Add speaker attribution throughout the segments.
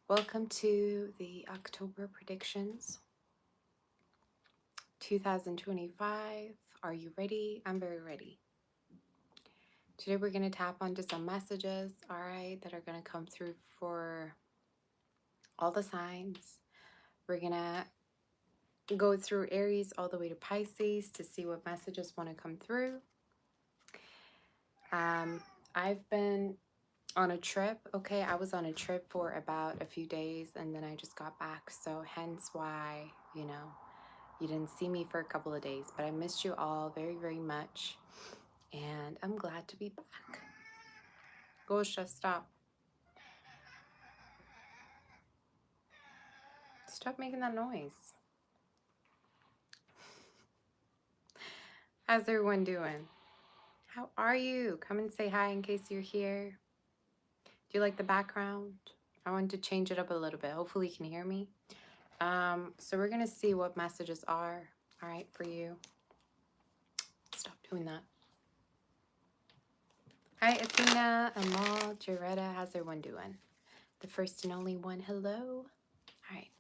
Speaker 1: Welcome to the October predictions 2025. Are you ready? I'm very ready. Today we're going to tap onto some messages, all right, that are going to come through for all the signs. We're going to go through Aries all the way to Pisces to see what messages want to come through. I've been on a trip, okay? I was on a trip for about a few days and then I just got back. So hence why, you didn't see me for a couple of days, but I missed you all very, very much. And I'm glad to be back. Gosha, stop. Stop making that noise. How's everyone doing? How are you? Come and say hi in case you're here. Do you like the background? I want to change it up a little bit. Hopefully you can hear me. So we're going to see what messages are, all right, for you. Stop doing that. Hi, Athena, Amal, Jaretta. How's everyone doing? The first and only one. Hello. All right.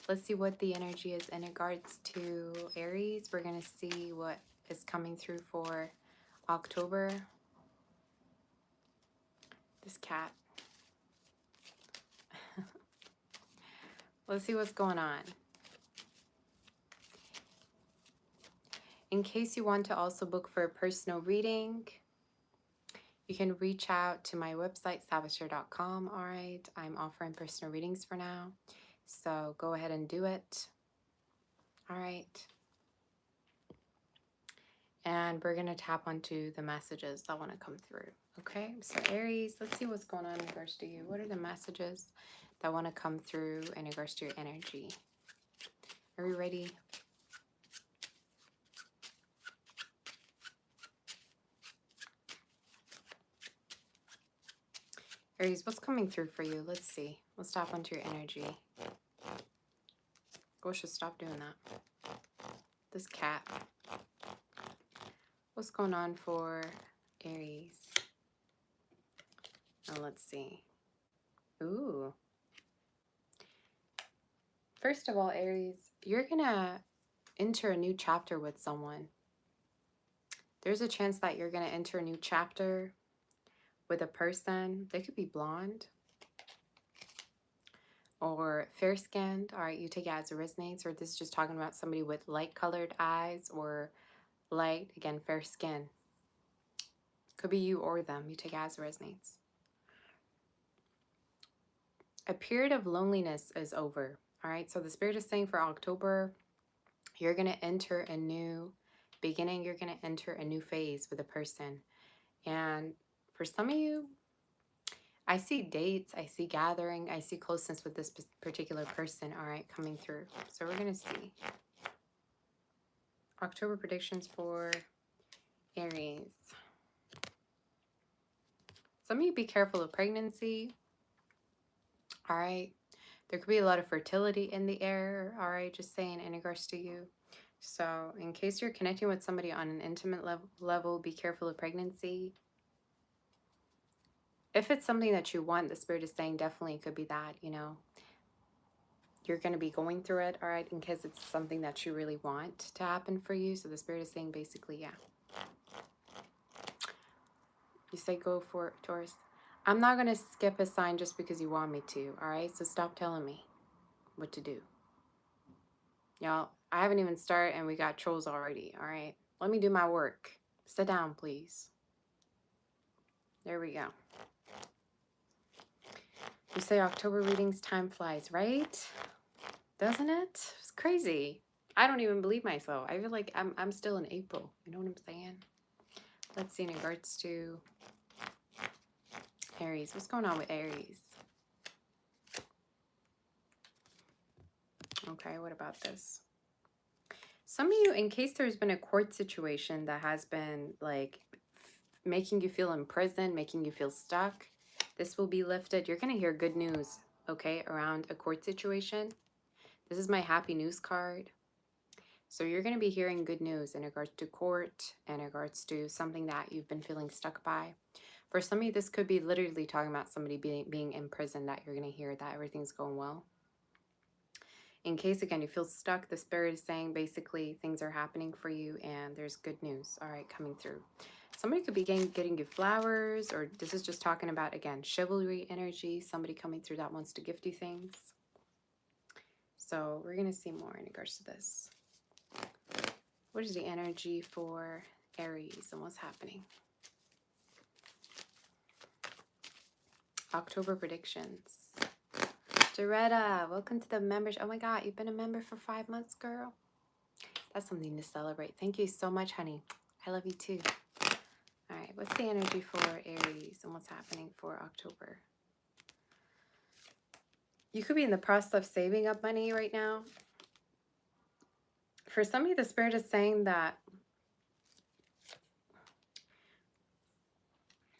Speaker 1: Let's see what the energy is in regards to Aries. We're going to see what is coming through for October. This cat. Let's see what's going on. In case you want to also book for a personal reading, you can reach out to my website, savashare.com. All right. I'm offering personal readings for now. So go ahead and do it. All right. And we're going to tap onto the messages that want to come through. Okay, so Aries, let's see what's going on in regards to you. What are the messages that want to come through in regards to your energy? Are we ready? Aries, what's coming through for you? Let's see. Let's tap onto your energy. Gosha, stop doing that. This cat. What's going on for Aries? Now let's see. Ooh. First of all, Aries, you're going to enter a new chapter with someone. There's a chance that you're going to enter a new chapter with a person. They could be blonde or fair-skinned. All right, you take it as it resonates, or this is just talking about somebody with light-colored eyes or light, again, fair skin. Could be you or them. You take it as it resonates. A period of loneliness is over. All right, so the Spirit is saying for October, you're going to enter a new beginning. You're going to enter a new phase with a person. And for some of you, I see dates, I see gathering, I see closeness with this particular person, all right, coming through. So we're going to see. October predictions for Aries. Some of you be careful of pregnancy, all right. There could be a lot of fertility in the air, all right, just saying in regards to you. So in case you're connecting with somebody on an intimate level, be careful of pregnancy. If it's something that you want, the Spirit is saying definitely it could be that, you're going to be going through it, all right, in case it's something that you really want to happen for you. So the Spirit is saying basically, yeah. You say go for it, Taurus. I'm not going to skip a sign just because you want me to, all right? So stop telling me what to do. Y'all, I haven't even started and we got trolls already, all right? Let me do my work. Sit down, please. There we go. You say October readings, time flies, right? Doesn't it? It's crazy. I don't even believe myself. I feel like I'm still in April. You know what I'm saying? Let's see in regards to Aries. What's going on with Aries? Okay, what about this? Some of you, in case there's been a court situation that has been like making you feel imprisoned, making you feel stuck, this will be lifted. You're going to hear good news, okay, around a court situation. This is my happy news card. So you're going to be hearing good news in regards to court, in regards to something that you've been feeling stuck by. For some of you, this could be literally talking about somebody being in prison, that you're going to hear that everything's going well. In case, again, you feel stuck, the Spirit is saying basically things are happening for you and there's good news, all right, coming through. Somebody could be getting you flowers, or this is just talking about, again, chivalry energy, somebody coming through that wants to gift you things. So we're going to see more in regards to this. What is the energy for Aries and what's happening? October predictions. Doretta, welcome to the members. Oh my God, you've been a member for 5 months, girl. That's something to celebrate. Thank you so much, honey. I love you too. All right, what's the energy for Aries and what's happening for October? You could be in the process of saving up money right now. For some of you, the Spirit is saying that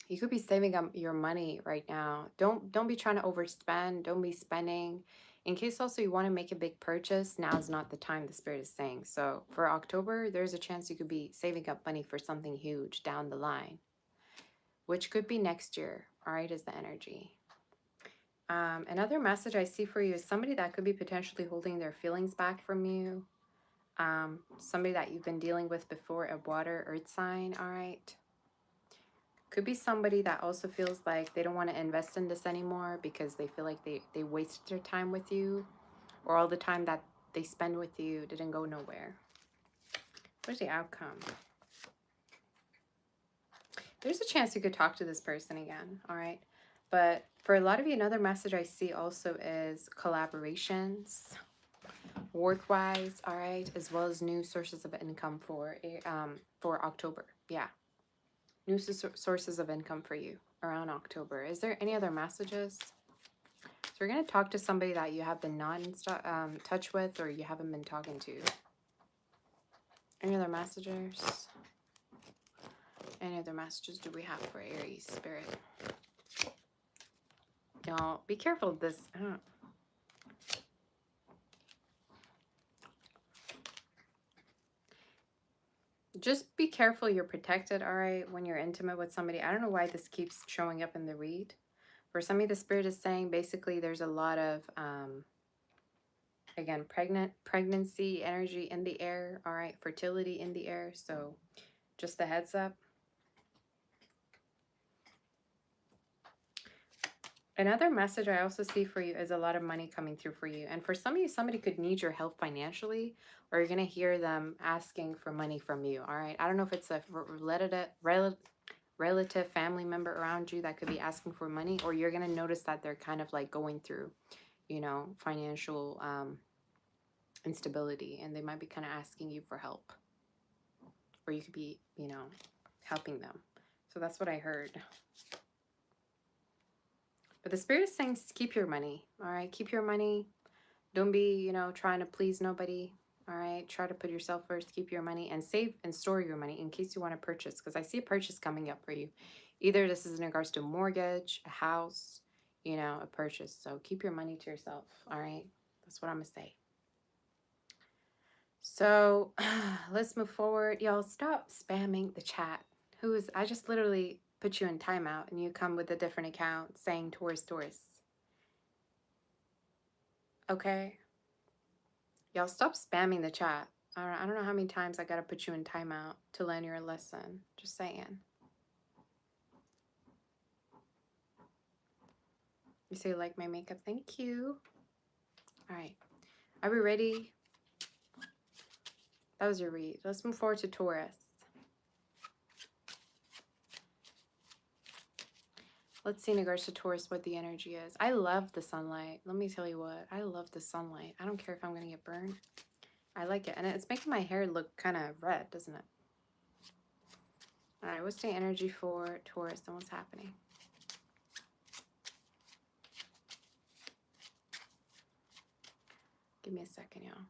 Speaker 1: you could be saving up your money right now. Don't be trying to overspend. Don't be spending. In case also you want to make a big purchase, now is not the time, the Spirit is saying. So for October, there's a chance you could be saving up money for something huge down the line, which could be next year, all right, is the energy. Another message I see for you is somebody that could be potentially holding their feelings back from you. Somebody that you've been dealing with before, a water, earth sign, all right? Could be somebody that also feels like they don't want to invest in this anymore because they feel like they wasted their time with you, or all the time that they spend with you didn't go nowhere. Where's the outcome? There's a chance you could talk to this person again, all right? But for a lot of you, another message I see also is collaborations, work-wise, all right, as well as new sources of income for October. Yeah, new sources of income for you around October. Is there any other messages? So we're going to talk to somebody that you have been not in touch with, or you haven't been talking to. Any other messages? Any other messages do we have for Aries Spirit? Y'all, be careful of this. Just be careful you're protected, all right, when you're intimate with somebody. I don't know why this keeps showing up in the read. For some of you, the Spirit is saying basically there's a lot of, again, pregnancy energy in the air, all right, fertility in the air. So just a heads up. Another message I also see for you is a lot of money coming through for you. And for some of you, somebody could need your help financially, or you're going to hear them asking for money from you, all right? I don't know if it's a relative family member around you that could be asking for money, or you're going to notice that they're kind of like going through, you know, financial instability, and they might be kind of asking you for help. Or you could be, you know, helping them. So that's what I heard. But the Spirit is saying keep your money, all right? Keep your money. Don't be, you know, trying to please nobody, all right? Try to put yourself first. Keep your money and save and store your money in case you want to purchase, because I see a purchase coming up for you. Either this is in regards to a mortgage, a house, you know, a purchase. So keep your money to yourself, all right? That's what I'm going to say. So let's move forward. Y'all, stop spamming the chat. I just literally put you in timeout and you come with a different account saying Taurus. Okay? Y'all, stop spamming the chat. I don't know how many times I gotta put you in timeout to learn your lesson. Just saying. You say you like my makeup. Thank you. All right. Are we ready? That was your read. Let's move forward to Taurus. Let's see in regards to Taurus what the energy is. I love the sunlight. Let me tell you what. I love the sunlight. I don't care if I'm going to get burned. I like it. And it's making my hair look kind of red, doesn't it? All right. What's the energy for Taurus and what's happening? Give me a second, y'all.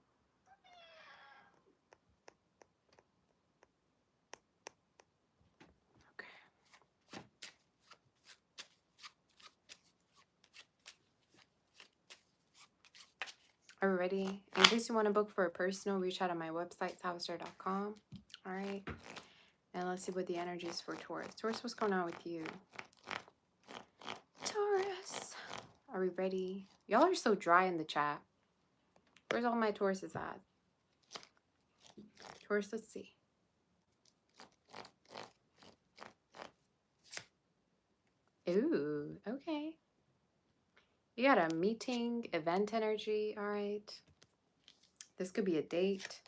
Speaker 1: Are we ready? In case you want to book for a personal, reach out on my website, salvastar.com. All right. And let's see what the energy is for Taurus. Taurus, what's going on with you? Are we ready? Y'all are so dry in the chat. Where's all my Tauruses at? Taurus, let's see. Ooh, okay. You got a meeting, event energy, all right. This could be a date.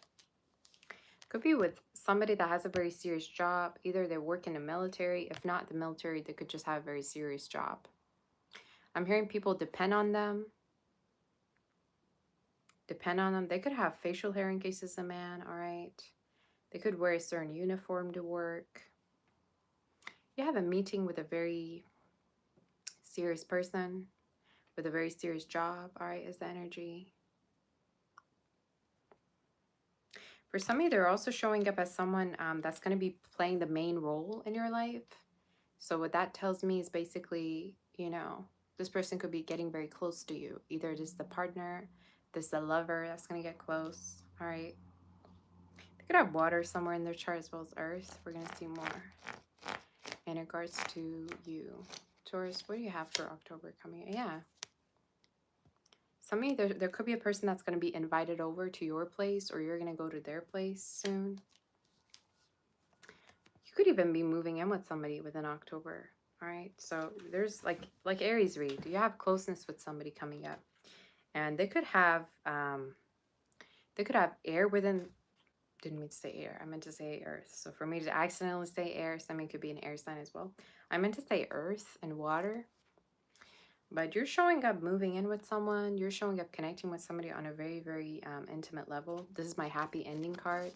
Speaker 1: Could be with somebody that has a very serious job. Either they work in the military. If not the military, they could just have a very serious job. I'm hearing people depend on them. They could have facial hair in case it's a man, all right. They could wear a certain uniform to work. You have a meeting with a very serious person with a very serious job, all right, is the energy. For some of you, they're also showing up as someone that's going to be playing the main role in your life. So what that tells me is basically, you know, this person could be getting very close to you. Either this is the partner, this is the lover that's going to get close, all right. They could have water somewhere in their chart as well as earth. We're going to see more in regards to you. Taurus, what do you have for October coming? Yeah. Some of you, there could be a person that's going to be invited over to your place, or you're going to go to their place soon. You could even be moving in with somebody within October. All right. So there's like Aries read. You have closeness with somebody coming up. And they could have air within, didn't mean to say air. I meant to say earth. So for me to accidentally say air, somebody could be an air sign as well. I meant to say earth and water. But you're showing up moving in with someone. You're showing up connecting with somebody on a very, very intimate level. This is my happy ending card.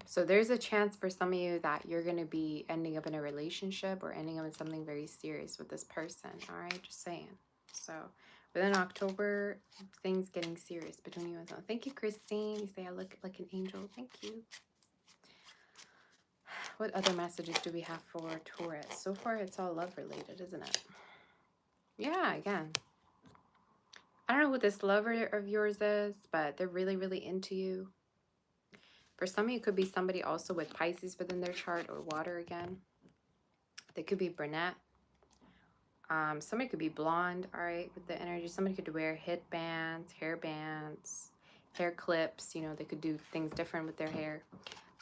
Speaker 1: So there's a chance for some of you that you're going to be ending up in a relationship or ending up in something very serious with this person. All right, just saying. So within October, things getting serious between you and someone. Thank you, Christine. You say I look like an angel. Thank you. What other messages do we have for Taurus? So far, it's all love related, isn't it? Yeah, again. I don't know who this lover of yours is, but they're really, really into you. For some of you, it could be somebody also with Pisces within their chart or water again. They could be brunette. Somebody could be blonde, all right, with the energy. Somebody could wear headbands, hair bands, hair clips. You know, they could do things different with their hair.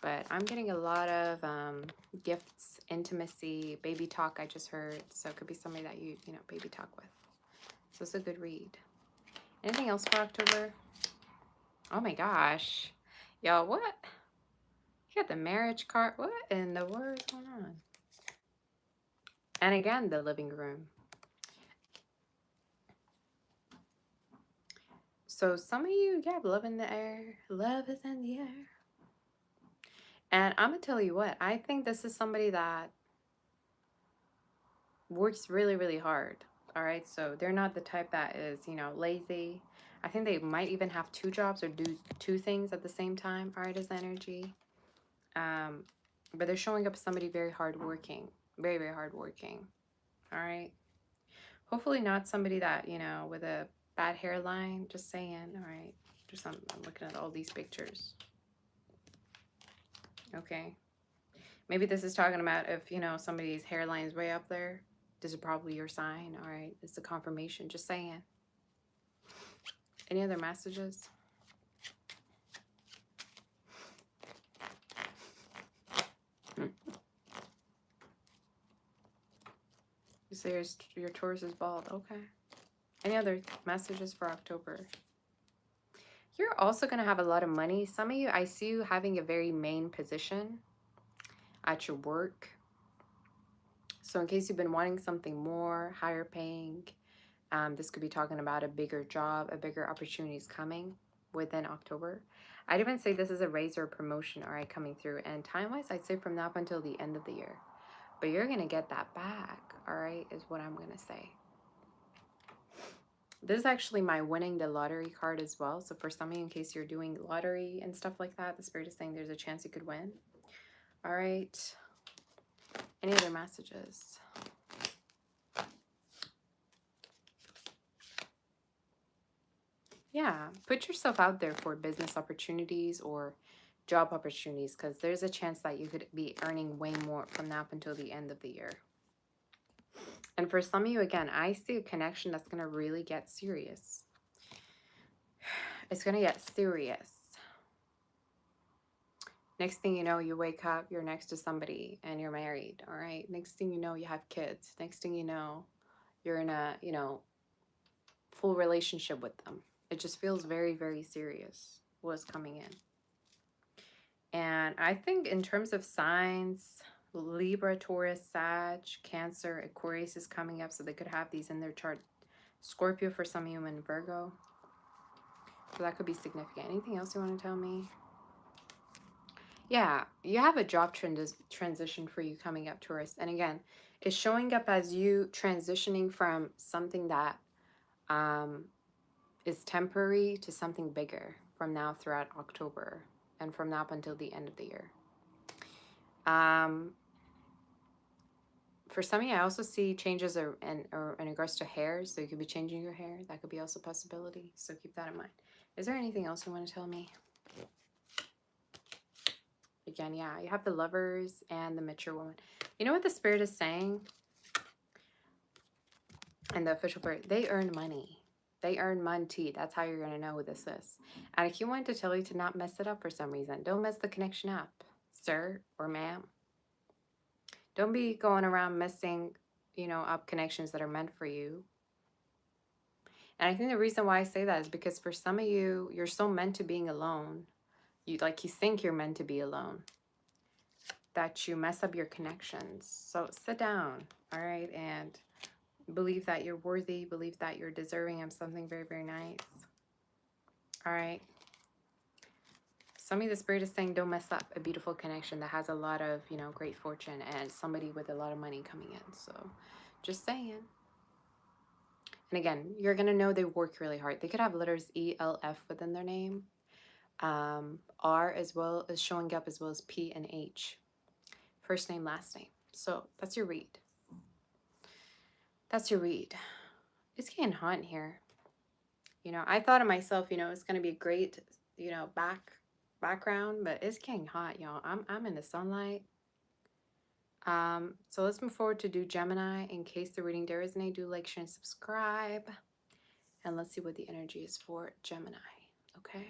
Speaker 1: But I'm getting a lot of gifts, intimacy, baby talk I just heard. So it could be somebody that you know, baby talk with. So it's a good read. Anything else for October? Oh my gosh. Y'all, what? You got the marriage card. What in the world is going on? And again, the living room. So some of you, you have love in the air. Love is in the air. And I'm going to tell you what. I think this is somebody that works really, really hard. All right. So they're not the type that is, you know, lazy. I think they might even have two jobs or do two things at the same time. All right, as energy. But they're showing up as somebody very hardworking. Very, very hardworking. All right. Hopefully not somebody that, you know, with a bad hairline. Just saying. All right. Just I'm looking at all these pictures. Okay. Maybe this is talking about if, you know, somebody's hairline is way up there. This is probably your sign. All right. It's a confirmation. Just saying. Any other messages? You say your Taurus is bald. Okay. Any other messages for October? You're also going to have a lot of money. Some of you, I see you having a very main position at your work. So in case you've been wanting something more, higher paying, this could be talking about a bigger job, a bigger opportunities coming within October. I'd even say this is a raise or a promotion, all right, coming through. And time-wise, I'd say from now up until the end of the year. But you're going to get that back, all right, is what I'm going to say. This is actually my winning the lottery card as well. So for some of you, in case you're doing lottery and stuff like that, the Spirit is saying there's a chance you could win. All right. Any other messages? Yeah, put yourself out there for business opportunities or job opportunities, because there's a chance that you could be earning way more from now up until the end of the year. And for some of you, again, I see a connection that's going to really get serious. It's going to get serious. Next thing you know, you wake up, you're next to somebody and you're married, all right? Next thing you know, you have kids. Next thing you know, you're in a, you know, full relationship with them. It just feels very, very serious what's coming in. And I think in terms of signs, Libra, Taurus, Sag, Cancer, Aquarius is coming up, so they could have these in their chart. Scorpio for some of you, and Virgo. So that could be significant. Anything else you want to tell me? Yeah, you have a job transition for you coming up, Taurus. And again, it's showing up as you transitioning from something that is temporary to something bigger from now throughout October and from now up until the end of the year. For some of you, I also see changes in regards to hair. So you could be changing your hair. That could be also a possibility. So keep that in mind. Is there anything else you want to tell me? Again, yeah, you have the Lovers and the mature woman. You know what the Spirit is saying? And the official bird, they earn money. They earn money. That's how you're going to know who this is. And I keep wanting to tell you to not mess it up for some reason. Don't mess the connection up, sir or ma'am. Don't be going around messing, you know, up connections that are meant for you. And I think the reason why I say that is because for some of you, you're so meant to being alone. You think you're meant to be alone, that you mess up your connections. So sit down, all right, and believe that you're worthy, believe that you're deserving of something very, very nice. All right. Some of the Spirit is saying don't mess up a beautiful connection that has a lot of, you know, great fortune and somebody with a lot of money coming in. So just saying. And again, you're going to know they work really hard. They could have letters E, L, F within their name. R as well as showing up, as well as P and H. First name, last name. So that's your read. That's your read. It's getting hot in here. You know, I thought of myself, you know, it's going to be a great, you know, background, but it's getting hot, y'all. I'm in the sunlight. So let's move forward to do Gemini. In case the reading there isn't, do like, share, and subscribe. And let's see what the energy is for Gemini. Okay.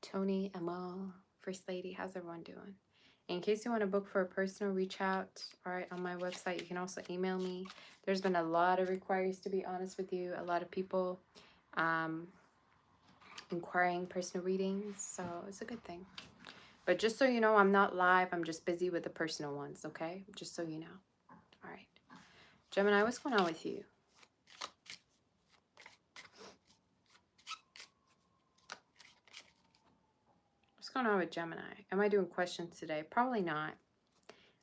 Speaker 1: Tony, Amal, First Lady, how's everyone doing? In case you want to book for a personal, reach out, all right, on my website. You can also email me. There's been a lot of inquiries, to be honest with you. A lot of people inquiring personal readings, so it's a good thing. But just so you know, I'm not live. I'm just busy with the personal ones, okay? Just so you know. All right. Gemini, what's going on with you? What's going on with Gemini? Am I doing questions today? Probably not.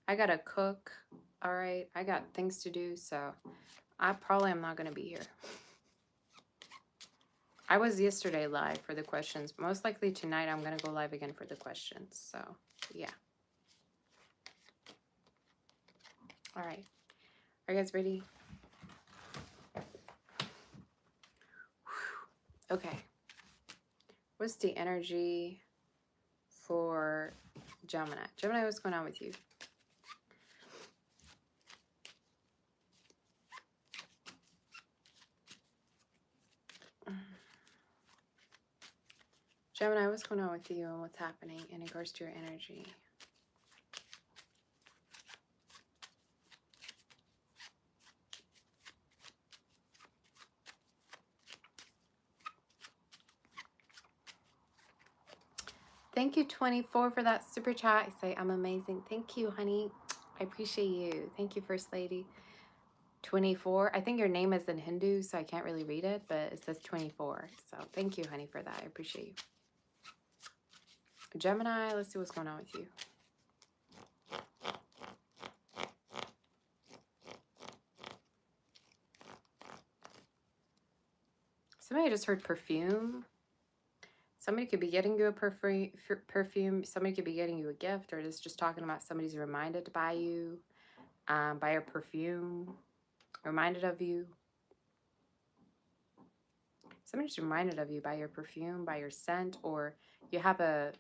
Speaker 1: I got to cook, all right? I got things to do, so I probably am not going to be here. I was yesterday live for the questions. Most likely tonight I'm going to go live again for the questions. So, yeah. All right. Are you guys ready? Okay. What's the energy for Gemini? Gemini, what's going on with you? Gemini, what's going on with you and what's happening in regards to your energy? Thank you, 24, for that super chat. I say I'm amazing. Thank you, honey. I appreciate you. Thank you, First Lady. 24. I think your name is in Hindu, so I can't really read it, but it says 24. So thank you, honey, for that. I appreciate you. Gemini, let's see what's going on with you. Somebody just heard perfume. Somebody could be getting you a perfume. Somebody could be getting you a gift, or just talking about somebody's reminded by you, by a perfume, reminded of you. Somebody's reminded of you by your perfume, by your scent, or you have a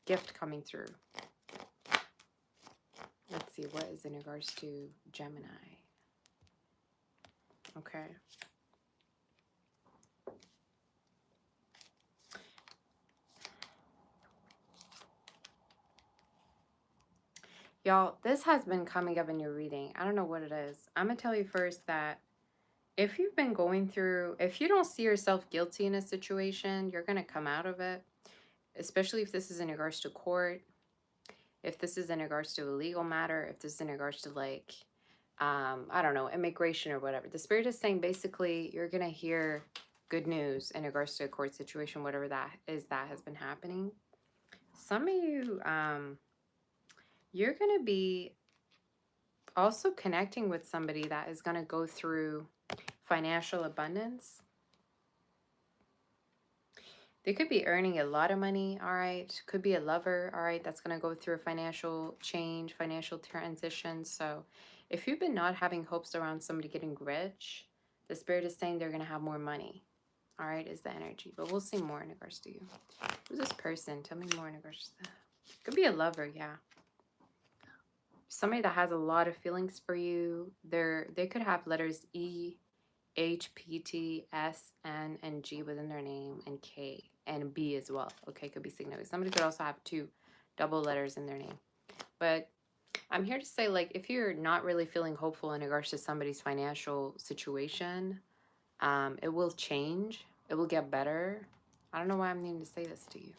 Speaker 1: gift coming through. see what is in regards to Gemini. Okay. Y'all, this has been coming up in your reading. I don't know what it is. I'm going to tell you first that if you've been going through, if you don't see yourself guilty in a situation, you're going to come out of it, especially if this is in regards to court, if this is in regards to a legal matter, if this is in regards to like, I don't know, immigration or whatever. The Spirit is saying basically you're going to hear good news in regards to a court situation, whatever that is that has been happening. Some of you, you're going to be also connecting with somebody that is going to go through financial abundance. They could be earning a lot of money, all right? Could be a lover, all right, that's going to go through a financial change, financial transition. So if you've been not having hopes around somebody getting rich, the Spirit is saying they're going to have more money, all right, is the energy. But we'll see more in regards to you. Who's this person? Tell me more in regards to that. Could be a lover, yeah. Somebody that has a lot of feelings for you. They could have letters E, H, P, T, S, N, and G within their name, and K, and B as well. Okay, could be significant. Somebody could also have 2 double letters in their name. But I'm here to say, like, if you're not really feeling hopeful in regards to somebody's financial situation, it will change. It will get better. I don't know why I'm needing to say this to you.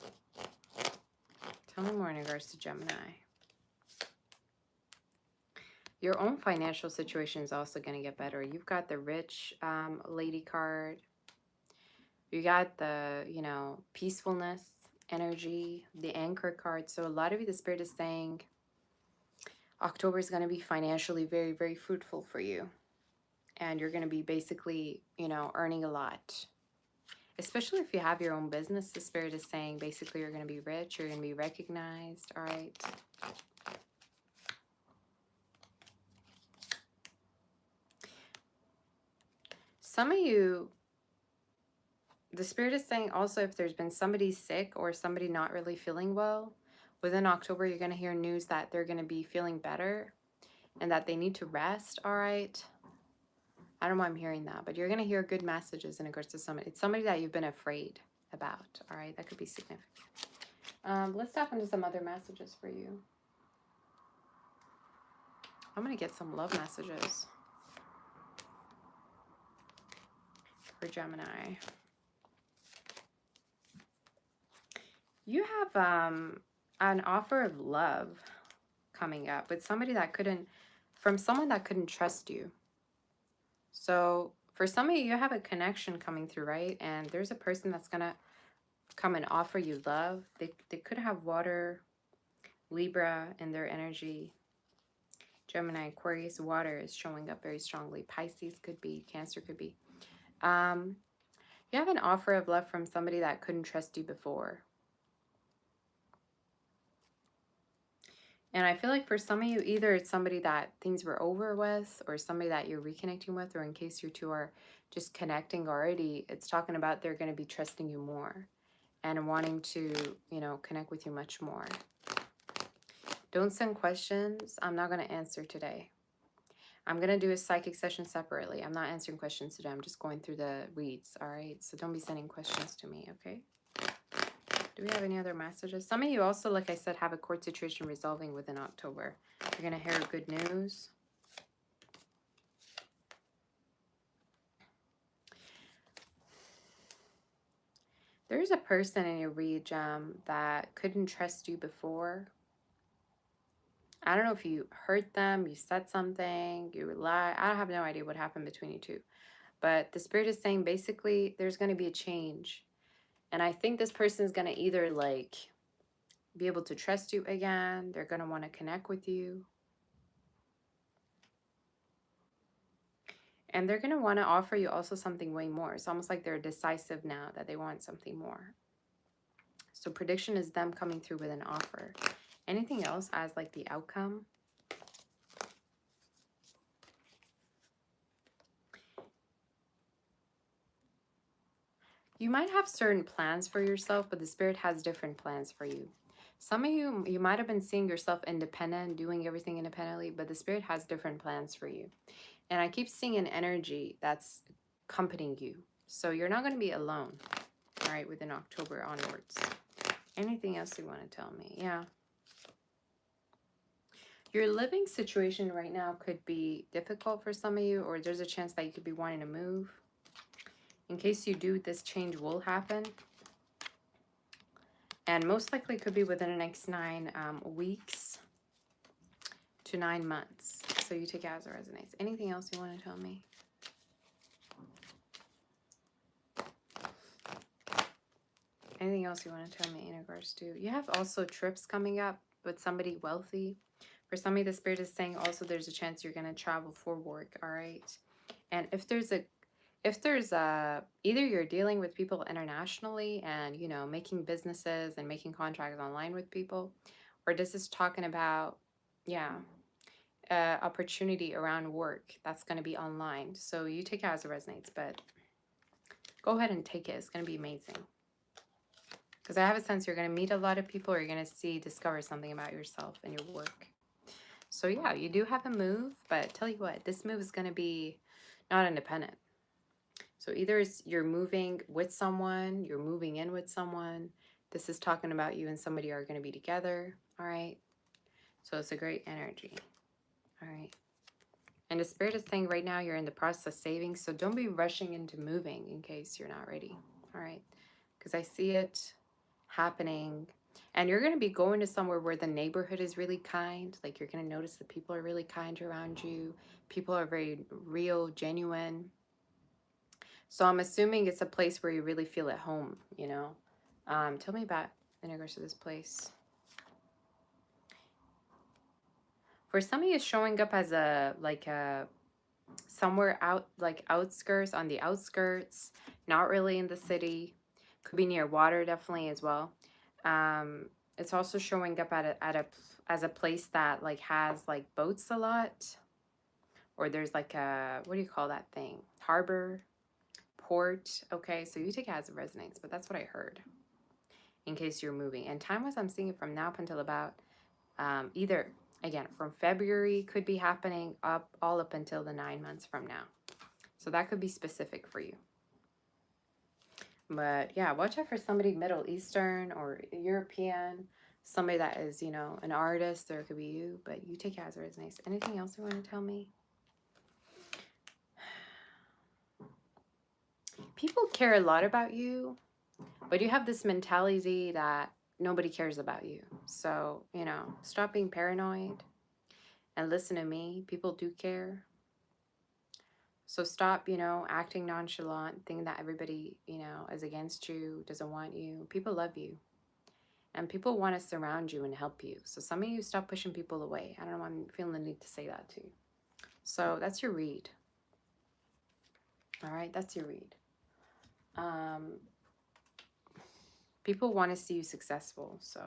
Speaker 1: Tell me more in regards to Gemini. Your own financial situation is also going to get better. You've got the rich lady card. You got the, you know, peacefulness energy, the anchor card. So a lot of you, the Spirit is saying October is going to be financially very, very fruitful for you. And you're going to be basically, you know, earning a lot. Especially if you have your own business, the Spirit is saying basically you're going to be rich, you're going to be recognized, all right? Some of you, the Spirit is saying also if there's been somebody sick or somebody not really feeling well, within October you're going to hear news that they're going to be feeling better and that they need to rest, all right? I don't know why I'm hearing that, but you're going to hear good messages in regards to somebody. It's somebody that you've been afraid about, all right? That could be significant. Let's tap into some other messages for you. I'm going to get some love messages for Gemini. You have an offer of love coming up with somebody that from someone that couldn't trust you. So for some of you, you have a connection coming through, right? And there's a person that's going to come and offer you love. They could have water, Libra in their energy. Gemini, Aquarius, water is showing up very strongly. Pisces could be, Cancer could be. You have an offer of love from somebody that couldn't trust you before. And I feel like for some of you, either it's somebody that things were over with or somebody that you're reconnecting with, or in case you two are just connecting already, it's talking about they're going to be trusting you more and wanting to, you know, connect with you much more. Don't send questions. I'm not going to answer today. I'm going to do a psychic session separately. I'm not answering questions today. I'm just going through the reads, all right? So don't be sending questions to me, okay? Do we have any other messages? Some of you also, like I said, have a court situation resolving within October. You're going to hear good news. There's a person in your read, that couldn't trust you before. I don't know if you hurt them, you said something, you lied. I have no idea what happened between you two. But the Spirit is saying basically there's going to be a change. And I think this person is going to either like be able to trust you again. They're going to want to connect with you. And they're going to want to offer you also something way more. It's almost like they're decisive now that they want something more. So prediction is them coming through with an offer. Anything else as like the outcome? You might have certain plans for yourself, but the Spirit has different plans for you. Some of you, you might have been seeing yourself independent, doing everything independently, but the Spirit has different plans for you. And I keep seeing an energy that's accompanying you. So you're not going to be alone, all right, within October onwards. Anything else you want to tell me? Yeah. Your living situation right now could be difficult for some of you, or there's a chance that you could be wanting to move. In case you do, this change will happen. And most likely could be within the next 9 weeks to 9 months. So you take it as it resonates. Anything else you want to tell me? Anything else you want to tell me in regards to? You have also trips coming up with somebody wealthy. For somebody, the Spirit is saying also there's a chance you're going to travel for work, all right? And if there's either you're dealing with people internationally and, you know, making businesses and making contracts online with people, or this is talking about, yeah, opportunity around work that's going to be online. So you take it as it resonates, but go ahead and take it. It's going to be amazing. Because I have a sense you're going to meet a lot of people, or you're going to discover something about yourself and your work. So yeah, you do have a move, but tell you what, this move is going to be not independent. So either you're moving with someone, you're moving in with someone. This is talking about you and somebody are going to be together, all right? So it's a great energy, all right? And the Spirit is saying right now you're in the process of saving, so don't be rushing into moving in case you're not ready, all right? Because I see it happening. And you're going to be going to somewhere where the neighborhood is really kind. Like you're going to notice that people are really kind around you. People are very real, genuine. So I'm assuming it's a place where you really feel at home, you know. Tell me about in regards to this place. For some of you, it's showing up as somewhere out, like outskirts, on the outskirts, not really in the city. Could be near water, definitely as well. It's also showing up as a place that like has like boats a lot, or there's like a, what do you call that thing? Harbor, port. Okay, so you take it as it resonates, but that's what I heard. In case you're moving, and time-wise, I'm seeing it from now up until about either again from February could be happening all up until the 9 months from now. So that could be specific for you. But yeah, watch out for somebody Middle Eastern or European, somebody that is, you know, an artist, or it could be you, but you take it as it resonates. Anything else you want to tell me? People care a lot about you, but you have this mentality that nobody cares about you. So, you know, stop being paranoid and listen to me. People do care. So stop, you know, acting nonchalant, thinking that everybody, you know, is against you, doesn't want you. People love you. And people want to surround you and help you. So some of you stop pushing people away. I don't know, I'm feeling the need to say that too. So that's your read. All right, that's your read. People want to see you successful. So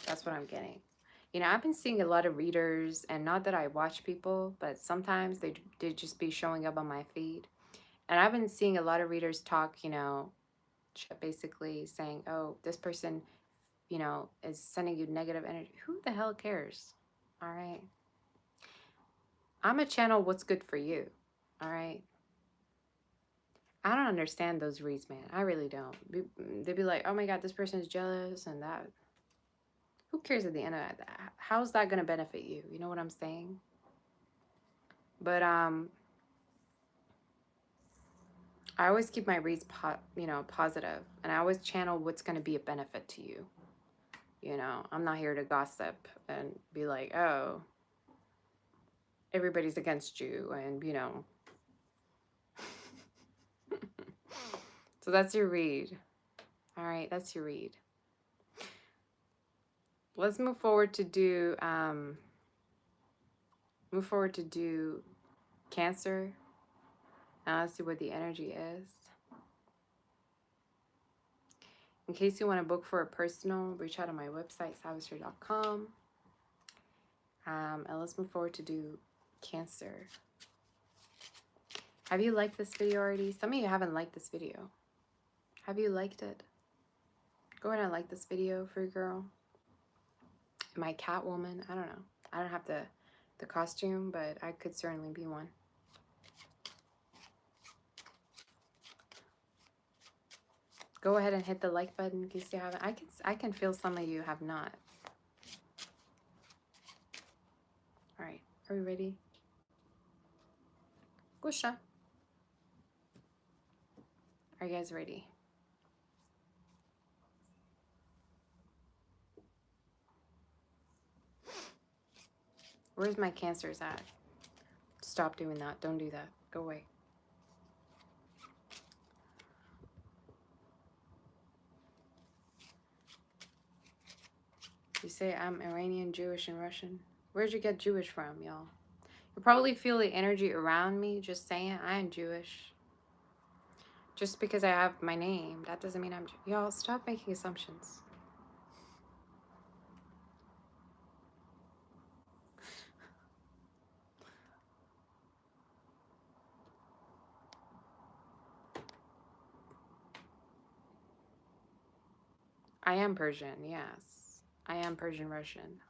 Speaker 1: that's what I'm getting. You know, I've been seeing a lot of readers, and not that I watch people, but sometimes they just be showing up on my feed. And I've been seeing a lot of readers talk, you know, basically saying, oh, this person, you know, is sending you negative energy. Who the hell cares? All right. I'm a channel what's good for you. All right. I don't understand those reads, man. I really don't. They'd be like, oh my God, this person is jealous and that. Who cares at the end of that? How's that going to benefit you? You know what I'm saying? But I always keep my reads, you know, positive, and I always channel what's going to be a benefit to you. You know, I'm not here to gossip and be like, oh, everybody's against you, and you know. So that's your read. All right, that's your read. Let's move forward to do Cancer. Now let's see what the energy is. In case you want to book for a personal, reach out on my website, savasher.com. And let's move forward to do Cancer. Have you liked this video already? Some of you haven't liked this video. Have you liked it? Go ahead and like this video for your girl. Am I Catwoman? I don't know. I don't have the costume, but I could certainly be one. Go ahead and hit the like button in case you haven't. I can feel some of you have not. All right, are we ready? Gusha. Are you guys ready? Where's my Cancers at? Stop doing that. Don't do that. Go away. You say I'm Iranian, Jewish, and Russian. Where'd you get Jewish from, y'all? You probably feel the energy around me. Just saying, I am Jewish. Just because I have my name, that doesn't mean I'm... Y'all, stop making assumptions. I am Persian, yes. I am Persian Russian.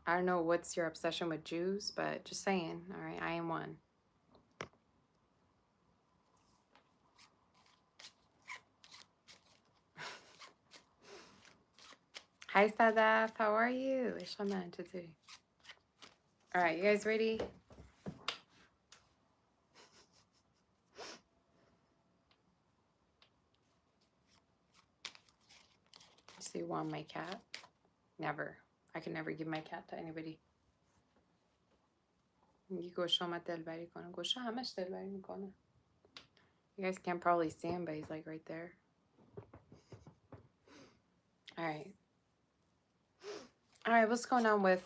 Speaker 1: I don't know what's your obsession with Jews, but just saying, all right, I am one. Hi, Sadaf. How are you? All right, you guys ready? So you want my cat? Never. I can never give my cat to anybody. You guys can't probably see him, but he's like right there. All right. All right, what's going on with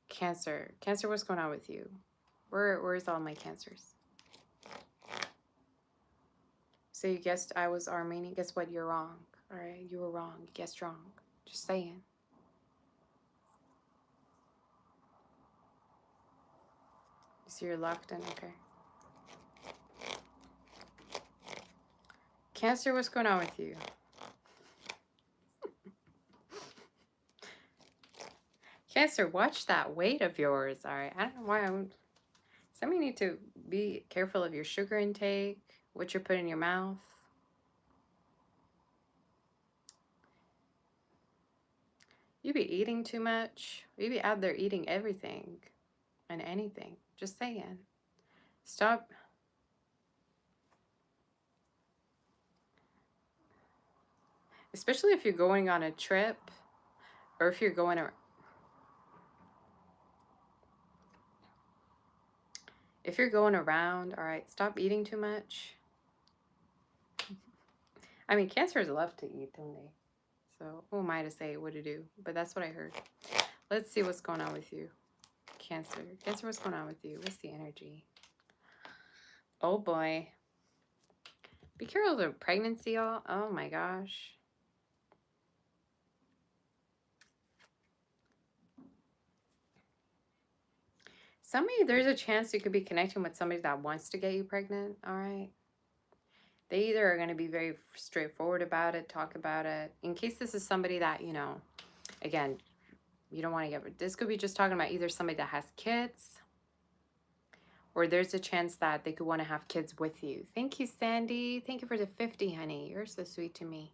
Speaker 1: Cancer? Cancer, what's going on with you? Where's all my Cancers? So you guessed I was Armenian. Guess what? You're wrong. All right, you were wrong. You guessed wrong. Just saying. So you're locked in. Okay. Cancer, what's going on with you? Cancer, watch that weight of yours. All right. I don't know why some of you need to be careful of your sugar intake, what you put in your mouth. You be eating too much. You be out there eating everything and anything. Just saying. Stop. Especially if you're going on a trip or if you're going around. If you're going around, all right, stop eating too much. I mean, Cancers love to eat, don't they? So who am I to say what to do? But that's what I heard. Let's see what's going on with you. Cancer. Cancer, what's going on with you? What's the energy? Oh boy. Be careful of pregnancy, y'all. Oh my gosh. Some of you, there's a chance you could be connecting with somebody that wants to get you pregnant, all right? They either are going to be very straightforward about it, talk about it. In case this is somebody that, you know, again, you don't want to get... This could be just talking about either somebody that has kids or there's a chance that they could want to have kids with you. Thank you, Sandy. Thank you for the 50, honey. You're so sweet to me.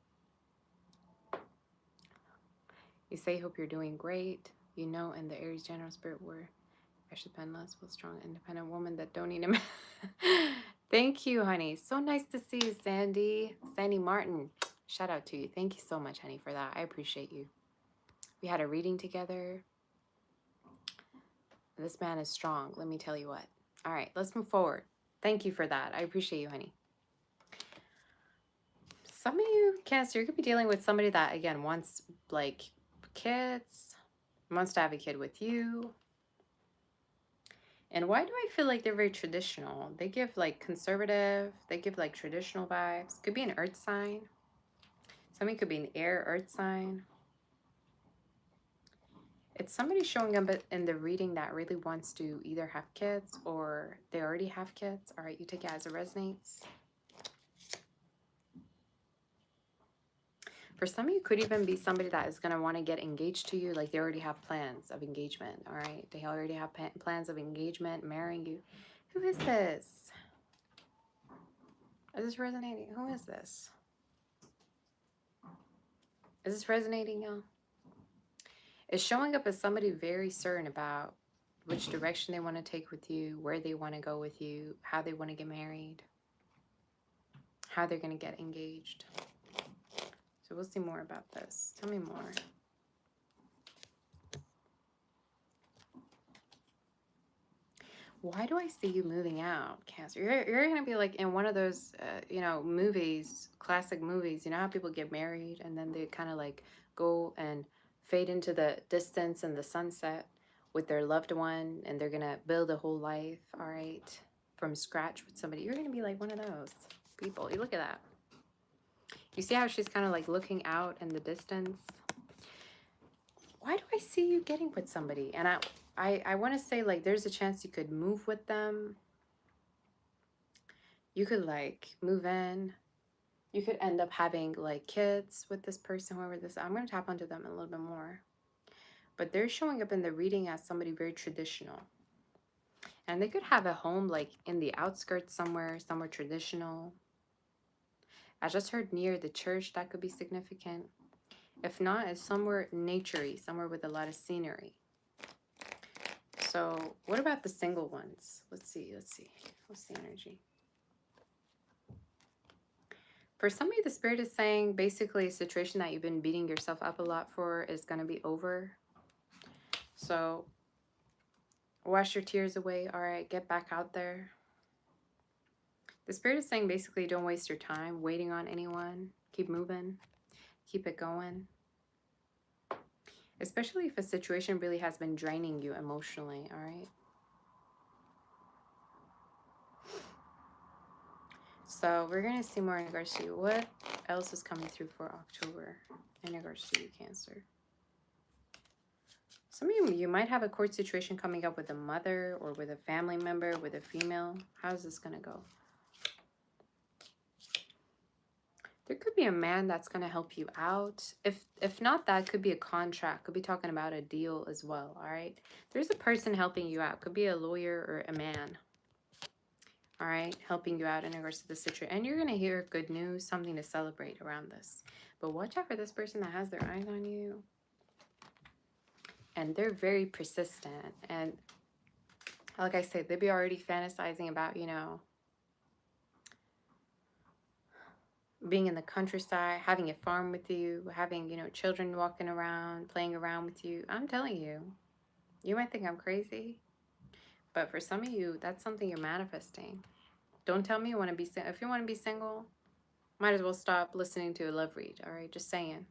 Speaker 1: You say, hope you're doing great. You know, in the Aries general spirit where I should pen less, with strong, independent woman that don't need a man. Thank you, honey. So nice to see you, Sandy. Sandy Martin. Shout out to you. Thank you so much, honey, for that. I appreciate you. We had a reading together. This man is strong. Let me tell you what. All right, let's move forward. Thank you for that. I appreciate you, honey. Some of you, Cancer, you could be dealing with somebody that, again, wants, like, kids, wants to have a kid with you. And why do I feel like they're very traditional? They give like conservative, they give like traditional vibes. Could be an earth sign. Somebody could be an air earth sign. It's somebody showing up in the reading that really wants to either have kids or they already have kids. All right, you take it as it resonates. For some of you, could even be somebody that is going to want to get engaged to you. Like they already have plans of engagement. All right, they already have plans of engagement, marrying you. Who is this? Is this resonating? Who is this? Is this resonating, y'all? It's showing up as somebody very certain about which direction they want to take with you, where they want to go with you, how they want to get married, how they're going to get engaged. So we'll see more about this. Tell me more. Why do I see you moving out, Cancer? You're going to be like in one of those, you know, movies, classic movies. You know how people get married and then they kind of like go and fade into the distance and the sunset with their loved one, and they're going to build a whole life, all right, from scratch with somebody. You're going to be like one of those people. You look at that. You see how she's kind of like looking out in the distance? Why do I see you getting with somebody? And I want to say, like, there's a chance you could move with them. You could, like, move in. You could end up having, like, kids with this person, whoever this is. I'm going to tap onto them a little bit more. But they're showing up in the reading as somebody very traditional. And they could have a home, like, in the outskirts somewhere traditional. I just heard near the church. That could be significant. If not, it's somewhere nature-y, somewhere with a lot of scenery. So what about the single ones? Let's see. What's the energy? For somebody, the Spirit is saying basically a situation that you've been beating yourself up a lot for is going to be over. So wash your tears away. All right, get back out there. The Spirit is saying basically don't waste your time waiting on anyone. Keep moving. Keep it going. Especially if a situation really has been draining you emotionally, all right? So we're going to see more in regards to you. What else is coming through for October in regards to you, Cancer? Some of you might have a court situation coming up with a mother or with a family member, with a female. How's this going to go? There could be a man that's going to help you out. If not, that could be a contract. Could be talking about a deal as well, all right? There's a person helping you out. Could be a lawyer or a man, all right? Helping you out in regards to the situation. And you're going to hear good news, something to celebrate around this. But watch out for this person that has their eyes on you. And they're very persistent. And like I said, they'd be already fantasizing about, you know, being in the countryside, having a farm with you, having, you know, children walking around, playing around with you. I'm telling you, you might think I'm crazy, but for some of you, that's something you're manifesting. Don't tell me you want to be single. If you want to be single, might as well stop listening to a love read, all right? Just saying.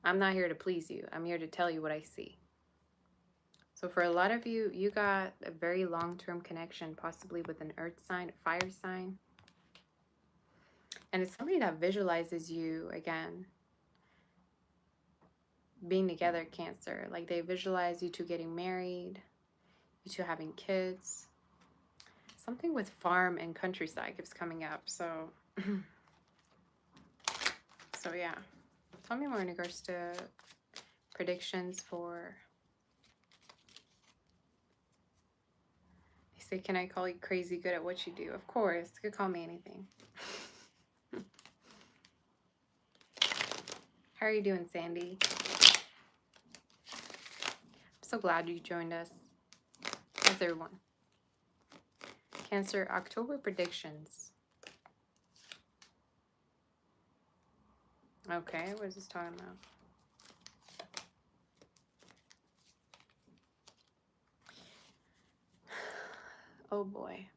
Speaker 1: I'm not here to please you. I'm here to tell you what I see. So for a lot of you, you got a very long-term connection, possibly with an earth sign, a fire sign. And it's somebody that visualizes you, again, being together, Cancer. Like they visualize you two getting married, you two having kids. Something with farm and countryside keeps coming up. So, so yeah. Tell me more in regards to predictions for... They say, can I call you crazy good at what you do? Of course. You could call me anything. How are you doing, Sandy? I'm so glad you joined us. How's everyone? Cancer, October predictions. Okay, what is this talking about? Oh boy.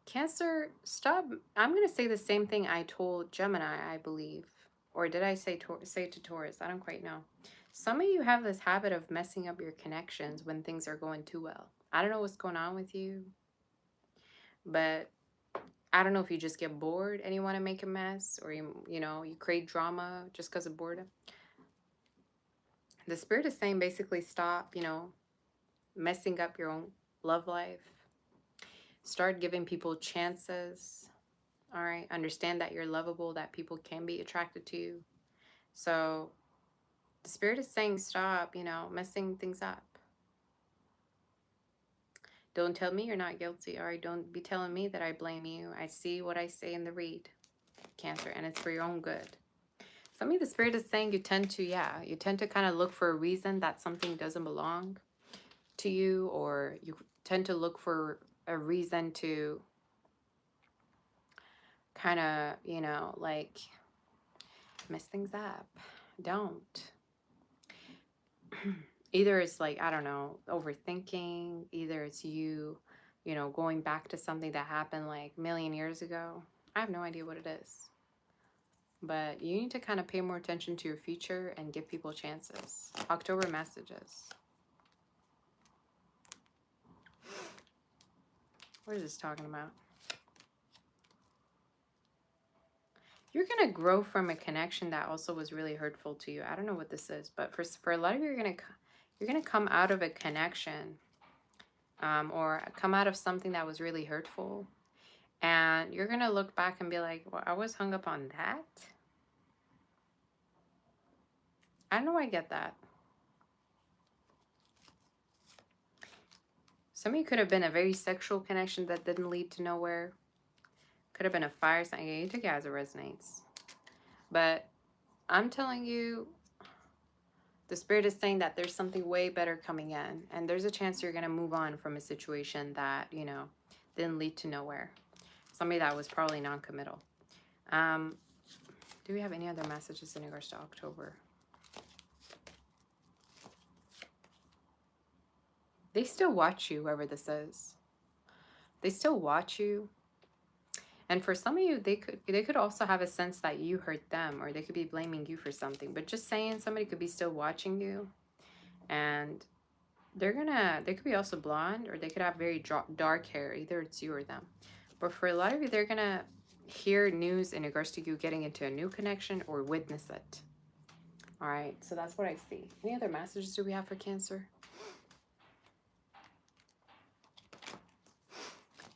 Speaker 1: Cancer, stop. I'm going to say the same thing I told Gemini, I believe. Or did I say to Taurus? I don't quite know. Some of you have this habit of messing up your connections when things are going too well. I don't know what's going on with you. But I don't know if you just get bored and you want to make a mess. Or, you know, you create drama just because of boredom. The Spirit is saying basically stop, messing up your own love life. Start giving people chances. All right. Understand that you're lovable, that people can be attracted to you. So the Spirit is saying stop, messing things up. Don't tell me you're not guilty. All right. Don't be telling me that I blame you. I see what I say in the read, Cancer, and it's for your own good. Some of the Spirit is saying you tend to kind of look for a reason that something doesn't belong to you, or you tend to look for a reason to kind of, like mess things up. Don't. Either it's like, I don't know, overthinking, either it's you, going back to something that happened like a million years ago. I have no idea what it is. But you need to kind of pay more attention to your future and give people chances. October messages. What is this talking about? You're going to grow from a connection that also was really hurtful to you. I don't know what this is, but for a lot of you, you're going to come out of a connection or come out of something that was really hurtful. And you're going to look back and be like, well, I was hung up on that. I know I get that. Some of you could have been a very sexual connection that didn't lead to nowhere. Could have been a fire sign. Yeah, you take it as it resonates. But I'm telling you, the Spirit is saying that there's something way better coming in. And there's a chance you're going to move on from a situation that, didn't lead to nowhere. Somebody that was probably non-committal. Do we have any other messages in regards to October? They still watch you, whoever this is. They still watch you. And for some of you, they could also have a sense that you hurt them, or they could be blaming you for something. But just saying, somebody could be still watching you, and they could be also blonde, or they could have very dark hair. Either it's you or them. But for a lot of you, they're gonna hear news in regards to you getting into a new connection or witness it. All right, so that's what I see. Any other messages do we have for Cancer?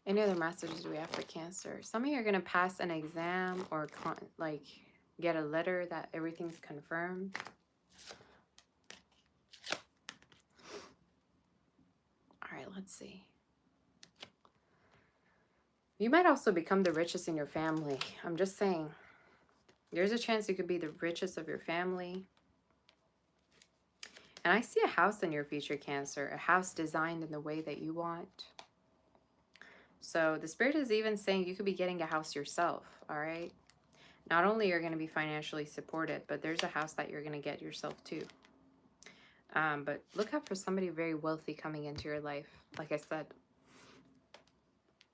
Speaker 1: Any other messages do we have for Cancer? Some of you are going to pass an exam or get a letter that everything's confirmed. All right, let's see. You might also become the richest in your family. I'm just saying. There's a chance you could be the richest of your family. And I see a house in your future, Cancer. A house designed in the way that you want. So the Spirit is even saying you could be getting a house yourself, all right? Not only you're going to be financially supported, but there's a house that you're going to get yourself too. But look out for somebody very wealthy coming into your life, like I said,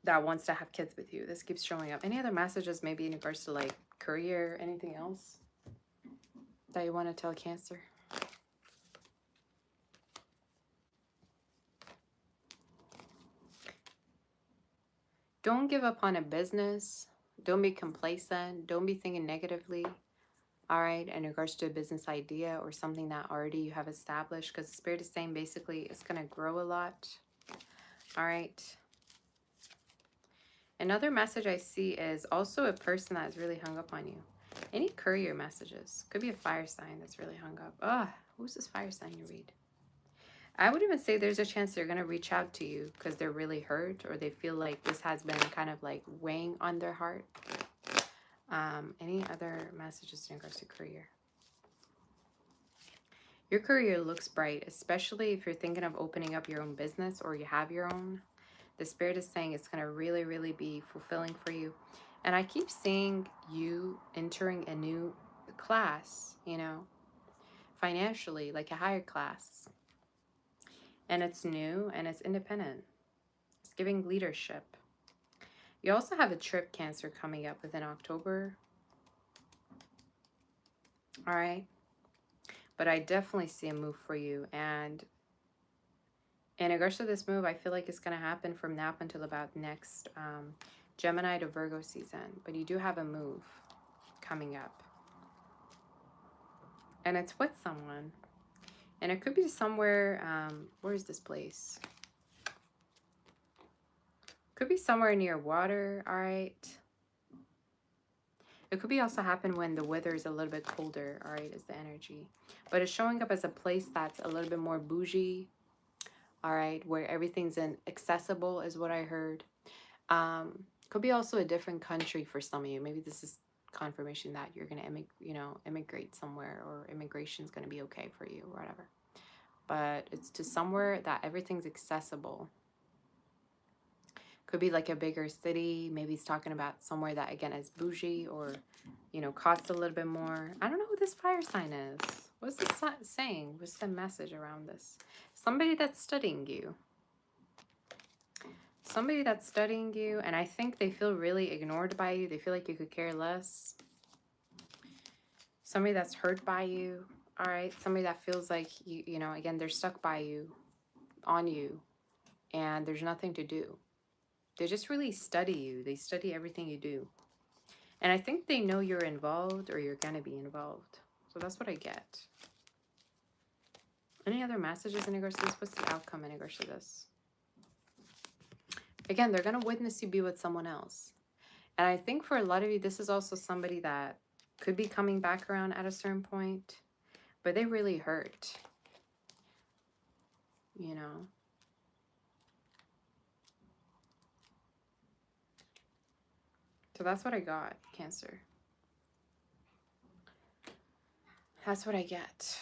Speaker 1: that wants to have kids with you. This keeps showing up. Any other messages maybe in regards to like career, anything else that you want to tell Cancer? Don't give up on a business. Don't be complacent. Don't be thinking negatively. All right, in regards to a business idea or something that already you have established, because the Spirit is saying basically it's going to grow a lot. All right. Another message I see is also a person that is really hung up on you. Any courier messages. Could be a fire sign that's really hung up. Who's this fire sign you read? I would even say there's a chance they're going to reach out to you because they're really hurt, or they feel like this has been kind of like weighing on their heart. Any other messages in regards to career? Your career looks bright, especially if you're thinking of opening up your own business or you have your own. The Spirit is saying it's going to really, really be fulfilling for you. And I keep seeing you entering a new class, financially, like a higher class. And it's new and it's independent. It's giving leadership. You also have a trip, Cancer, coming up within October. All right. But I definitely see a move for you. And in regards to this move, I feel like it's going to happen from now up until about next Gemini to Virgo season. But you do have a move coming up. And it's with someone. And it could be somewhere, where is this place? Could be somewhere near water, all right? It could be also happen when the weather is a little bit colder, all right, is the energy. But it's showing up as a place that's a little bit more bougie, all right, where everything's accessible is what I heard. Could be also a different country for some of you. Maybe this is confirmation that you're going to immigrate somewhere, or immigration's going to be okay for you or whatever. But it's to somewhere that everything's accessible. Could be like a bigger city. Maybe it's talking about somewhere that, again, is bougie or, you know, costs a little bit more. I don't know who this fire sign is. What's this saying? What's the message around this? Somebody that's studying you. Somebody that's studying you, and I think they feel really ignored by you. They feel like you could care less. Somebody that's hurt by you, all right? Somebody that feels like, you know, again, they're stuck by you, on you, and there's nothing to do. They just really study you. They study everything you do. And I think they know you're involved, or you're going to be involved. So that's what I get. Any other messages in regards to this? What's the outcome in regards to this? Again, they're going to witness you be with someone else. And I think for a lot of you, this is also somebody that could be coming back around at a certain point, but they really hurt. You know? So that's what I got, Cancer. That's what I get.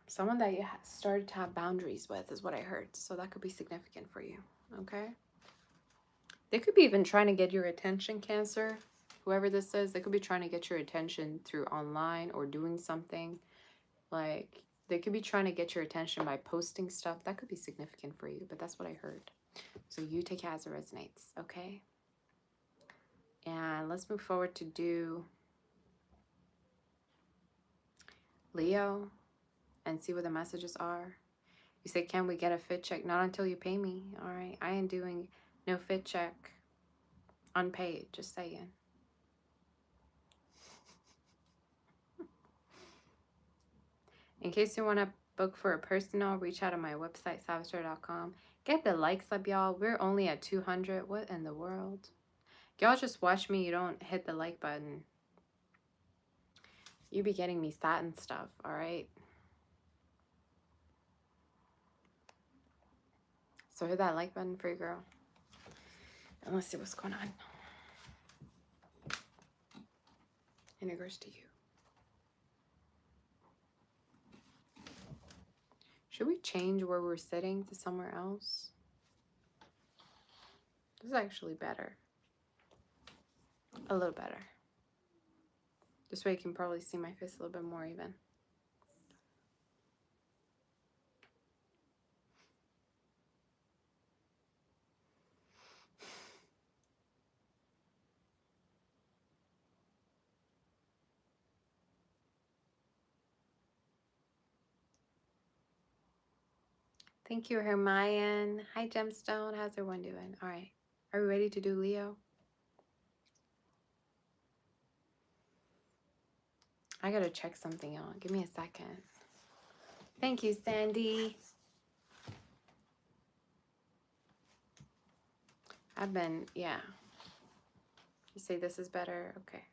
Speaker 1: Someone that you started to have boundaries with is what I heard. So that could be significant for you, okay? They could be even trying to get your attention, Cancer. Whoever this is, they could be trying to get your attention through online or doing something. Like, they could be trying to get your attention by posting stuff. That could be significant for you, but that's what I heard. So you take it as it resonates, okay? And let's move forward to do Leo and see what the messages are. You say, can we get a fit check? Not until you pay me, all right? I ain't doing no fit check unpaid, just saying. In case you want to book for a personal, reach out on my website, savastar.com. Get the likes up, y'all. We're only at 200. What in the world? Y'all just watch me. You don't hit the like button. You be getting me satin stuff, all right? So hit that like button for your girl. And let's see what's going on in regards to you. Should we change where we're sitting to somewhere else? This is actually better. A little better. This way you can probably see my face a little bit more even. Thank you, Hermione. Hi, Gemstone. How's everyone doing? All right. Are we ready to do Leo? I gotta check something out. Give me a second. Thank you, Sandy. Yeah. You say this is better? Okay.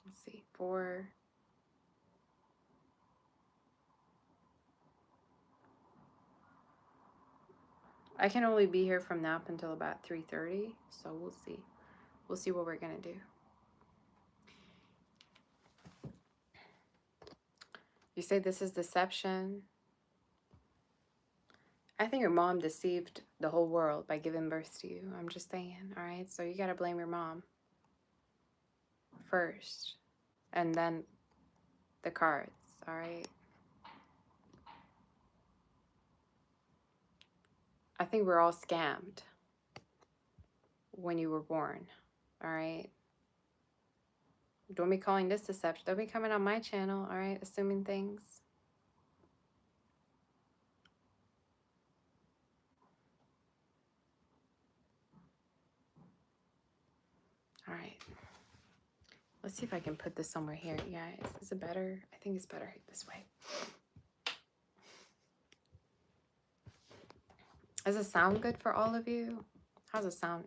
Speaker 1: Let's see. 4. I can only be here from now up until about 3:30, so we'll see. We'll see what we're gonna do. You say this is deception. I think your mom deceived the whole world by giving birth to you. I'm just saying, all right? So you gotta blame your mom first, and then the cards, all right? I think we're all scammed when you were born, all right? Don't be calling this deception. Don't be coming on my channel, all right? Assuming things. All right. Let's see if I can put this somewhere here. Yeah, is it better? I think it's better this way. Does it sound good for all of you? How's it sound?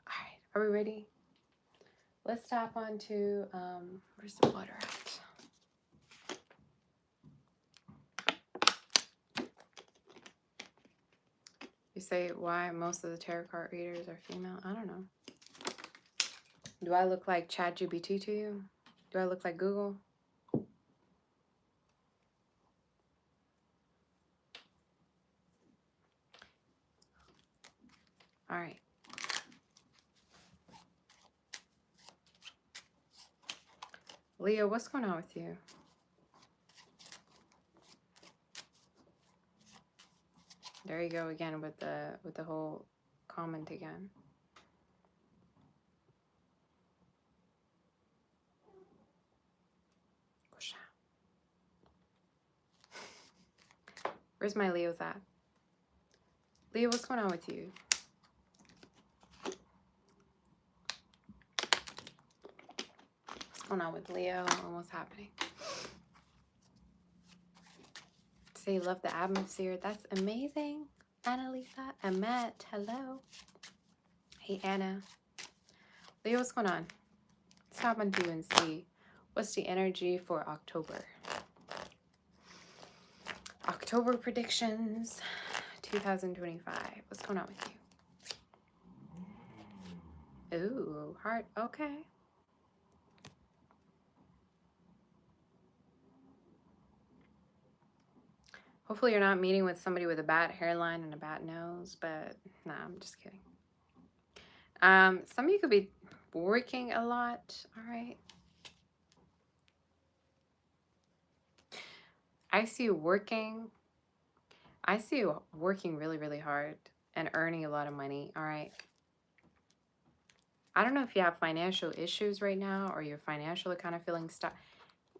Speaker 1: All right, are we ready? Let's tap onto, where's the water at? You say why most of the tarot card readers are female? I don't know. Do I look like ChatGPT to you? Do I look like Google? All right. Leo, what's going on with you? There you go again with the whole comment again. Where's my Leo's at? Leo, what's going on with you? What's going on with Leo and what's happening? Say you love the atmosphere. That's amazing. Annalisa, Annette, hello. Hey, Anna. Leo, what's going on? Let's hop into and see what's the energy for October. October predictions 2025. What's going on with you? Ooh, heart. Okay. Hopefully you're not meeting with somebody with a bad hairline and a bad nose, but nah, I'm just kidding. Some of you could be working a lot, all right? I see you working. I see you working really, really hard and earning a lot of money, all right? I don't know if you have financial issues right now or you're financially kind of feeling stuck.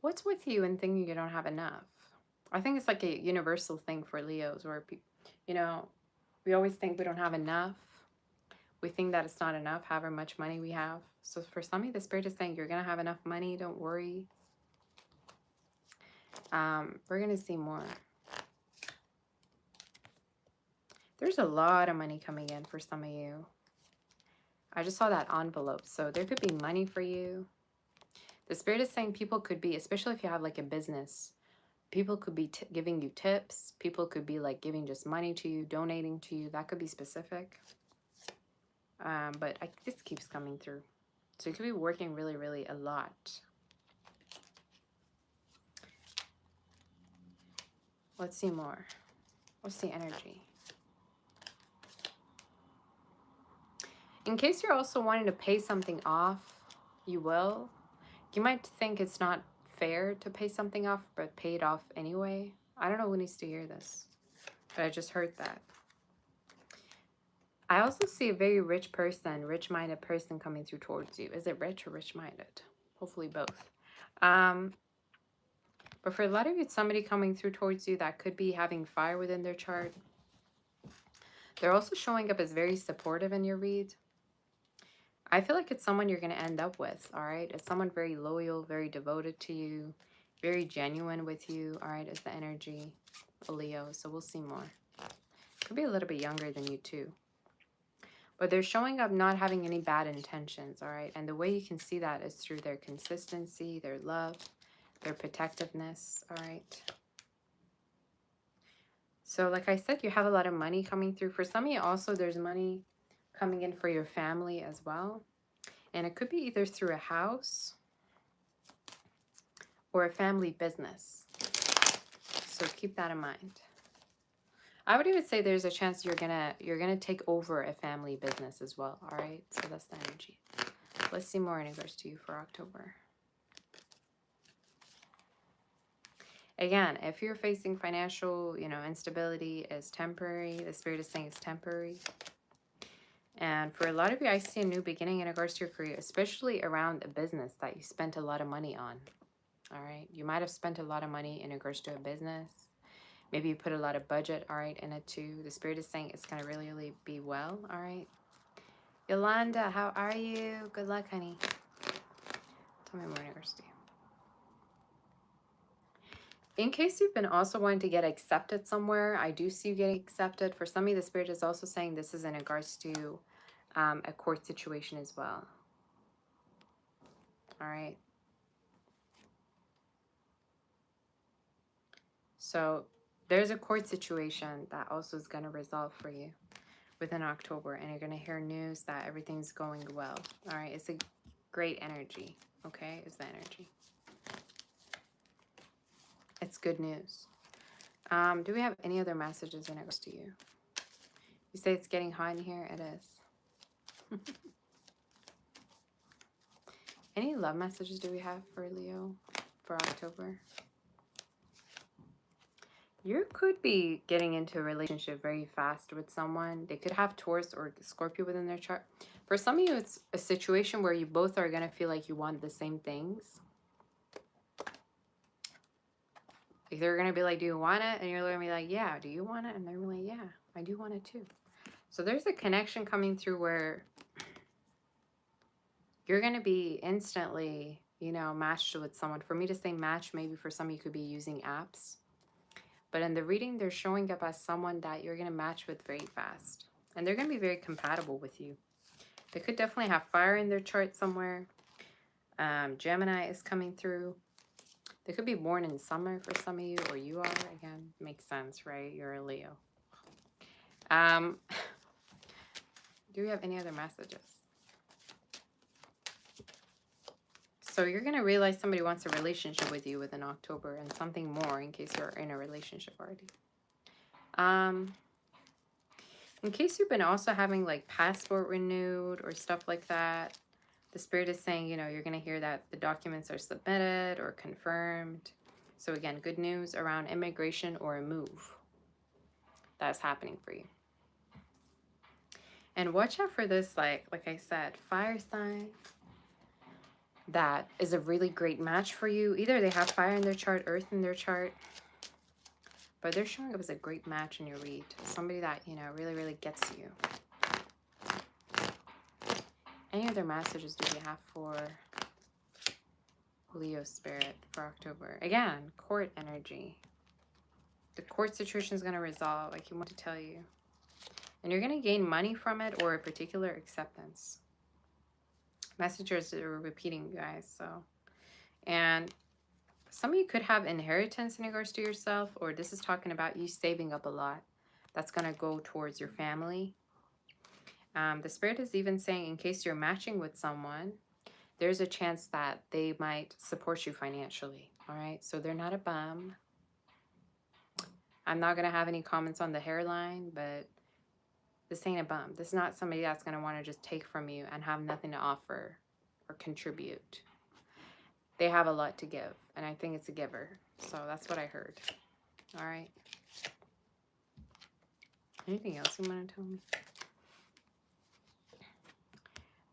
Speaker 1: What's with you and thinking you don't have enough? I think it's like a universal thing for Leos where, you know, we always think we don't have enough. We think that it's not enough, however much money we have. So for some of you, the Spirit is saying you're going to have enough money. Don't worry. We're going to see more. There's a lot of money coming in for some of you. I just saw that envelope. So there could be money for you. The Spirit is saying people could be, especially if you have like a business, people could be giving you tips. People could be like giving just money to you, donating to you. That could be specific. But this keeps coming through. So you could be working really, really a lot. Let's see more. What's the energy? In case you're also wanting to pay something off, you will. You might think it's not fair to pay something off, but pay it off anyway. I don't know who needs to hear this, but I just heard that. I also see a very rich person, rich-minded person coming through towards you. Is it rich or rich-minded? Hopefully both. But for a lot of you, it's somebody coming through towards you that could be having fire within their chart. They're also showing up as very supportive in your read. I feel like it's someone you're going to end up with, all right? It's someone very loyal, very devoted to you, very genuine with you, all right, is the energy of Leo. So we'll see more. Could be a little bit younger than you too. But they're showing up not having any bad intentions, all right? And the way you can see that is through their consistency, their love, their protectiveness, all right? So like I said, you have a lot of money coming through. For some of you also, there's money coming in for your family as well. And it could be either through a house or a family business. So keep that in mind. I would even say there's a chance you're gonna take over a family business as well, all right? So that's the energy. Let's see more in regards to you for October. Again, if you're facing financial, instability is temporary. The Spirit is saying it's temporary. And for a lot of you, I see a new beginning in regards to your career, especially around a business that you spent a lot of money on. all right? You might have spent a lot of money in regards to a business. Maybe you put a lot of budget, all right, in it too. The Spirit is saying it's going to really, really be well, all right? Yolanda, how are you? Good luck, honey. Tell me more in regards to you. In case you've been also wanting to get accepted somewhere, I do see you getting accepted. For some of you, the Spirit is also saying this is in regards to a court situation as well. All right. So there's a court situation that also is going to resolve for you within October. And you're going to hear news that everything's going well. All right. It's a great energy. Okay. It's the energy. It's good news. Do we have any other messages in regards to you? You say it's getting hot in here? It is. Any love messages do we have for Leo for October? You could be getting into a relationship very fast with someone. They could have Taurus or Scorpio within their chart. For some of you, it's a situation where you both are going to feel like you want the same things. Like they're going to be like, do you want it? And you're going to be like, yeah. Do you want it? And they're like, yeah, I do want it too. So there's a connection coming through where you're going to be instantly, you know, matched with someone. For me to say match, maybe for some of you could be using apps. But in the reading, they're showing up as someone that you're going to match with very fast. And they're going to be very compatible with you. They could definitely have fire in their chart somewhere. Gemini is coming through. They could be born in summer for some of you, or you are. Again, makes sense, right? You're a Leo. Do we have any other messages? So you're going to realize somebody wants a relationship with you within October and something more in case you're in a relationship already. In case you've been also having like passport renewed or stuff like that, the Spirit is saying, you know, you're going to hear that the documents are submitted or confirmed. So again, good news around immigration or a move that's happening for you. And watch out for this, like I said, fire sign. That is a really great match for you. Either they have fire in their chart, earth in their chart. But they're showing up as a great match in your read. Somebody that, you know, really, really gets you. Any other messages do we have for Leo Spirit for October? Again, court energy. The court situation is going to resolve, like you want to tell you. And you're going to gain money from it or a particular acceptance. Messages are repeating, you guys. So, and some of you could have inheritance in regards to yourself, or this is talking about you saving up a lot. That's going to go towards your family. The Spirit is even saying in case you're matching with someone, there's a chance that they might support you financially. All right. So they're not a bum. I'm not going to have any comments on the hairline, but this ain't a bum. This is not somebody that's going to want to just take from you and have nothing to offer or contribute. They have a lot to give, and I think it's a giver. So that's what I heard. All right. Anything else you want to tell me?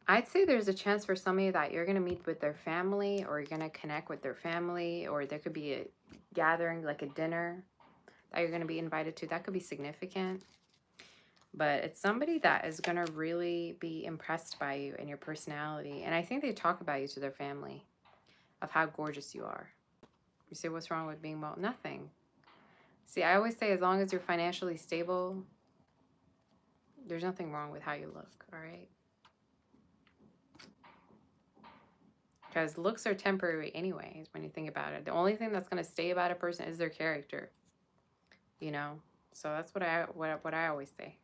Speaker 1: I'd say there's a chance for some of you that you're going to meet with their family, or you're going to connect with their family, or there could be a gathering, like a dinner that you're going to be invited to. That could be significant. But it's somebody that is going to really be impressed by you and your personality. And I think they talk about you to their family of how gorgeous you are. You say, what's wrong with being well? Nothing. See, I always say as long as you're financially stable, there's nothing wrong with how you look, all right? Because looks are temporary anyways, when you think about it. The only thing that's going to stay about a person is their character, you know? So that's what I always say.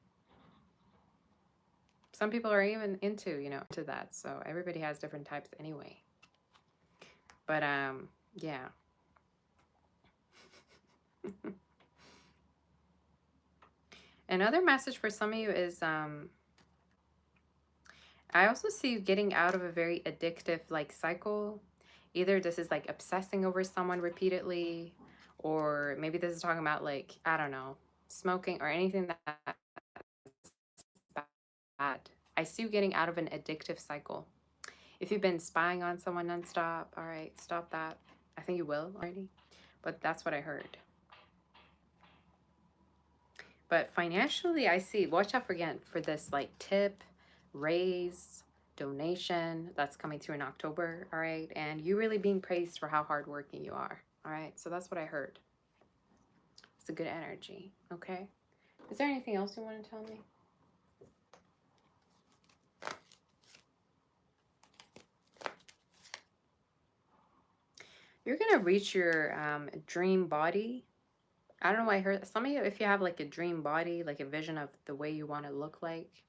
Speaker 1: Some people are even into, you know, into that. So everybody has different types anyway. But, yeah. Another message for some of you is, I also see you getting out of a very addictive, like, cycle. Either this is, like, obsessing over someone repeatedly, or maybe this is talking about, like, I don't know, smoking or anything that's bad. I see you getting out of an addictive cycle. If you've been spying on someone nonstop, all right, stop that. I think you will already, but that's what I heard. But financially, I see, watch out for this like tip, raise, donation that's coming through in October, all right? And you really being praised for how hardworking you are, all right? So that's what I heard. It's a good energy, okay? Is there anything else you want to tell me? You're going to reach your dream body. I don't know why I heard some of you, if you have like a dream body, like a vision of the way you want to look like,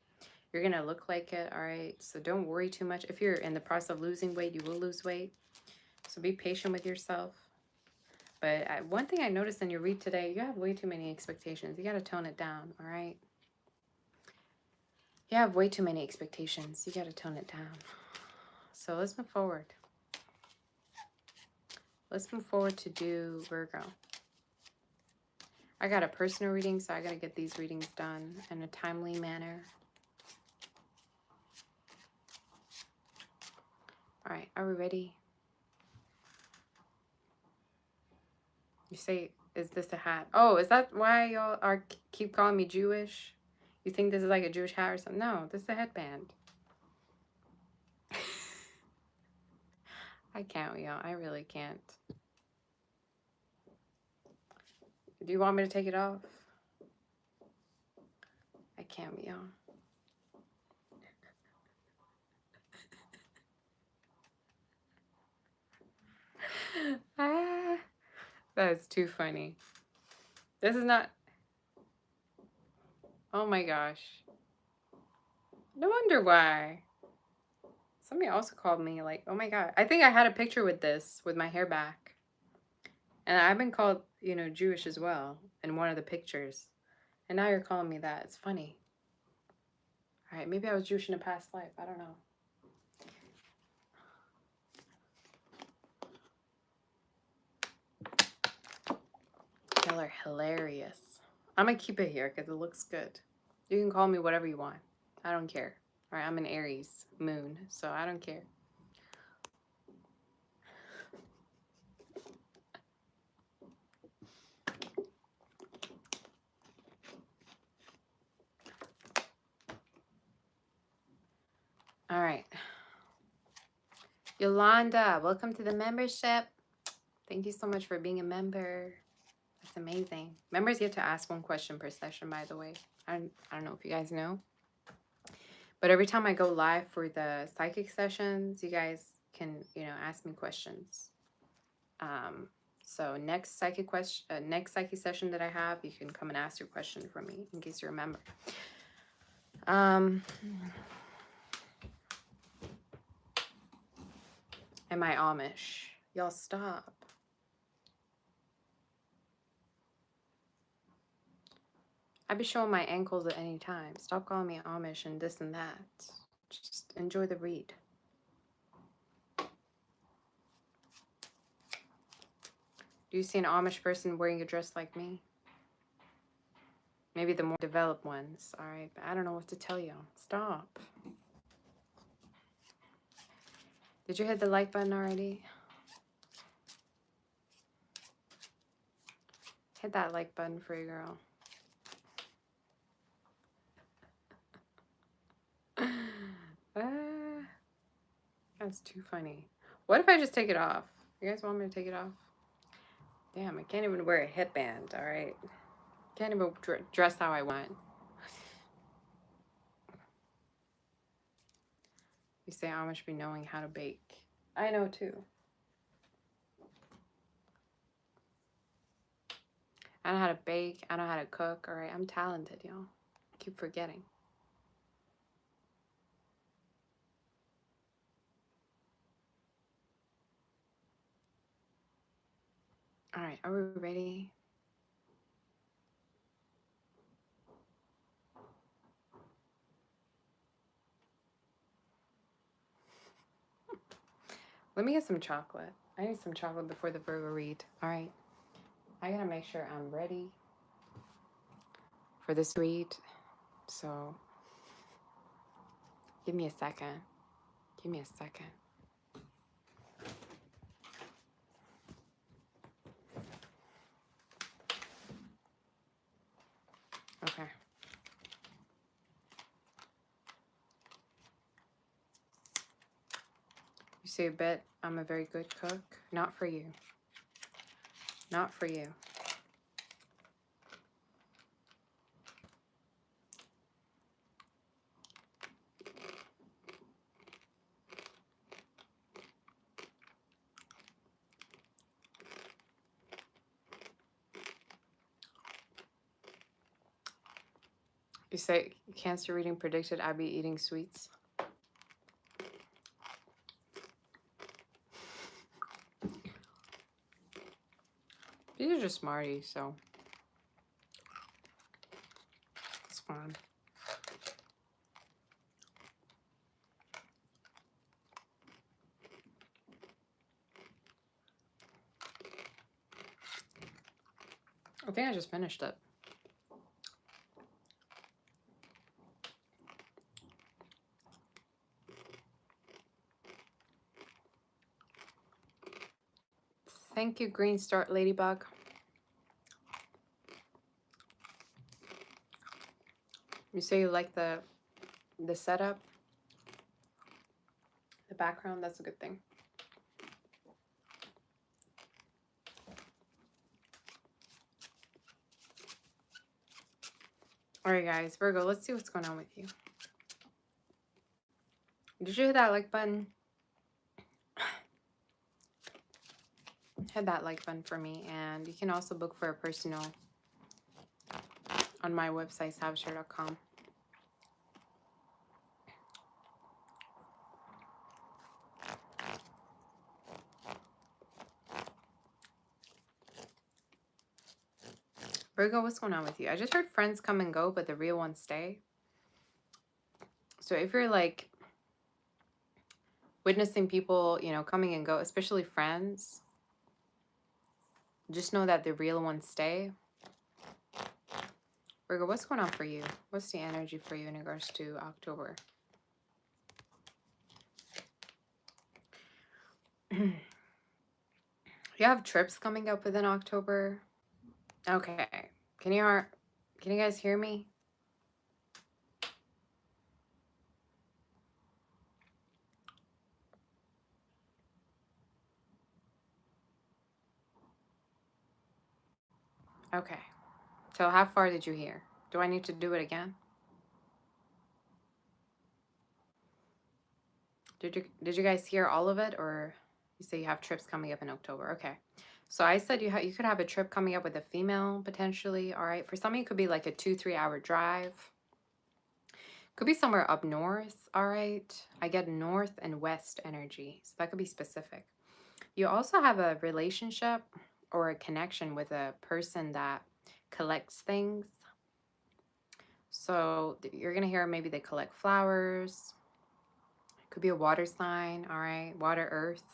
Speaker 1: you're going to look like it, all right? So don't worry too much. If you're in the process of losing weight, you will lose weight. So be patient with yourself. But one thing I noticed in your read today, you have way too many expectations. You got to tone it down, all right? You have way too many expectations. You got to tone it down. So let's move forward. Let's move forward to do Virgo. I got a personal reading, so I got to get these readings done in a timely manner. All right, are we ready? You say, is this a hat? Oh, is that why y'all are keep calling me Jewish? You think this is like a Jewish hat or something? No, this is a headband. I can't, y'all. I really can't. Do you want me to take it off? I can't, y'all. Ah, that is too funny. This is not... Oh my gosh. No wonder why. Somebody also called me like, oh my god. I think I had a picture with this, with my hair back. And I've been called, you know, Jewish as well in one of the pictures. And now you're calling me that. It's funny. All right, maybe I was Jewish in a past life. I don't know. Y'all are hilarious. I'm going to keep it here because it looks good. You can call me whatever you want. I don't care. All right, I'm an Aries moon, so I don't care. All right. Yolanda, welcome to the membership. Thank you so much for being a member. That's amazing. Members get to ask one question per session, by the way. I don't know if you guys know. But every time I go live for the psychic sessions, you guys can, you know, ask me questions. So next psychic session that I have, you can come and ask your question for me in case you remember. Am I Amish? Y'all stop. I be showing my ankles at any time. Stop calling me Amish and this and that. Just enjoy the read. Do you see an Amish person wearing a dress like me? Maybe the more developed ones. All right, but I don't know what to tell you. Stop. Did you hit the like button already? Hit that like button for your girl. That's too funny. What if I just take it off? You guys want me to take it off? Damn, I can't even wear a headband, all right? Can't even dress how I want. You say Amish be knowing how to bake. I know too. I know how to bake. I know how to cook, all right? I'm talented, y'all. Keep forgetting. All right, are we ready? Let me get some chocolate. I need some chocolate before the Virgo read. All right. I gotta make sure I'm ready for this read. So give me a second. Give me a second. Okay. You say a bit, I'm a very good cook. Not for you. Not for you. You say Cancer reading predicted I'd be eating sweets. These are just Smarties, so it's fine. I think I just finished it. Thank you, Green Star Ladybug. You say you like the setup, the background. That's a good thing. All right, guys, Virgo, let's see what's going on with you. Did you hit that like button? Hit that like button for me, and you can also book for a personal on my website, sagittarius.com. Virgo, what's going on with you? I just heard friends come and go, but the real ones stay. So if you're like witnessing people, you know, coming and go, especially friends, just know that the real ones stay. Virgo, what's going on for you? What's the energy for you in regards to October? You have trips coming up within October. Okay. Can you guys hear me? Okay. So how far did you hear? Do I need to do it again? Did you guys hear all of it, or you say you have trips coming up in October? Okay. So I said you could have a trip coming up with a female potentially. All right. For some of you, it could be like a 2-3 hour drive. Could be somewhere up north. All right. I get north and west energy, so that could be specific. You also have a relationship or a connection with a person that collects things. So you're gonna hear maybe they collect flowers. Could be a water sign. All right. Water, earth.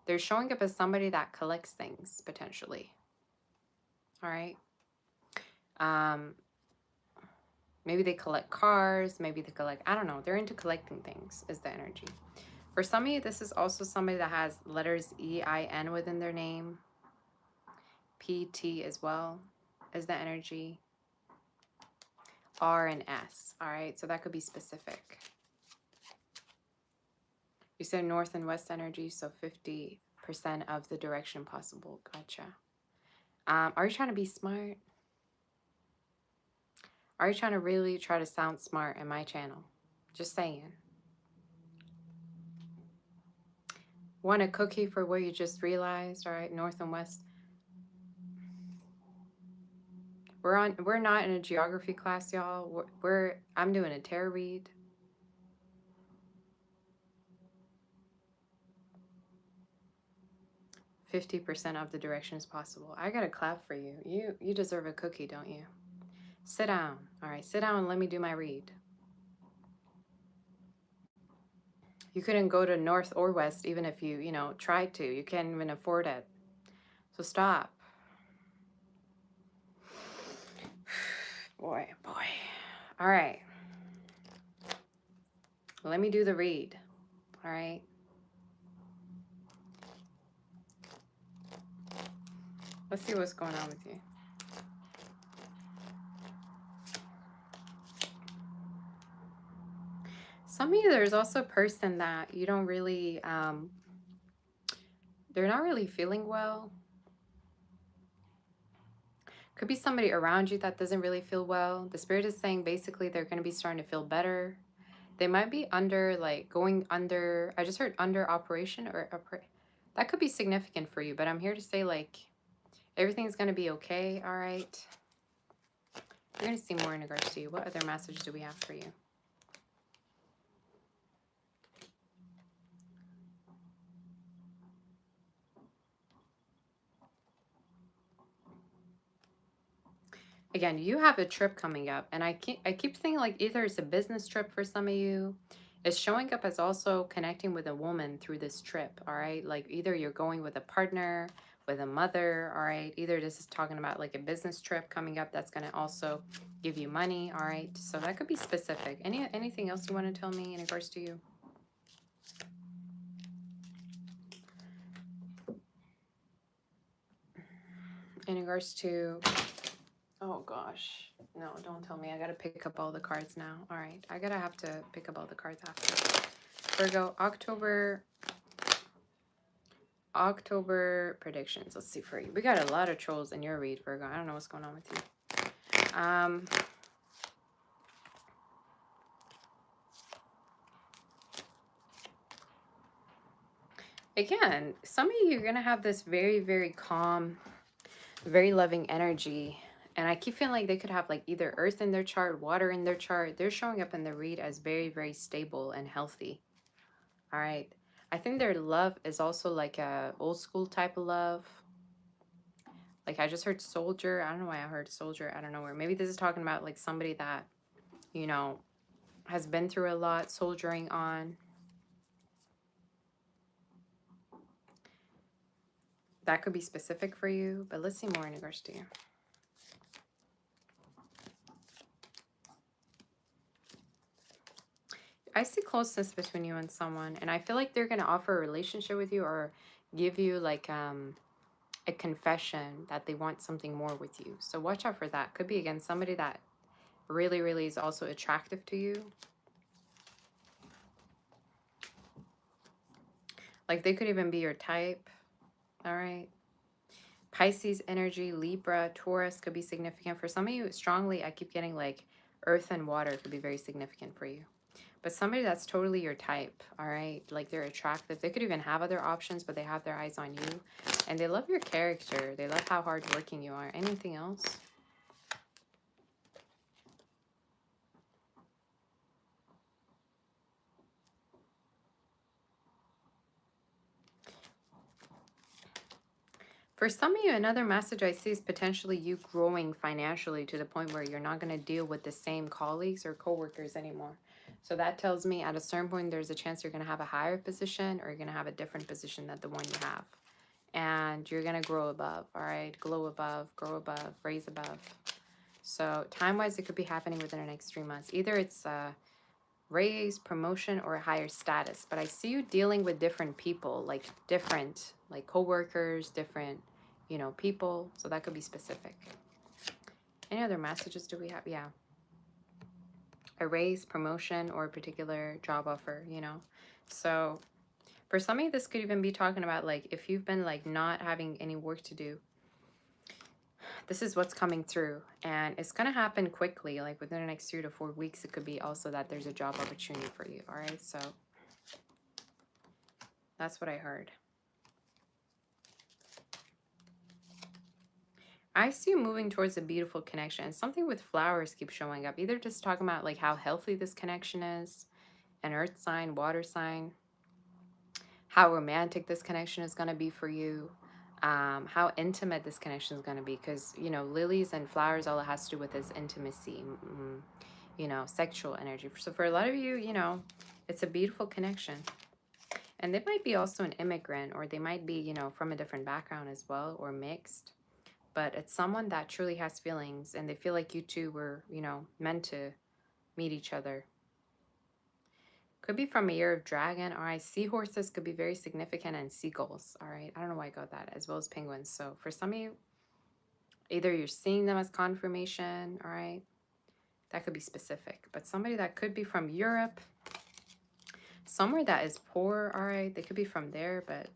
Speaker 1: They're showing up as somebody that collects things, potentially. All right. Maybe they collect cars. Maybe they collect, I don't know. They're into collecting things is the energy. For some of you, this is also somebody that has letters E-I-N within their name. P-T as well is the energy. R and S. All right. So that could be specific. You said north and west energy, so 50% of the direction possible. Gotcha. Are you trying to be smart? Are you trying to really try to sound smart in my channel? Just saying. Want a cookie for what you just realized? All right, north and west. We're not in a geography class, y'all. I'm doing a tarot read. %50 of the direction is possible. I got to clap for you. You deserve a cookie, don't you? Sit down. All right, sit down and let me do my read. You couldn't go to north or west even if you tried to. You can't even afford it. So stop. Boy. All right. Let me do the read. All right. Let's see what's going on with you. Some of you, there's also a person that you don't really, they're not really feeling well. Could be somebody around you that doesn't really feel well. The spirit is saying basically they're going to be starting to feel better. They might be under, like, going under, I just heard under operation or that could be significant for you, but I'm here to say, like, everything's going to be okay, all right? We're going to see more in regards to you. What other message do we have for you? Again, you have a trip coming up, and I keep thinking, like, either it's a business trip for some of you. It's showing up as also connecting with a woman through this trip, all right? Like, either you're going with a partner, with a mother, all right? Either this is talking about like a business trip coming up that's going to also give you money, all right? So that could be specific. Anything else you want to tell me in regards to you? In regards to, oh gosh, no, don't tell me. I gotta pick up all the cards now. All right, I gotta have to pick up all the cards after. Virgo October predictions. Let's see for you. We got a lot of trolls in your read, Virgo. I don't know what's going on with you. Again, some of you are gonna have this very, very calm, very loving energy. And I keep feeling like they could have like either earth in their chart, water in their chart. They're showing up in the read as very, very stable and healthy. All right. I think their love is also like a old school type of love. Like I just heard soldier. I don't know why I heard soldier. I don't know where. Maybe this is talking about like somebody that, you know, has been through a lot, soldiering on. That could be specific for you, but let's see more in regards to you. I see closeness between you and someone, and I feel like they're going to offer a relationship with you or give you like a confession that they want something more with you. So watch out for that. Could be, again, somebody that really, really is also attractive to you. Like they could even be your type. All right. Pisces energy, Libra, Taurus could be significant. For some of you, strongly, I keep getting like earth and water could be very significant for you. But somebody that's totally your type, all right? Like they're attractive. They could even have other options, but they have their eyes on you. And they love your character. They love how hardworking you are. Anything else? For some of you, another message I see is potentially you growing financially to the point where you're not going to deal with the same colleagues or coworkers anymore. So that tells me at a certain point, there's a chance you're going to have a higher position or you're going to have a different position than the one you have. And you're going to grow above, all right? Glow above, grow above, raise above. So time-wise, it could be happening within the next 3 months. Either it's a raise, promotion, or a higher status. But I see you dealing with different people, like different, like coworkers, different, you know, people. So that could be specific. Any other messages do we have? Yeah. A raise, promotion, or a particular job offer, you know. So for some of you, this could even be talking about like if you've been like not having any work to do, this is what's coming through, and it's going to happen quickly, like within the next 3 to 4 weeks. It could be also that there's a job opportunity for you. All right, so that's what I heard. I see you moving towards a beautiful connection. Something with flowers keeps showing up, either just talking about like how healthy this connection is, an earth sign, water sign, how romantic this connection is going to be for you, how intimate this connection is going to be, because, you know, lilies and flowers, all it has to do with is intimacy, you know, sexual energy. So for a lot of you, you know, it's a beautiful connection. And they might be also an immigrant, or they might be, you know, from a different background as well, or mixed. But it's someone that truly has feelings, and they feel like you two were, you know, meant to meet each other. Could be from a year of dragon. All right, seahorses could be very significant, and seagulls. All right, I don't know why I got that, as well as penguins. So for some of you, either you're seeing them as confirmation, all right, that could be specific. But somebody that could be from Europe, somewhere that is poor, all right? They could be from there, but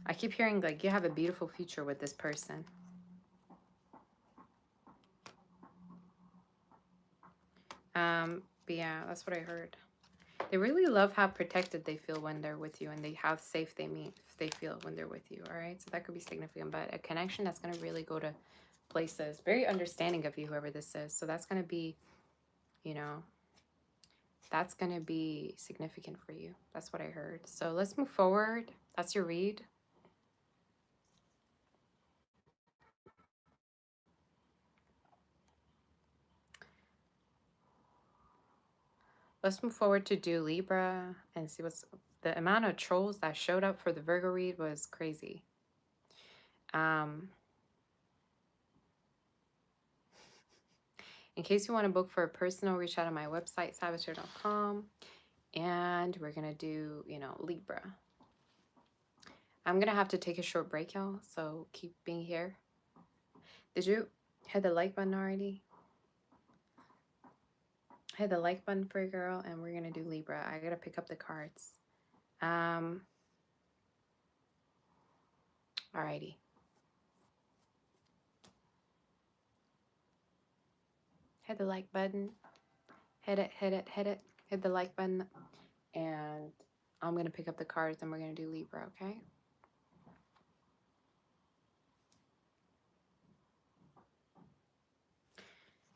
Speaker 1: I keep hearing like you have a beautiful future with this person. But yeah, that's what I heard. They really love how protected they feel when they're with you, and how safe they feel when they're with you, all right? So that could be significant, but a connection that's going to really go to places. Very understanding of you, whoever this is. So that's going to be, you know, that's going to be significant for you. That's what I heard. So let's move forward. That's your read. Let's move forward to do Libra and see what's the amount of trolls that showed up for the Virgo read was crazy. In case you want to book for a personal, reach out on my website, saboteur.com. And we're going to do, you know, Libra. I'm going to have to take a short break, y'all. So keep being here. Did you hit the like button already? Hit the like button for a girl. And we're going to do Libra. I got to pick up the cards. Alrighty. Hit the like button. Hit it, hit it, hit it. Hit the like button. And I'm going to pick up the cards and we're going to do Libra, okay?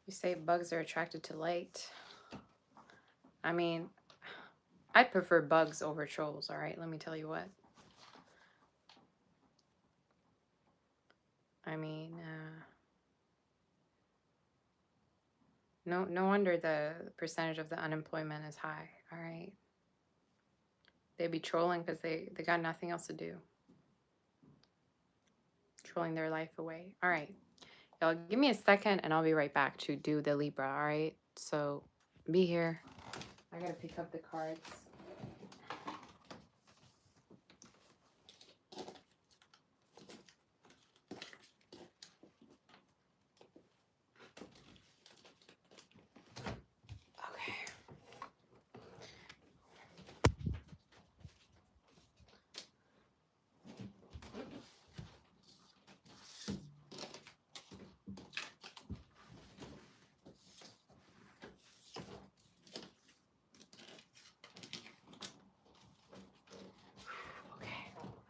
Speaker 1: You say bugs are attracted to light. I mean, I prefer bugs over trolls, all right? Let me tell you what. I mean, no wonder the percentage of the unemployment is high, all right? They be trolling because they got nothing else to do. Trolling their life away. All right. Y'all, give me a second and I'll be right back to do the Libra, all right? So be here. I got to pick up the cards.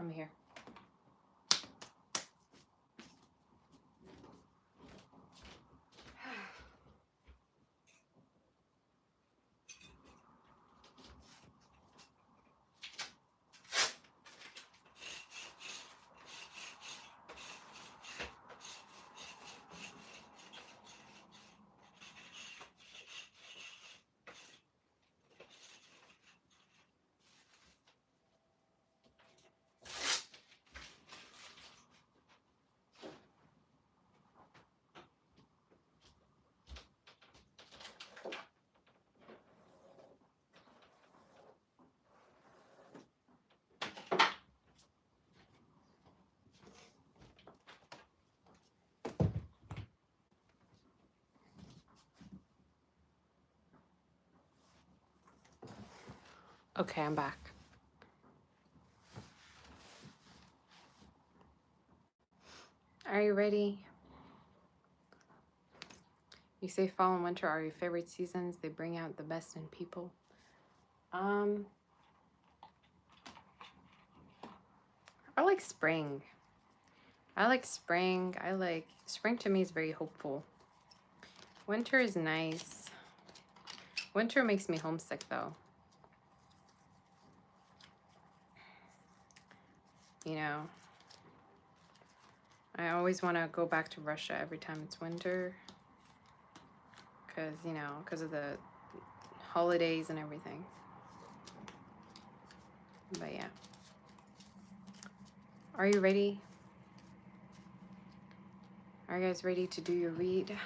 Speaker 1: I'm here. Okay, I'm back. Are you ready? You say fall and winter are your favorite seasons. They bring out the best in people. I like spring. I like spring. Spring to me is very hopeful. Winter is nice. Winter makes me homesick though. You know, I always want to go back to Russia every time it's winter. Because, you know, because of the holidays and everything. But yeah. Are you ready? Are you guys ready to do your read?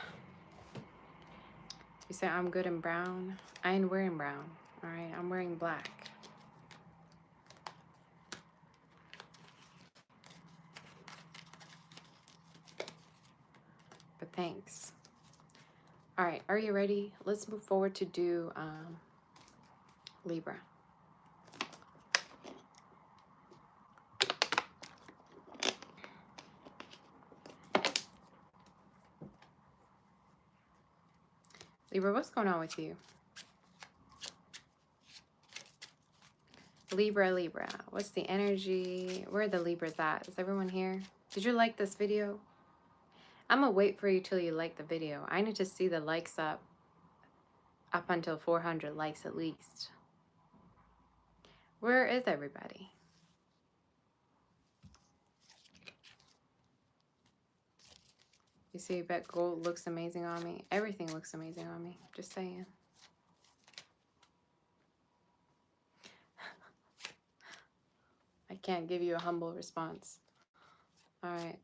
Speaker 1: You say I'm good in brown. I ain't wearing brown. All right, I'm wearing black. But thanks. All right, are you ready? Let's move forward to do Libra. Libra, what's going on with you? Libra, what's the energy? Where are the Libras at? Is everyone here? Did you like this video? I'm gonna wait for you till you like the video. I need to see the likes up until 400 likes at least. Where is everybody? You see, bet gold looks amazing on me. Everything looks amazing on me. Just saying. I can't give you a humble response. All right.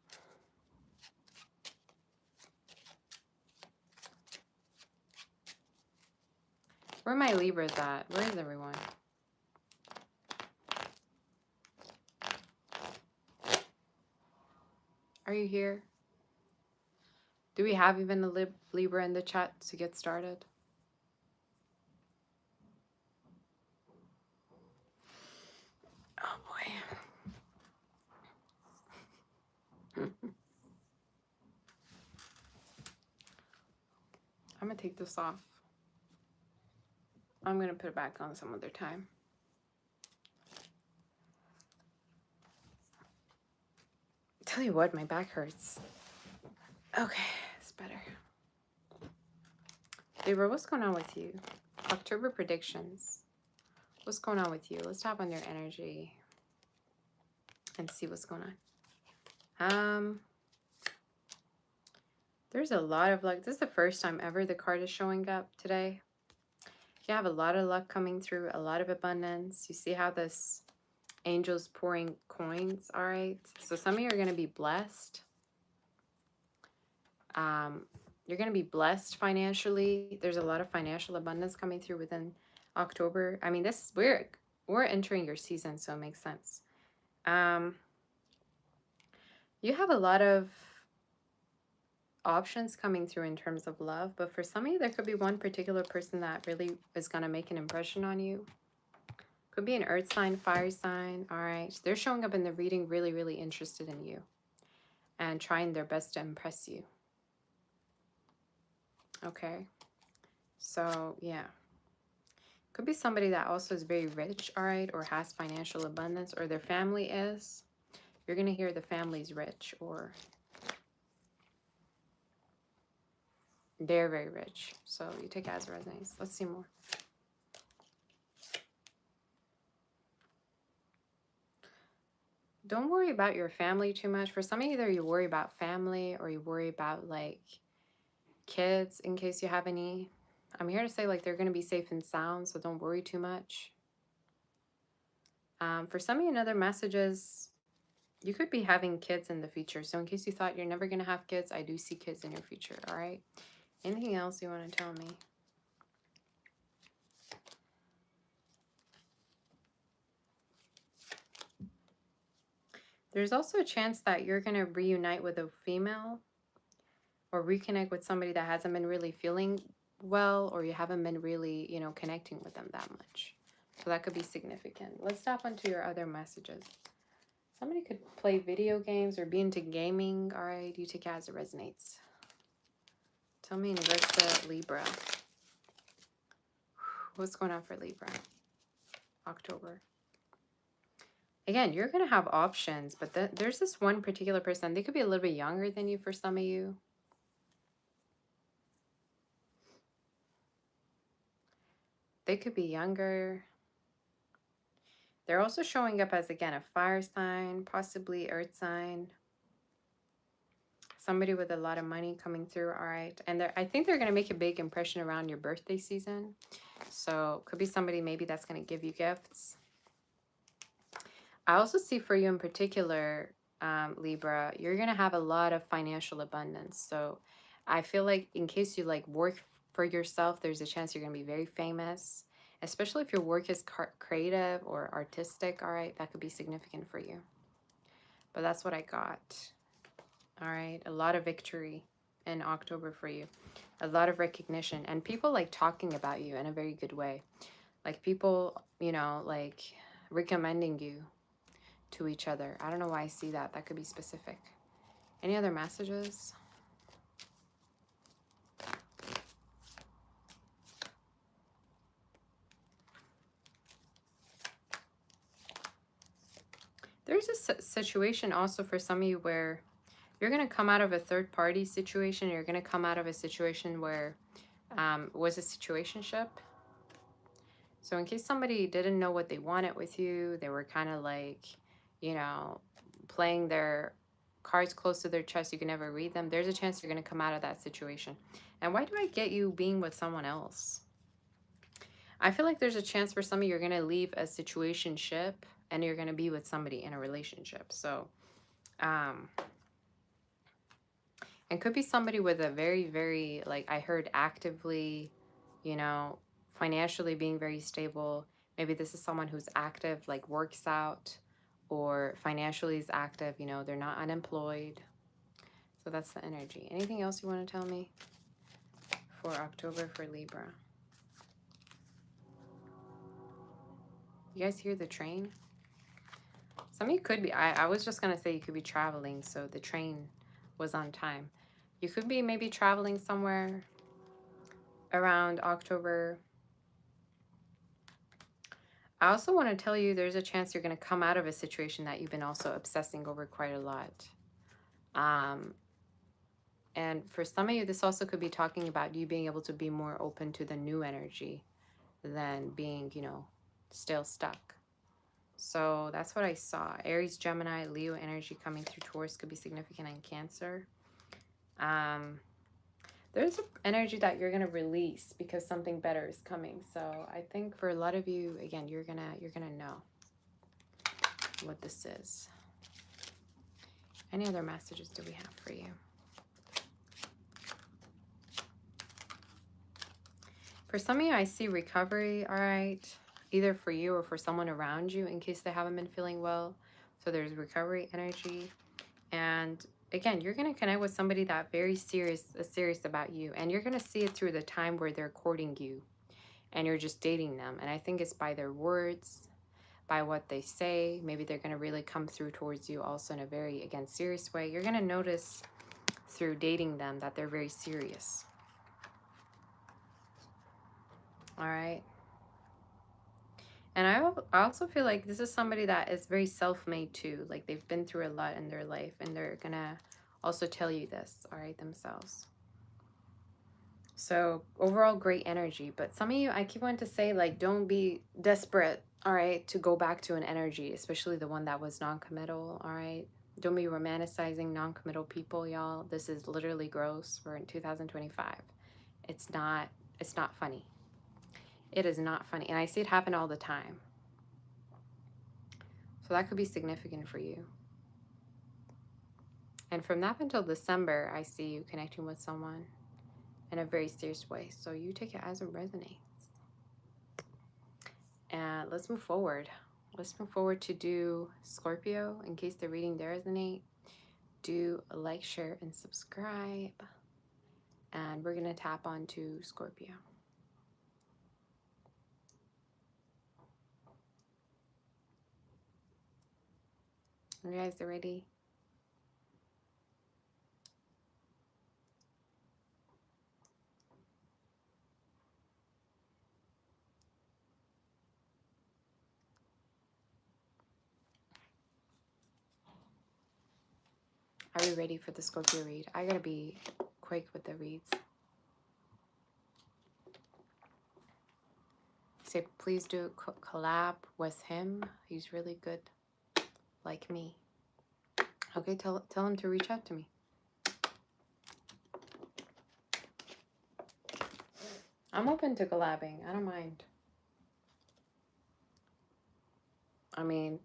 Speaker 1: Where are my Libras at? Where is everyone? Are you here? Do we have even a Libra in the chat to get started? Oh boy. I'm gonna take this off. I'm gonna put it back on some other time. Tell you what, my back hurts. Okay, it's better. Libra, what's going on with you? October predictions. What's going on with you? Let's tap on your energy and see what's going on. There's a lot of luck. This is the first time ever the card is showing up today. You have a lot of luck coming through, a lot of abundance. You see how this angel's pouring coins, all right? So some of you are going to be blessed. You're going to be blessed financially. There's a lot of financial abundance coming through within October. I mean, this is we're entering your season, so it makes sense. You have a lot of options coming through in terms of love, but for some of you, there could be one particular person that really is going to make an impression on you. Could be an earth sign, fire sign, all right? They're showing up in the reading really, really interested in you and trying their best to impress you. Okay, so yeah. Could be somebody that also is very rich, all right, or has financial abundance, or their family is. You're going to hear the family's rich, or they're very rich. So you take it as resonates. Let's see more. Don't worry about your family too much. For some of you, either you worry about family or you worry about like kids in case you have any. I'm here to say like they're going to be safe and sound, so don't worry too much. For some of you, another message is you could be having kids in the future. So in case you thought you're never going to have kids, I do see kids in your future, all right? Anything else you want to tell me? There's also a chance that you're going to reunite with a female or reconnect with somebody that hasn't been really feeling well, or you haven't been really, you know, connecting with them that much. So that could be significant. Let's tap onto your other messages. Somebody could play video games or be into gaming. All right, you take it as it resonates. Tell me in regards to Libra. What's going on for Libra? October. Again, you're going to have options, but there's this one particular person. They could be a little bit younger than you for some of you. They could be younger. They're also showing up as, again, a fire sign, possibly earth sign. Somebody with a lot of money coming through, all right? And I think they're going to make a big impression around your birthday season. So could be somebody maybe that's going to give you gifts. I also see for you in particular, Libra, you're going to have a lot of financial abundance. So I feel like in case you like work for yourself, there's a chance you're going to be very famous, especially if your work is creative or artistic, all right? That could be significant for you. But that's what I got. All right, a lot of victory in October for you. A lot of recognition and people like talking about you in a very good way. Like people, you know, like recommending you to each other. I don't know why I see that. That could be specific. Any other messages? There's a situation also for some of you where you're going to come out of a third party situation. You're going to come out of a situation where it was a situationship. So in case somebody didn't know what they wanted with you, they were kind of like, you know, playing their cards close to their chest. You can never read them. There's a chance you're going to come out of that situation. And why do I get you being with someone else? I feel like there's a chance for some of you you're going to leave a situationship and you're going to be with somebody in a relationship. So, and could be somebody with a very, very, like I heard actively, you know, financially being very stable. Maybe this is someone who's active, like works out, or financially is active, you know, they're not unemployed. So that's the energy. Anything else you want to tell me for October for Libra? You guys hear the train? Some of you could be, I was just going to say you could be traveling, so the train was on time. You could be maybe traveling somewhere around October. I also want to tell you there's a chance you're going to come out of a situation that you've been also obsessing over quite a lot. And for some of you, this also could be talking about you being able to be more open to the new energy than being, you know, still stuck. So that's what I saw. Aries, Gemini, Leo energy coming through Taurus could be significant in Cancer. There's an energy that you're gonna release because something better is coming. So I think for a lot of you, again, you're gonna know what this is. Any other messages do we have for you? For some of you, I see recovery, all right, either for you or for someone around you in case they haven't been feeling well. So there's recovery energy. And again, you're going to connect with somebody that very serious about you. And you're going to see it through the time where they're courting you and you're just dating them. And I think it's by their words, by what they say. Maybe they're going to really come through towards you also in a very, again, serious way. You're going to notice through dating them that they're very serious. All right. And I also feel like this is somebody that is very self-made too. Like they've been through a lot in their life and they're going to also tell you this, all right, themselves. So overall, great energy. But some of you, I keep wanting to say, like, don't be desperate, all right, to go back to an energy, especially the one that was non-committal, all right? Don't be romanticizing non-committal people, y'all. This is literally gross. We're in 2025. It's not funny. It is not funny. And I see it happen all the time. So that could be significant for you. And from now until December, I see you connecting with someone in a very serious way. So you take it as it resonates. And let's move forward. Let's move forward to do Scorpio. In case the reading there resonate, do a like, share, and subscribe. And we're going to tap onto Scorpio. You guys are ready? Are we ready for the Scorpio read? I gotta be quick with the reads. Say, please do a collab with him. He's really good, like me. Okay, tell him to reach out to me. I'm open to collabing. I don't mind. I mean,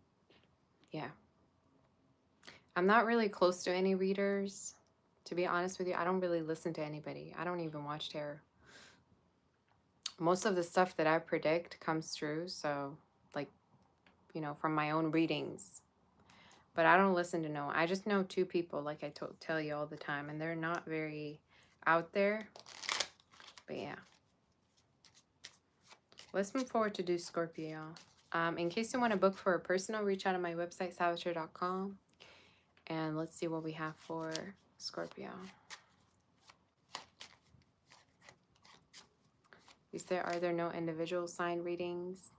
Speaker 1: yeah. I'm not really close to any readers. To be honest with you, I don't really listen to anybody. I don't even watch tarot. Most of the stuff that I predict comes true. So, like, you know, from my own readings. But I don't listen to no one. I just know two people, like I tell you all the time. And they're not very out there. But yeah. Let's move forward to do Scorpio. In case you want to book for a personal, reach out on my website, salvatore.com. And let's see what we have for Scorpio. Are there no individual sign readings?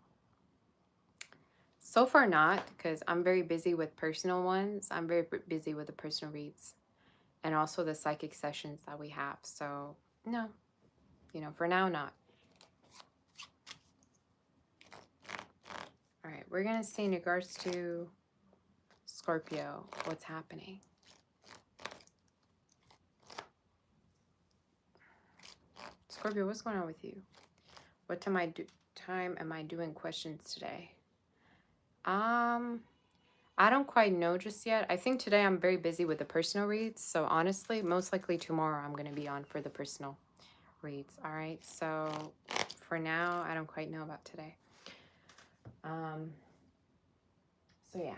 Speaker 1: So far not, because I'm very busy with personal ones. I'm very busy with the personal reads and also the psychic sessions that we have. So no, you know, for now, not. All right, we're going to see in regards to Scorpio, what's happening. Scorpio, what's going on with you? What time am I doing questions today? I don't quite know just yet. I think today I'm very busy with the personal reads. So honestly, most likely tomorrow I'm going to be on for the personal reads. All right. So for now, I don't quite know about today. So yeah,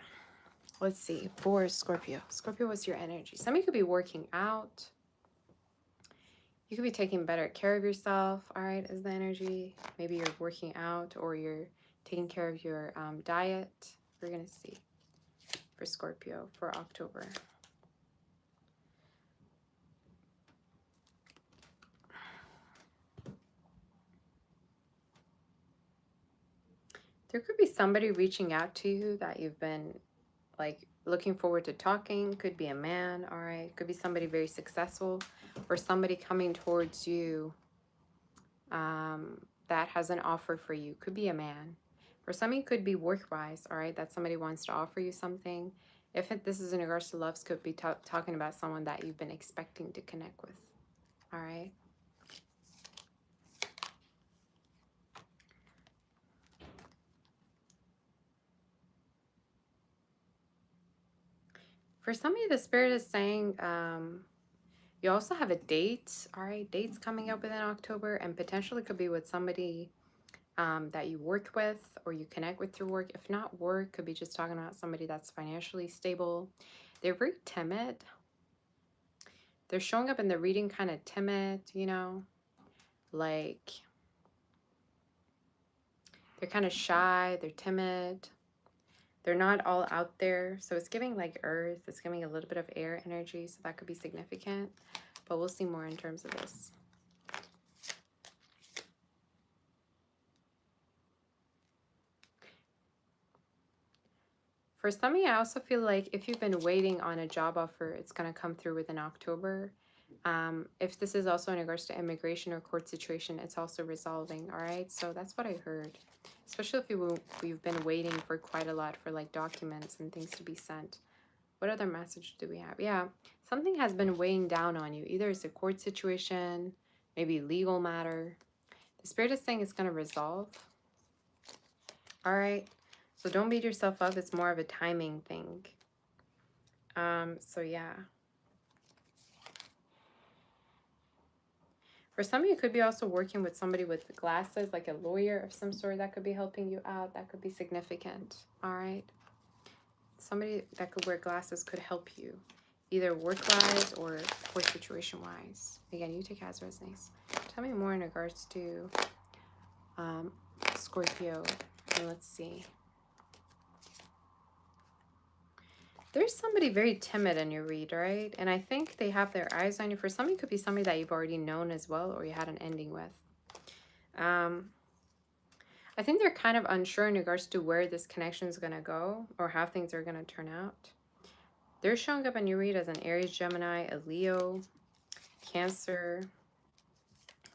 Speaker 1: let's see. For Scorpio. Scorpio, what's your energy? Some of you could be working out. You could be taking better care of yourself. All right, is the energy. Maybe you're working out or you're taking care of your diet. We're going to see for Scorpio for October. There could be somebody reaching out to you that you've been like looking forward to talking. Could be a man, all right? Could be somebody very successful or somebody coming towards you that has an offer for you. Could be a man. For some of you, could be work-wise, all right? That somebody wants to offer you something. If this is in regards to loves, could be talking about someone that you've been expecting to connect with, all right? For some of you, the Spirit is saying you also have a date, all right? Dates coming up within October and potentially could be with somebody that you work with or you connect with through work. If not work, could be just talking about somebody that's financially stable. They're very timid. They're showing up in the reading kind of timid, you know, like they're kind of shy, they're timid. They're not all out there. So it's giving like earth, it's giving a little bit of air energy. So that could be significant, but we'll see more in terms of this. For some of you, I also feel like if you've been waiting on a job offer, it's going to come through within October. If this is also in regards to immigration or court situation, it's also resolving, all right? So that's what I heard. Especially if you've been waiting for quite a lot for like documents and things to be sent. What other message do we have? Yeah, something has been weighing down on you. Either it's a court situation, maybe legal matter. The Spirit is saying it's going to resolve, all right? So don't beat yourself up. It's more of a timing thing. So yeah. For some of you, could be also working with somebody with glasses, like a lawyer of some sort that could be helping you out. That could be significant. All right. Somebody that could wear glasses could help you, either work-wise or work situation-wise. Again, you take as resonates. Tell me more in regards to Scorpio. And let's see. There's somebody very timid in your read, right? And I think they have their eyes on you. For some, it could be somebody that you've already known as well or you had an ending with. I think they're kind of unsure in regards to where this connection is going to go or how things are going to turn out. They're showing up in your read as an Aries, Gemini, a Leo, Cancer,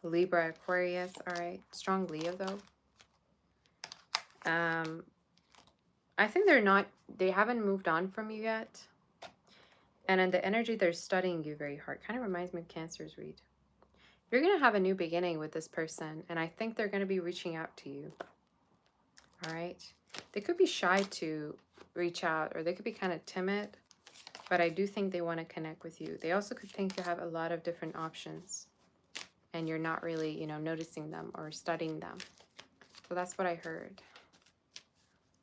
Speaker 1: Libra, Aquarius. All right. Strong Leo, though. I think they haven't moved on from you yet. And in the energy, they're studying you very hard. Kind of reminds me of Cancer's read. You're going to have a new beginning with this person. And I think they're going to be reaching out to you. All right. They could be shy to reach out or they could be kind of timid. But I do think they want to connect with you. They also could think you have a lot of different options. And you're not really, you know, noticing them or studying them. So that's what I heard.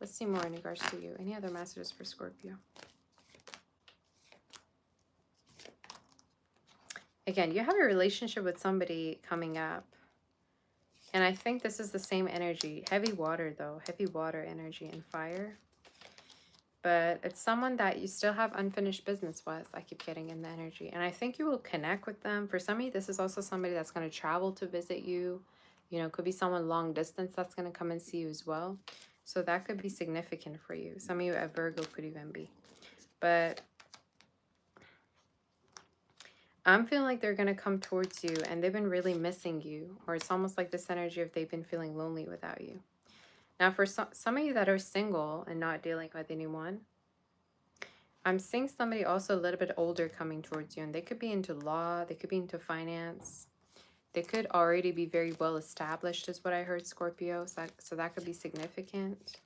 Speaker 1: Let's see more in regards to you. Any other messages for Scorpio? Again, you have a relationship with somebody coming up. And I think this is the same energy. Heavy water, though. Heavy water energy and fire. But it's someone that you still have unfinished business with. I keep getting in the energy. And I think you will connect with them. For some of you, this is also somebody that's going to travel to visit you. You know, could be someone long distance that's going to come and see you as well. So that could be significant for you. Some of you at Virgo could even be. But I'm feeling like they're going to come towards you and they've been really missing you. Or it's almost like this energy of they've been feeling lonely without you. Now, for some of you that are single and not dealing with anyone, I'm seeing somebody also a little bit older coming towards you. And they could be into law. They could be into finance. They could already be very well established is what I heard, Scorpio. So that could be significant.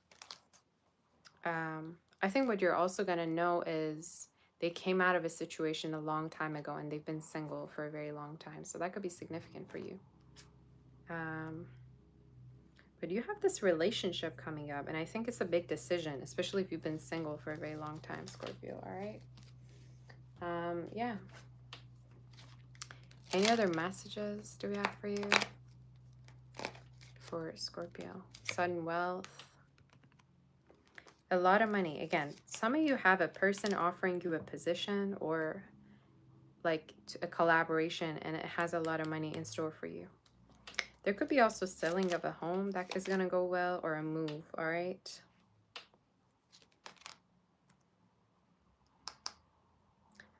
Speaker 1: I think what you're also going to know is they came out of a situation a long time ago and they've been single for a very long time. So that could be significant for you. But you have this relationship coming up and I think it's a big decision, especially if you've been single for a very long time, Scorpio. All right. Yeah. Any other messages do we have for you? For Scorpio. Sudden wealth. A lot of money. Again, some of you have a person offering you a position or like a collaboration and it has a lot of money in store for you. There could be also selling of a home that is going to go well or a move. All right.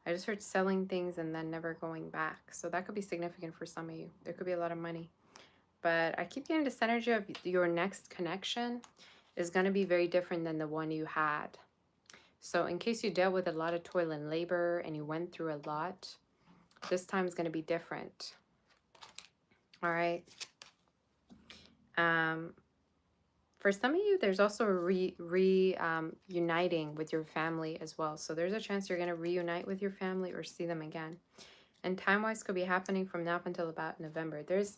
Speaker 1: I just heard selling things and then never going back. So that could be significant for some of you. There could be a lot of money. But I keep getting this energy of your next connection is going to be very different than the one you had. So in case you dealt with a lot of toil and labor and you went through a lot, this time is going to be different. All right. For some of you, there's also a uniting with your family as well. So there's a chance you're going to reunite with your family or see them again. And time-wise could be happening from now up until about November. There's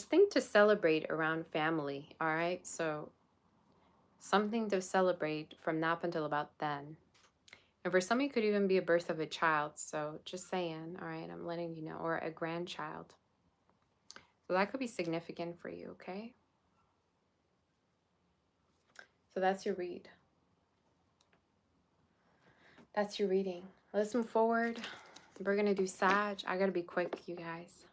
Speaker 1: things to celebrate around family, all right? So something to celebrate from now up until about then. And for some of you, could even be a birth of a child. So just saying, all right, I'm letting you know. Or a grandchild. So that could be significant for you, okay? So that's your read. That's your reading. Let's move forward. We're going to do Sag. I got to be quick, you guys.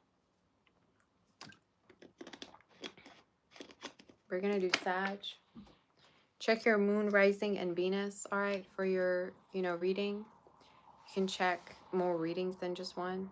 Speaker 1: We're going to do Sag. Check your moon, rising, and Venus, all right, for your, reading. You can check more readings than just one.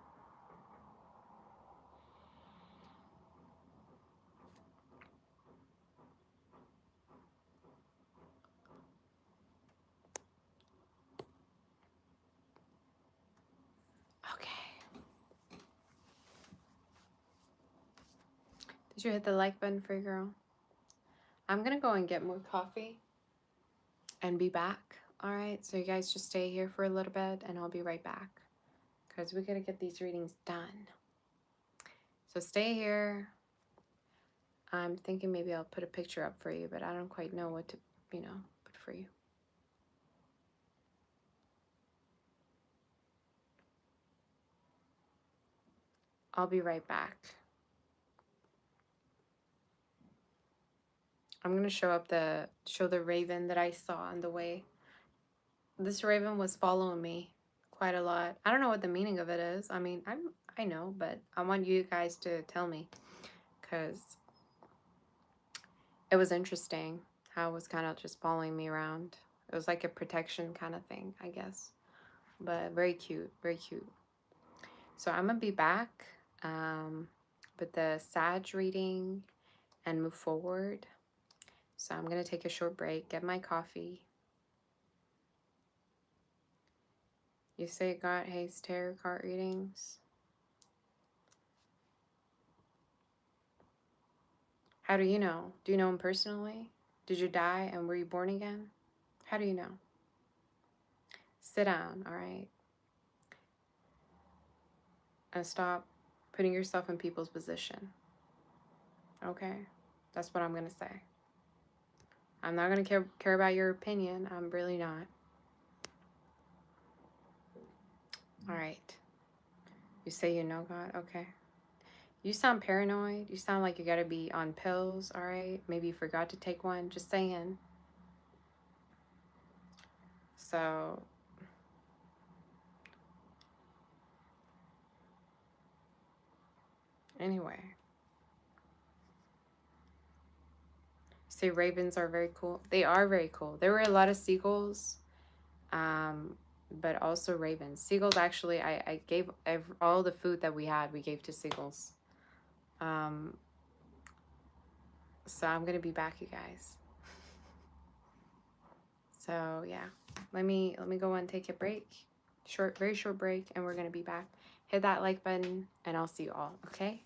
Speaker 1: Did you hit the like button for your girl? I'm going to go and get more coffee and be back. All right. So you guys just stay here for a little bit and I'll be right back because we got to get these readings done. So stay here. I'm thinking maybe I'll put a picture up for you, but I don't quite know what to, put for you. I'll be right back. I'm going to show the raven that I saw on the way. This raven was following me quite a lot. I don't know what the meaning of it is. I mean, I know, but I want you guys to tell me because it was interesting how it was kind of just following me around. It was like a protection kind of thing, I guess. But very cute, very cute. So I'm going to be back with the Sag reading and move forward. So I'm going to take a short break, get my coffee. You say God hates tarot card readings? How do you know? Do you know him personally? Did you die and were you born again? How do you know? Sit down, all right? And stop putting yourself in people's position. Okay? That's what I'm going to say. I'm not going to care about your opinion. I'm really not. All right. You say you know God? Okay. You sound paranoid. You sound like you got to be on pills, all right? Maybe you forgot to take one. Just saying. So, anyway. Say ravens are very cool. They are very cool. There were a lot of seagulls, but also ravens. Seagulls, actually, I gave all the food that we had, we gave to seagulls. So I'm going to be back, you guys. So yeah, let me go and take a break. Very short break, and we're going to be back. Hit that like button, and I'll see you all, okay?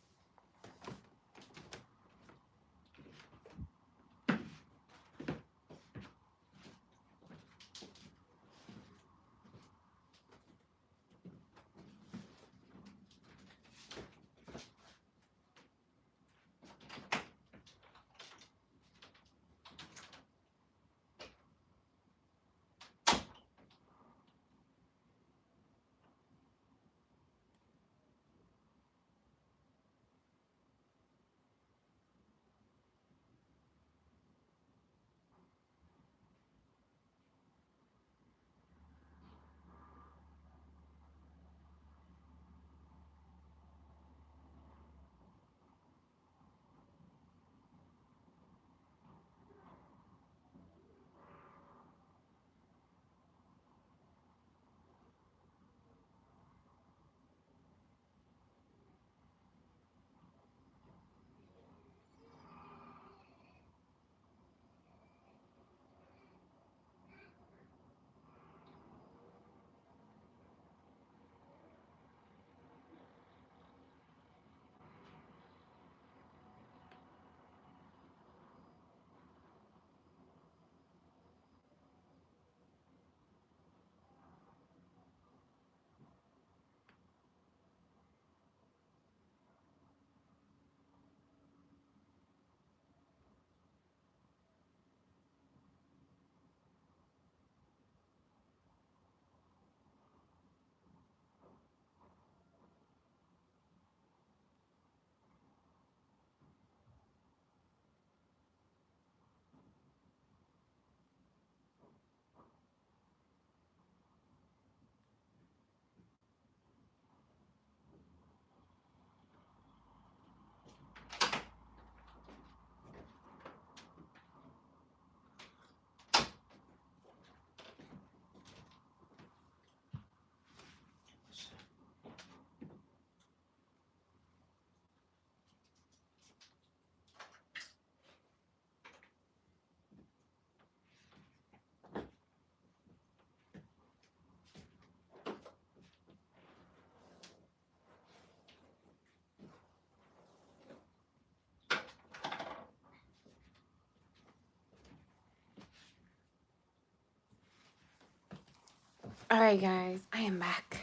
Speaker 1: All right, guys, I am back.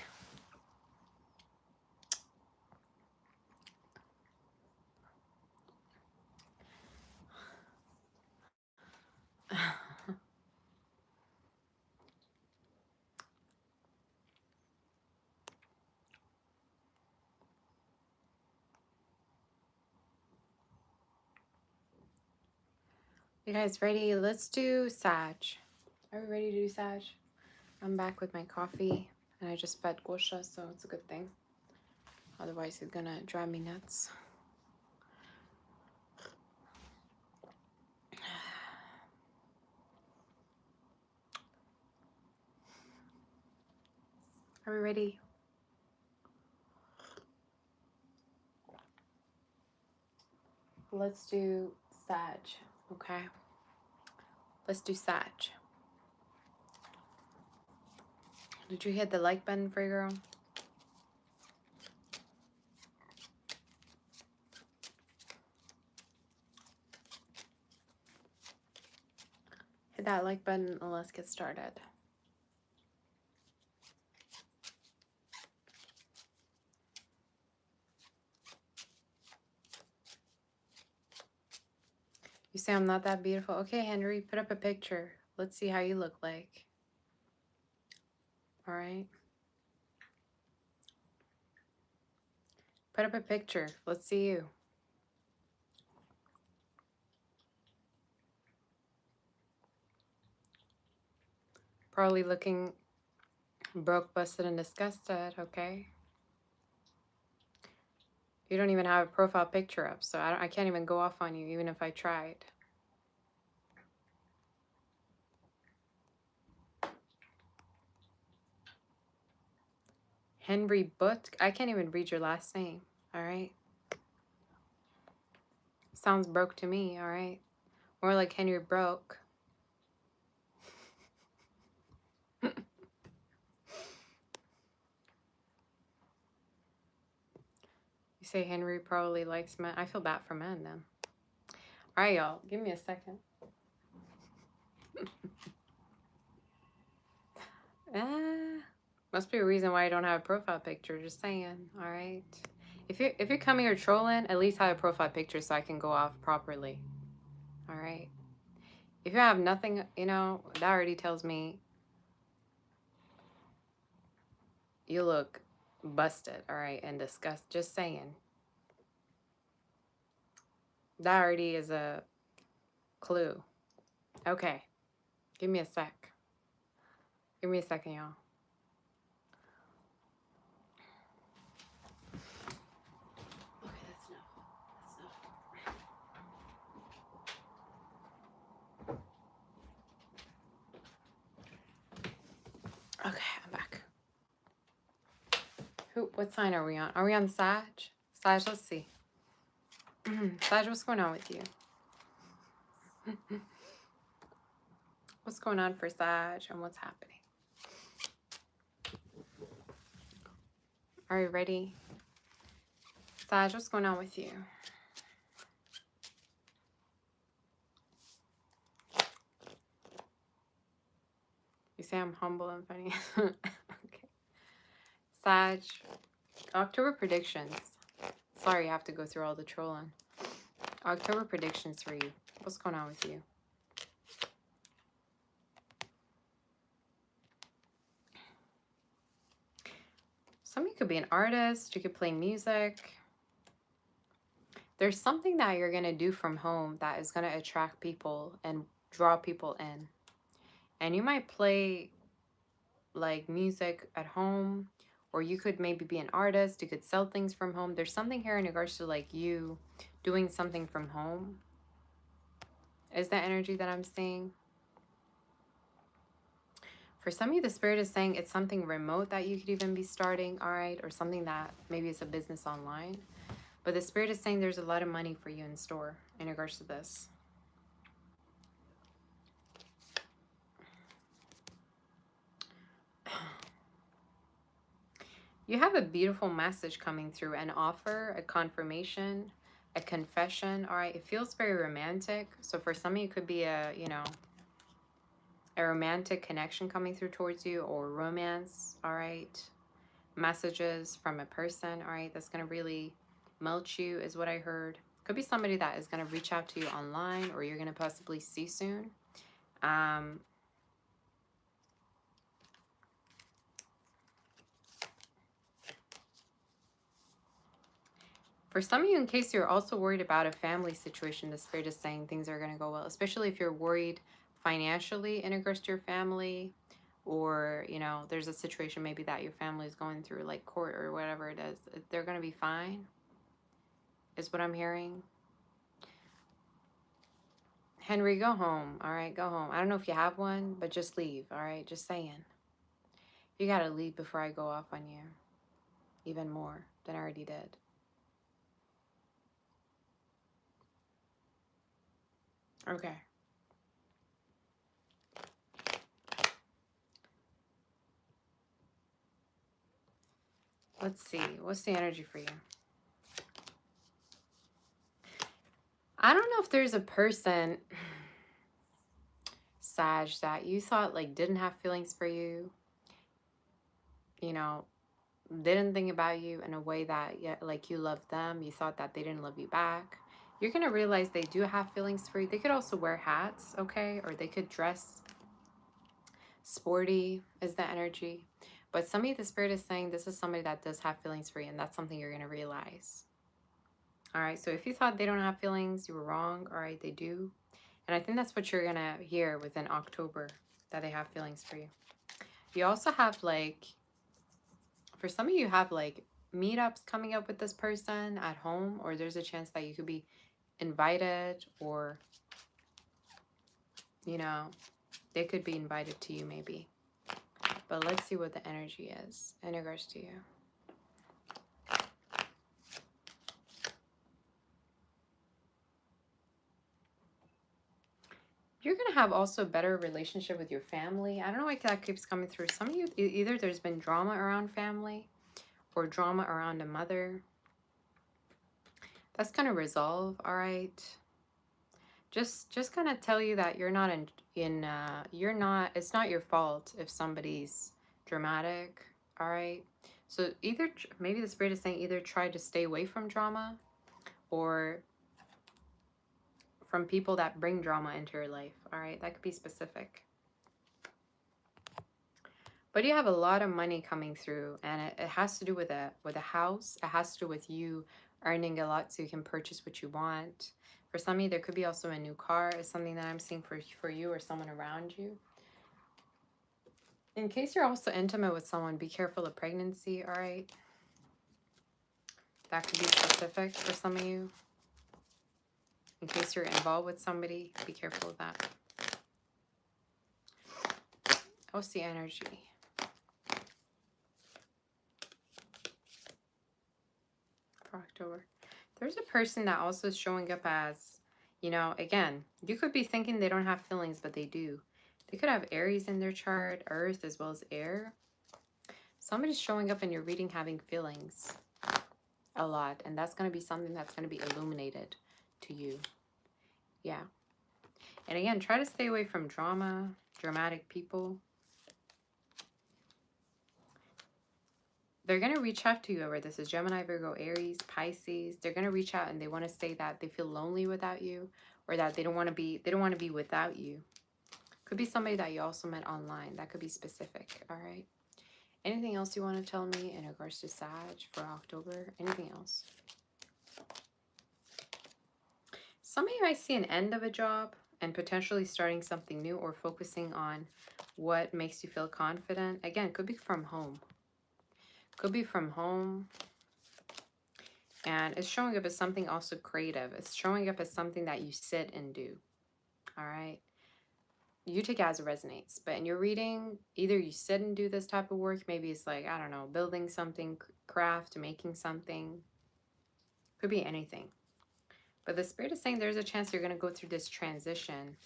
Speaker 1: You guys ready? Let's do Sag. Are we ready to do Sag? I'm back with my coffee, and I just fed Gosha, so it's a good thing. Otherwise, he's gonna drive me nuts. Are we ready? Let's do Sag, okay? Let's do Sag. Did you hit the like button, Free Girl? Hit that like button and let's get started. You say I'm not that beautiful? Okay, Henry, put up a picture. Let's see how you look like. All right. Put up a picture. Let's see you. Probably looking broke, busted, and disgusted, okay? You don't even have a profile picture up, so I can't even go off on you, even if I tried. Henry Butt. I can't even read your last name. All right. Sounds broke to me. All right. More like Henry Broke. You say Henry probably likes men. I feel bad for men then. All right, y'all. Give me a second. Must be a reason why I don't have a profile picture. Just saying. All right. If you're coming here trolling, at least have a profile picture so I can go off properly. All right. If you have nothing, you know, that already tells me you look busted. All right, and disgusted. Just saying. That already is a clue. Okay. Give me a sec. Give me a second, y'all. Okay, that's enough. Okay, I'm back. What sign are we on? Are we on Sag? Sag, let's see. Sag, what's going on with you? What's going on for Sag and what's happening? Are you ready? Sag, what's going on with you? You say I'm humble and funny. Okay. Sag, October predictions. Sorry, I have to go through all the trolling. October predictions for you. What's going on with you? Some of you could be an artist. You could play music. There's something that you're going to do from home that is going to attract people and draw people in. And you might play like music at home, or you could maybe be an artist. You could sell things from home. There's something here in regards to like you doing something from home. Is that energy that I'm seeing? For some of you, the spirit is saying it's something remote that you could even be starting, all right? Or something that maybe it's a business online. But the spirit is saying there's a lot of money for you in store in regards to this. You have a beautiful message coming through, an offer, a confirmation, a confession, all right? It feels very romantic. So for some of you, it could be a, you know, a romantic connection coming through towards you, or romance, all right? Messages from a person, all right? That's going to really melt you is what I heard. Could be somebody that is going to reach out to you online, or you're going to possibly see soon. For some of you, in case you're also worried about a family situation, the spirit is saying things are going to go well, especially if you're worried financially in regards to your family, or, you know, there's a situation maybe that your family is going through, like court or whatever it is. They're going to be fine, is what I'm hearing. Henry, go home, all right? Go home. I don't know if you have one, but just leave, all right? Just saying. You got to leave before I go off on you even more than I already did. Okay. Let's see. What's the energy for you? I don't know if there's a person, Sag, that you thought like didn't have feelings for you. You know, didn't think about you in a way that, yeah, like you loved them. You thought that they didn't love you back. You're going to realize they do have feelings for you. They could also wear hats, okay? Or they could dress sporty is the energy. But somebody, the spirit is saying this is somebody that does have feelings for you, and that's something you're going to realize. All right, so if you thought they don't have feelings, you were wrong. All right, they do. And I think that's what you're going to hear within October, that they have feelings for you. You also have like, for some of you have like meetups coming up with this person at home, or there's a chance that you could be invited, or, you know, they could be invited to you maybe. But let's see what the energy is in regards to you. You're going to have also a better relationship with your family. I don't know why that keeps coming through. Some of you, either there's been drama around family or drama around a mother. That's going to resolve, all right? Just going to tell you that you're not you're not, it's not your fault if somebody's dramatic, all right? So either, maybe the Spirit is saying either try to stay away from drama or from people that bring drama into your life, all right? That could be specific. But you have a lot of money coming through, and it has to do with a house. It has to do with you earning a lot so you can purchase what you want. For some of you, there could be also a new car. It's something that I'm seeing for you or someone around you. In case you're also intimate with someone, be careful of pregnancy, all right? That could be specific for some of you. In case you're involved with somebody, be careful of that. What's the energy? For October. There's a person that also is showing up as, you know, again, you could be thinking they don't have feelings, but they do. They could have Aries in their chart, Earth, as well as air. Somebody's showing up in your reading having feelings a lot, and that's going to be something that's going to be illuminated to you. Yeah. And again, try to stay away from drama, dramatic people. They're going to reach out to you over this. Is Gemini, Virgo, Aries, Pisces. They're going to reach out and they want to say that they feel lonely without you, or that they don't want to be without you. Could be somebody that you also met online. That could be specific. All right. Anything else you want to tell me in regards to Sag for October? Anything else? Some of you might see an end of a job and potentially starting something new or focusing on what makes you feel confident. Again, it could be from home. Could be from home. And it's showing up as something also creative. It's showing up as something that you sit and do. All right. You take it as it resonates. But in your reading, either you sit and do this type of work. Maybe it's like, I don't know, building something, craft, making something. Could be anything. But the Spirit is saying there's a chance you're going to go through this transition.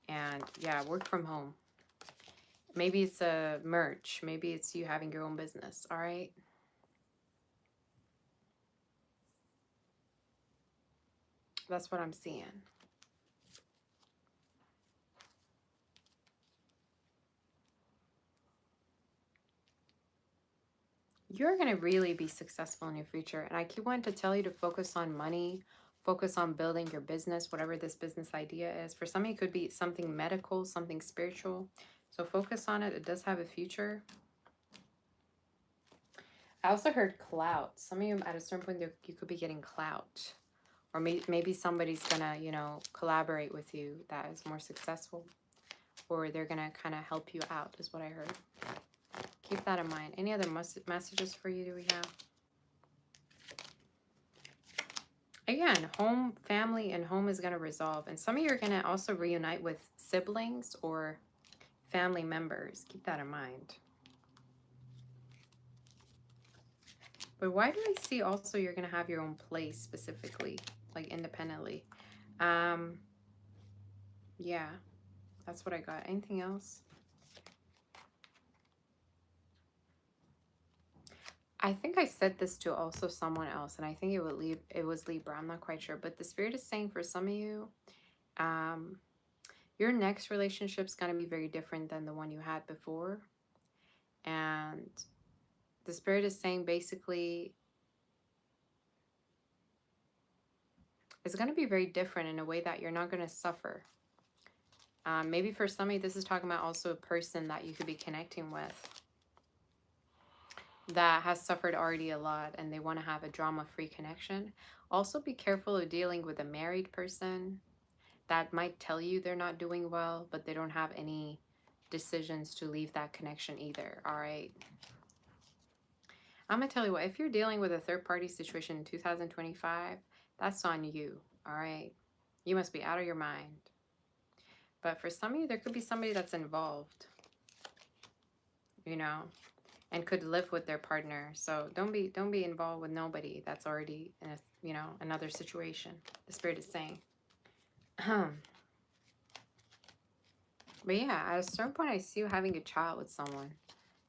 Speaker 1: And yeah, work from home. Maybe it's a merch. Maybe it's you having your own business. All right. That's what I'm seeing. You're going to really be successful in your future. And I keep wanting to tell you to focus on money, focus on building your business, whatever this business idea is. For some of you, it could be something medical, something spiritual. So focus on it. It does have a future. I also heard clout. Some of you, at a certain point, you could be getting clout. Or maybe somebody's going to, you know, collaborate with you that is more successful. Or they're going to kind of help you out, is what I heard. Keep that in mind. Any other messages for you do we have? Again, home, family, and home is going to resolve. And some of you are going to also reunite with siblings or family members. Keep that in mind. But why do I see also you're going to have your own place specifically, like independently? Yeah, that's what I got. Anything else? I think I said this to also someone else, and I think it was Libra. I'm not quite sure. But the Spirit is saying for some of you, your next relationship is going to be very different than the one you had before. And the Spirit is saying basically it's going to be very different in a way that you're not going to suffer. Maybe for some of you, this is talking about also a person that you could be connecting with that has suffered already a lot and they want to have a drama-free connection. Also be careful of dealing with a married person that might tell you they're not doing well, but they don't have any decisions to leave that connection either, all right? I'm going to tell you what, if you're dealing with a third-party situation in 2025, that's on you, all right? You must be out of your mind. But for some of you, there could be somebody that's involved, you know, and could live with their partner. So don't be involved with nobody that's already in a, you know, another situation. The Spirit is saying. But yeah, at a certain point, I see you having a child with someone.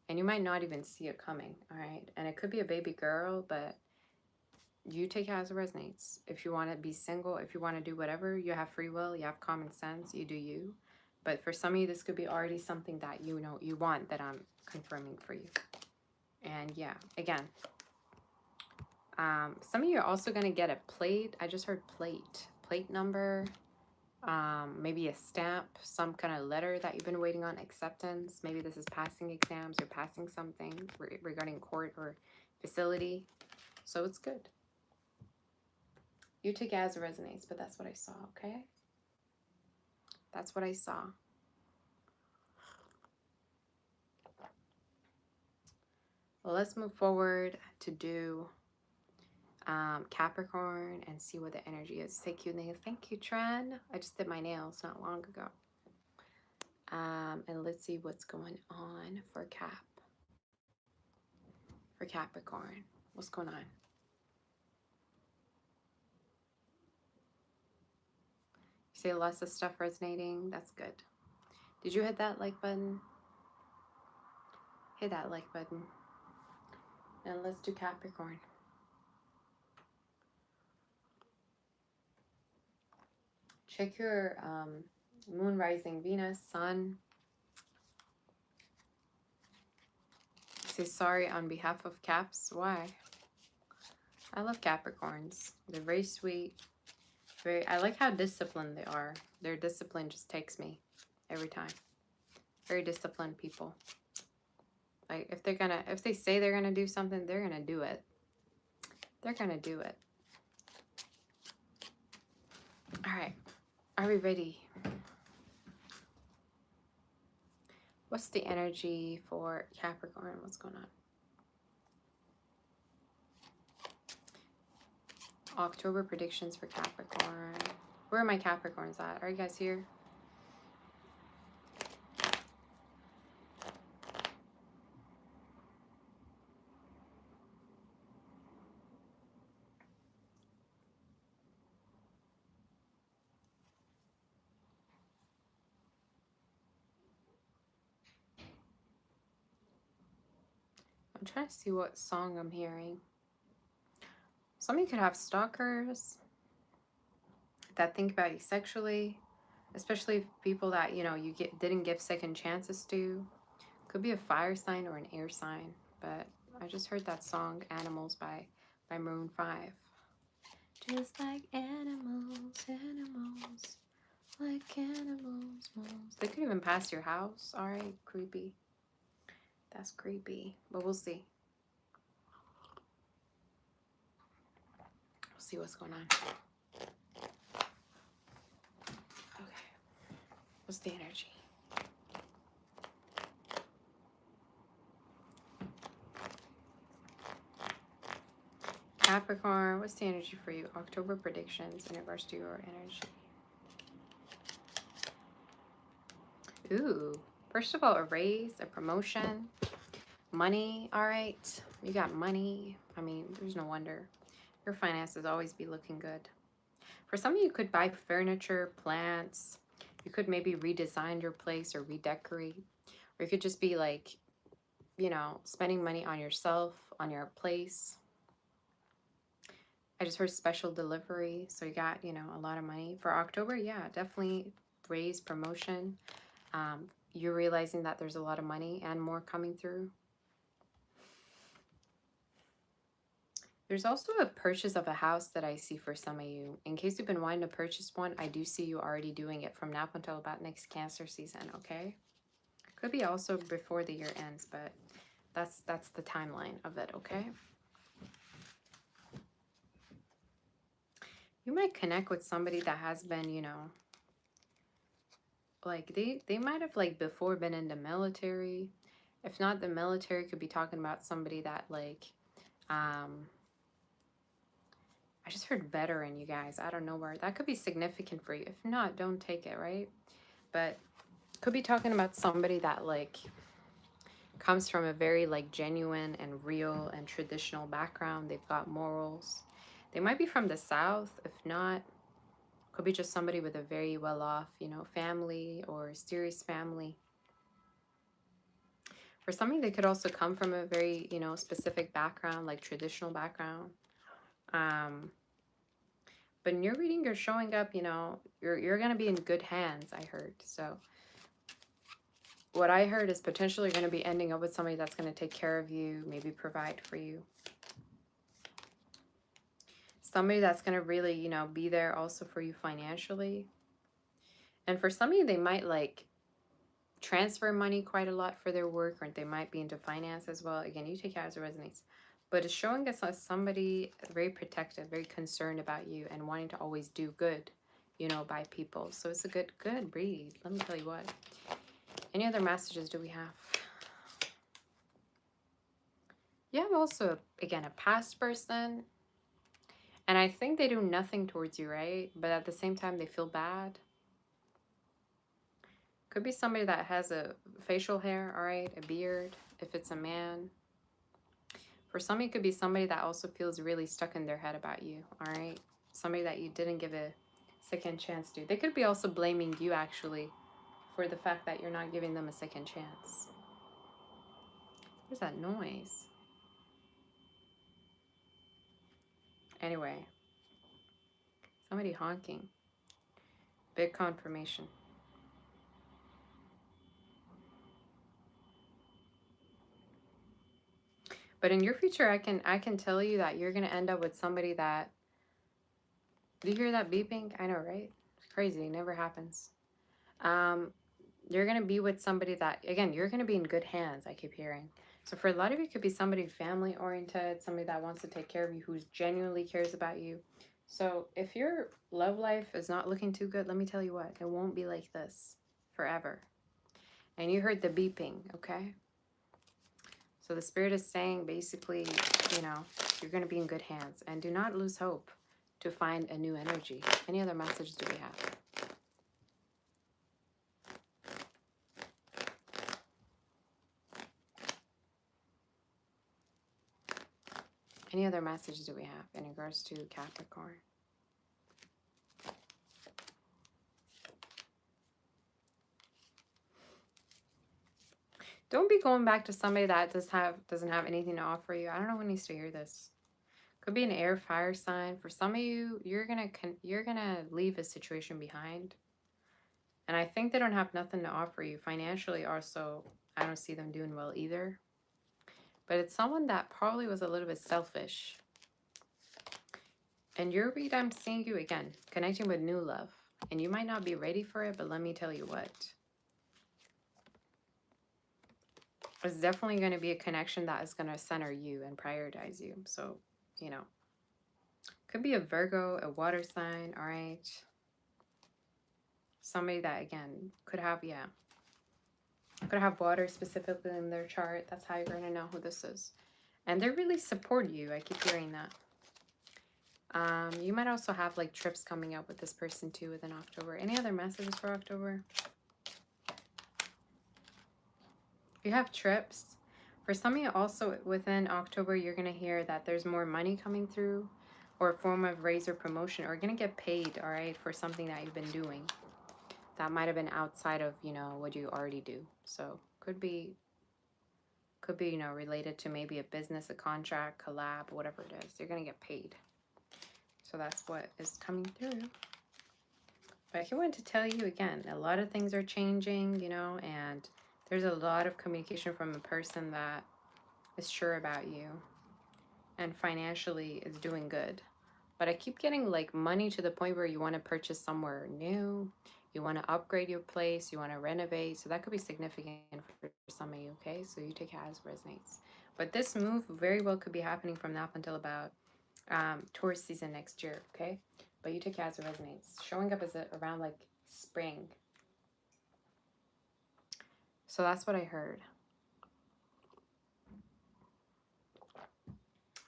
Speaker 1: And you might not even see it coming, all right? And it could be a baby girl, but you take it as it resonates. If you want to be single, if you want to do whatever, you have free will, you have common sense, you do you. But for some of you, this could be already something that you know you want that I'm confirming for you. And yeah, again, some of you are also going to get a plate. I just heard plate number, maybe a stamp, some kind of letter that you've been waiting on, acceptance. Maybe this is passing exams or passing something regarding court or facility. So it's good. You take it as it resonates, but that's what I saw, okay? That's what I saw. Well, let's move forward to do Capricorn and see what the energy is. Thank you, nails. Thank you, Tren. I just did my nails not long ago. And let's see what's going on for Capricorn. What's going on? You say lots of stuff resonating. That's good. Did you hit that like button? Hit that like button. And let's do Capricorn. Check your moon, rising, Venus, sun. Say sorry on behalf of Caps. Why? I love Capricorns. They're very sweet. I like how disciplined they are. Their discipline just takes me every time. Very disciplined people. Like if they say they're gonna do something, they're gonna do it. They're gonna do it. All right, are we ready? What's the energy for Capricorn? What's going on? October predictions for Capricorn. Where are my Capricorns at? Are you guys here? I'm trying to see what song I'm hearing. Some of you could have stalkers that think about you sexually, especially people that, you know, you didn't give second chances to. Could be a fire sign or an air sign, but I just heard that song Animals by Maroon 5. Just like animals, animals, like animals, moles. They could even pass your house. All right, creepy. That's creepy, but we'll see. We'll see what's going on. Okay, what's the energy? Capricorn, what's the energy for you? October predictions in regards to your energy. Ooh, first of all, a raise, a promotion, money. All right, you got money. I mean, there's no wonder. Your finances always be looking good. For some of you, could buy furniture, plants. You could maybe redesign your place or redecorate. Or you could just be like, you know, spending money on yourself, on your place. I just heard special delivery. So you got, you know, a lot of money. For October, yeah, definitely raise, promotion. You're realizing that there's a lot of money and more coming through. There's also a purchase of a house that I see for some of you. In case you've been wanting to purchase one, I do see you already doing it from now until about next Cancer season, okay? Could be also before the year ends, but that's the timeline of it, okay? You might connect with somebody that has been, you know, like they might have like before been in the military. If not the military, could be talking about somebody that like I just heard veteran, you guys. I don't know where that could be significant for you. If not, don't take it, right? But could be talking about somebody that like comes from a very like genuine and real and traditional background. They've got morals. They might be from the South. If not, Could be just somebody with a very well-off, you know, family or serious family. For somebody, they could also come from a very, you know, specific background, like traditional background. But in your reading, you're showing up, you know, you're going to be in good hands, I heard. So what I heard is potentially going to be ending up with somebody that's going to take care of you, maybe provide for you. Somebody that's going to really, you know, be there also for you financially. And for some of you, they might like transfer money quite a lot for their work, or they might be into finance as well. Again, you take it as it resonates. But it's showing us as somebody very protective, very concerned about you and wanting to always do good, you know, by people. So it's a good read. Let me tell you what. Any other messages do we have? You have also, again, a past person. And I think they do nothing towards you, right? But at the same time, they feel bad. Could be somebody that has a facial hair, all right? A beard, if it's a man. For some, it could be somebody that also feels really stuck in their head about you, all right? Somebody that you didn't give a second chance to. They could be also blaming you, actually, for the fact that you're not giving them a second chance. Where's that noise? Anyway, somebody honking. Big confirmation. But in your future, I can tell you that you're going to end up with somebody that... Do you hear that beeping? I know, right? It's crazy. It never happens. You're going to be with somebody that, again, you're going to be in good hands, I keep hearing. So for a lot of you, it could be somebody family-oriented, somebody that wants to take care of you, who genuinely cares about you. So if your love life is not looking too good, let me tell you what, it won't be like this forever. And you heard the beeping, okay? So the Spirit is saying, basically, you know, you're going to be in good hands. And do not lose hope to find a new energy. Any other messages do we have? Any other messages do we have in regards to Capricorn? Don't be going back to somebody that doesn't have anything to offer you. I don't know who needs to hear this. Could be an air fire sign. For some of you, you're gonna leave a situation behind. And I think they don't have nothing to offer you financially. Also, I don't see them doing well either. But it's someone that probably was a little bit selfish. And your read, I'm seeing you again, connecting with new love. And you might not be ready for it, but let me tell you what. It's definitely going to be a connection that is going to center you and prioritize you. So, you know, could be a Virgo, a water sign, all right? Somebody that, again, could have water specifically in their chart. That's how you're going to know who this is. And they really support you. I keep hearing that. You might also have like trips coming up with this person too within October. Any other messages for October? You have trips. For some of you also within October, you're going to hear that there's more money coming through, or a form of raise or promotion, or you're going to get paid, all right, for something that you've been doing. That might have been outside of, you know, what you already do. So could be, you know, related to maybe a business, a contract, collab, whatever it is. You're going to get paid. So that's what is coming through. But I want to tell you again, a lot of things are changing, you know, and there's a lot of communication from a person that is sure about you and financially is doing good. But I keep getting like money to the point where you want to purchase somewhere new, you want to upgrade your place, you want to renovate. So that could be significant for some of you, okay? So you take it as resonates. But this move very well could be happening from now up until about Taurus season next year, okay? But you take it as it resonates. Showing up as around like spring. So that's what I heard.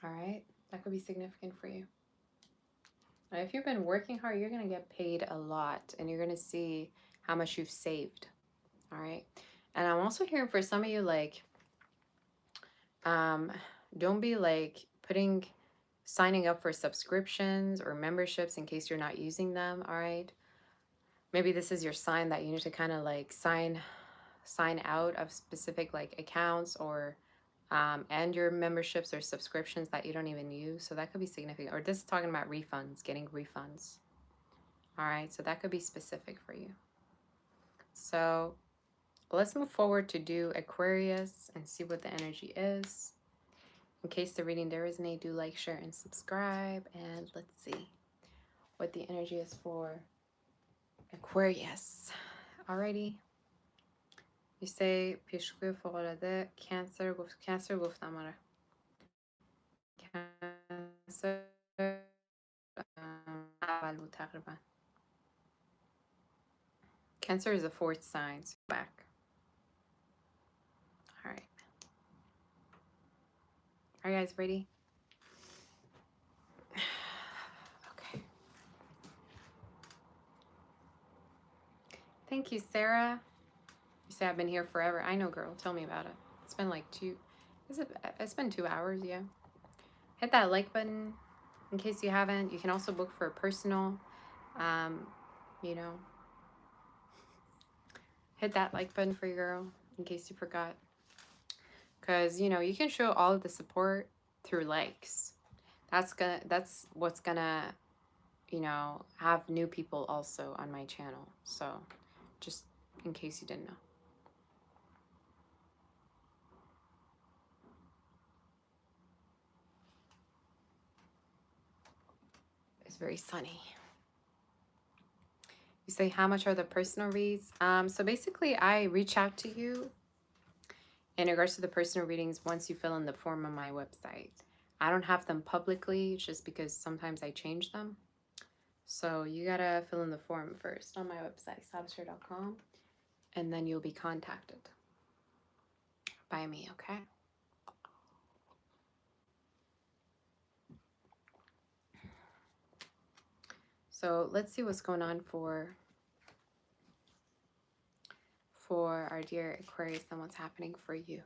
Speaker 1: All right, that could be significant for you. Now, if you've been working hard, you're going to get paid a lot, and you're going to see how much you've saved. All right. And I'm also hearing for some of you, like, don't be like putting signing up for subscriptions or memberships in case you're not using them, all right? Maybe this is your sign that you need to kind of like sign out of specific like accounts or and your memberships or subscriptions that you don't even use. So that could be significant. Or this is talking about refunds, getting refunds. All right, so that could be specific for you. So let's move forward to do Aquarius and see what the energy is. In case the reading did resonate, do like, share, and subscribe. And let's see what the energy is for Aquarius. Alrighty. You say پیشگوی فوق‌العاده کانسر گفتم آره. کانسر اول بود تقریبا. Cancer is the fourth sign. So back. All right. Are you guys ready? Okay. Thank you, Sarah. You say I've been here forever. I know, girl. Tell me about it. It's been like it's been 2 hours, yeah. Hit that like button in case you haven't. You can also book for a personal, you know. Hit that like button for your girl in case you forgot. Because, you know, you can show all of the support through likes. That's what's gonna, you know, have new people also on my channel. So just in case you didn't know. It's very sunny. You say, how much are the personal reads? So basically I reach out to you in regards to the personal readings once you fill in the form on my website. I don't have them publicly just because sometimes I change them. So you gotta fill in the form first on my website, saboteur.com, and then you'll be contacted by me, okay? So let's see what's going on for our dear Aquarius and what's happening for you. You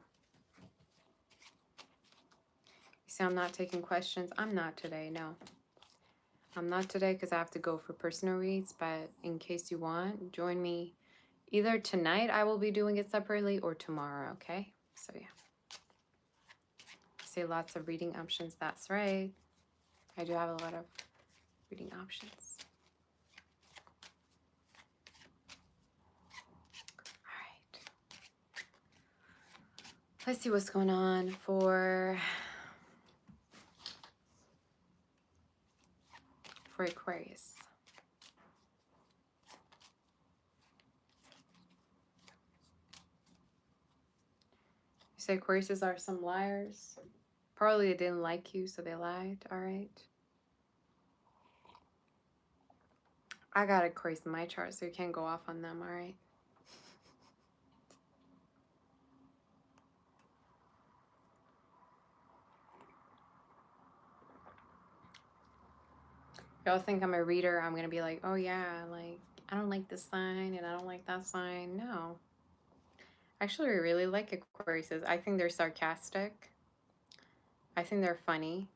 Speaker 1: see, I'm not taking questions. I'm not today, no. I'm not today because I have to go for personal reads, but in case you want, join me either tonight, I will be doing it separately, or tomorrow, okay? So yeah. I see lots of reading options. That's right. I do have a lot of reading options. Let's see what's going on for Aquarius. You say Aquariuses are some liars. Probably they didn't like you, so they lied. All right. I got Aquarius in my chart, so you can't go off on them. All right. Y'all think I'm a reader. I'm going to be like, oh yeah, like, I don't like this sign and I don't like that sign. No. Actually, I really like Aquariuses. I think they're sarcastic. I think they're funny.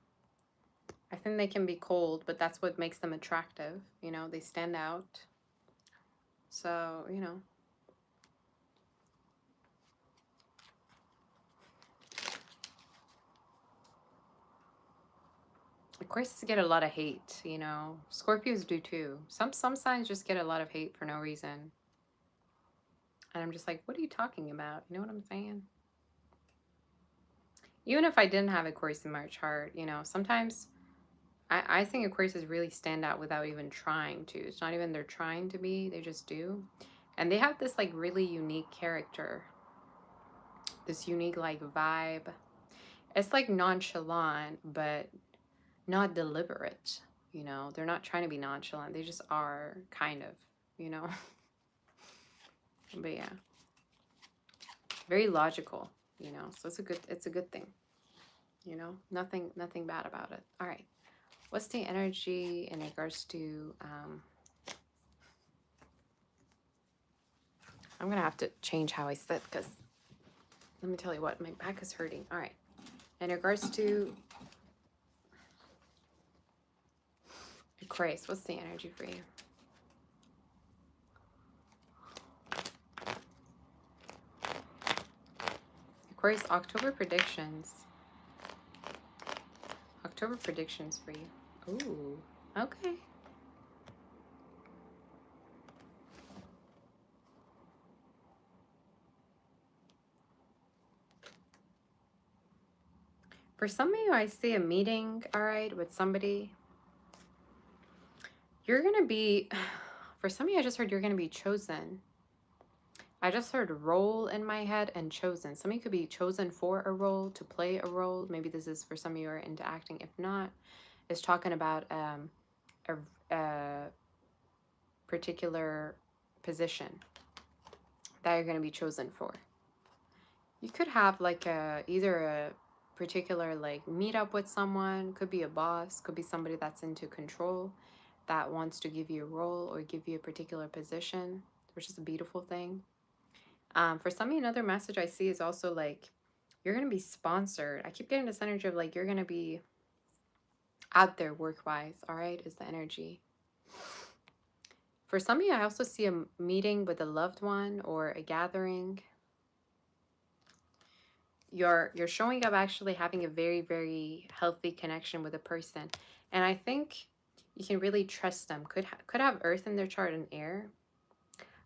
Speaker 1: I think they can be cold, but that's what makes them attractive. You know, they stand out. So, you know. Aquariuses get a lot of hate, you know. Scorpios do too. Some signs just get a lot of hate for no reason. And I'm just like, what are you talking about? You know what I'm saying? Even if I didn't have Aquarius in my chart, you know, sometimes I think Aquariuses really stand out without even trying to. It's not even they're trying to be, they just do. And they have this like really unique character. This unique like vibe. It's like nonchalant, but not deliberate, you know. They're not trying to be nonchalant. They just are, kind of, you know. But yeah. Very logical, you know. So it's a good thing. You know, nothing bad about it. All right. What's the energy in regards to I'm gonna have to change how I sit because let me tell you what, my back is hurting. All right. In regards to Aquarius, what's the energy for you? Aquarius, October predictions. October predictions for you. Ooh, okay. For some of you, I see a meeting, all right, with somebody. You're going to be, for some of you, I just heard you're going to be chosen. I just heard role in my head and chosen. Some of you could be chosen for a role, to play a role. Maybe this is for some of you who are into acting. If not, it's talking about a particular position that you're going to be chosen for. You could have like either a particular like meet up with someone, could be a boss, could be somebody that's into control, that wants to give you a role or give you a particular position, which is a beautiful thing. For some of you, another message I see is also like you're going to be sponsored. I keep getting this energy of like you're going to be out there work-wise, all right, is the energy. For some of you, I also see a meeting with a loved one or a gathering. You're showing up actually having a very, very healthy connection with a person. And I think you can really trust them. Could have earth in their chart and air.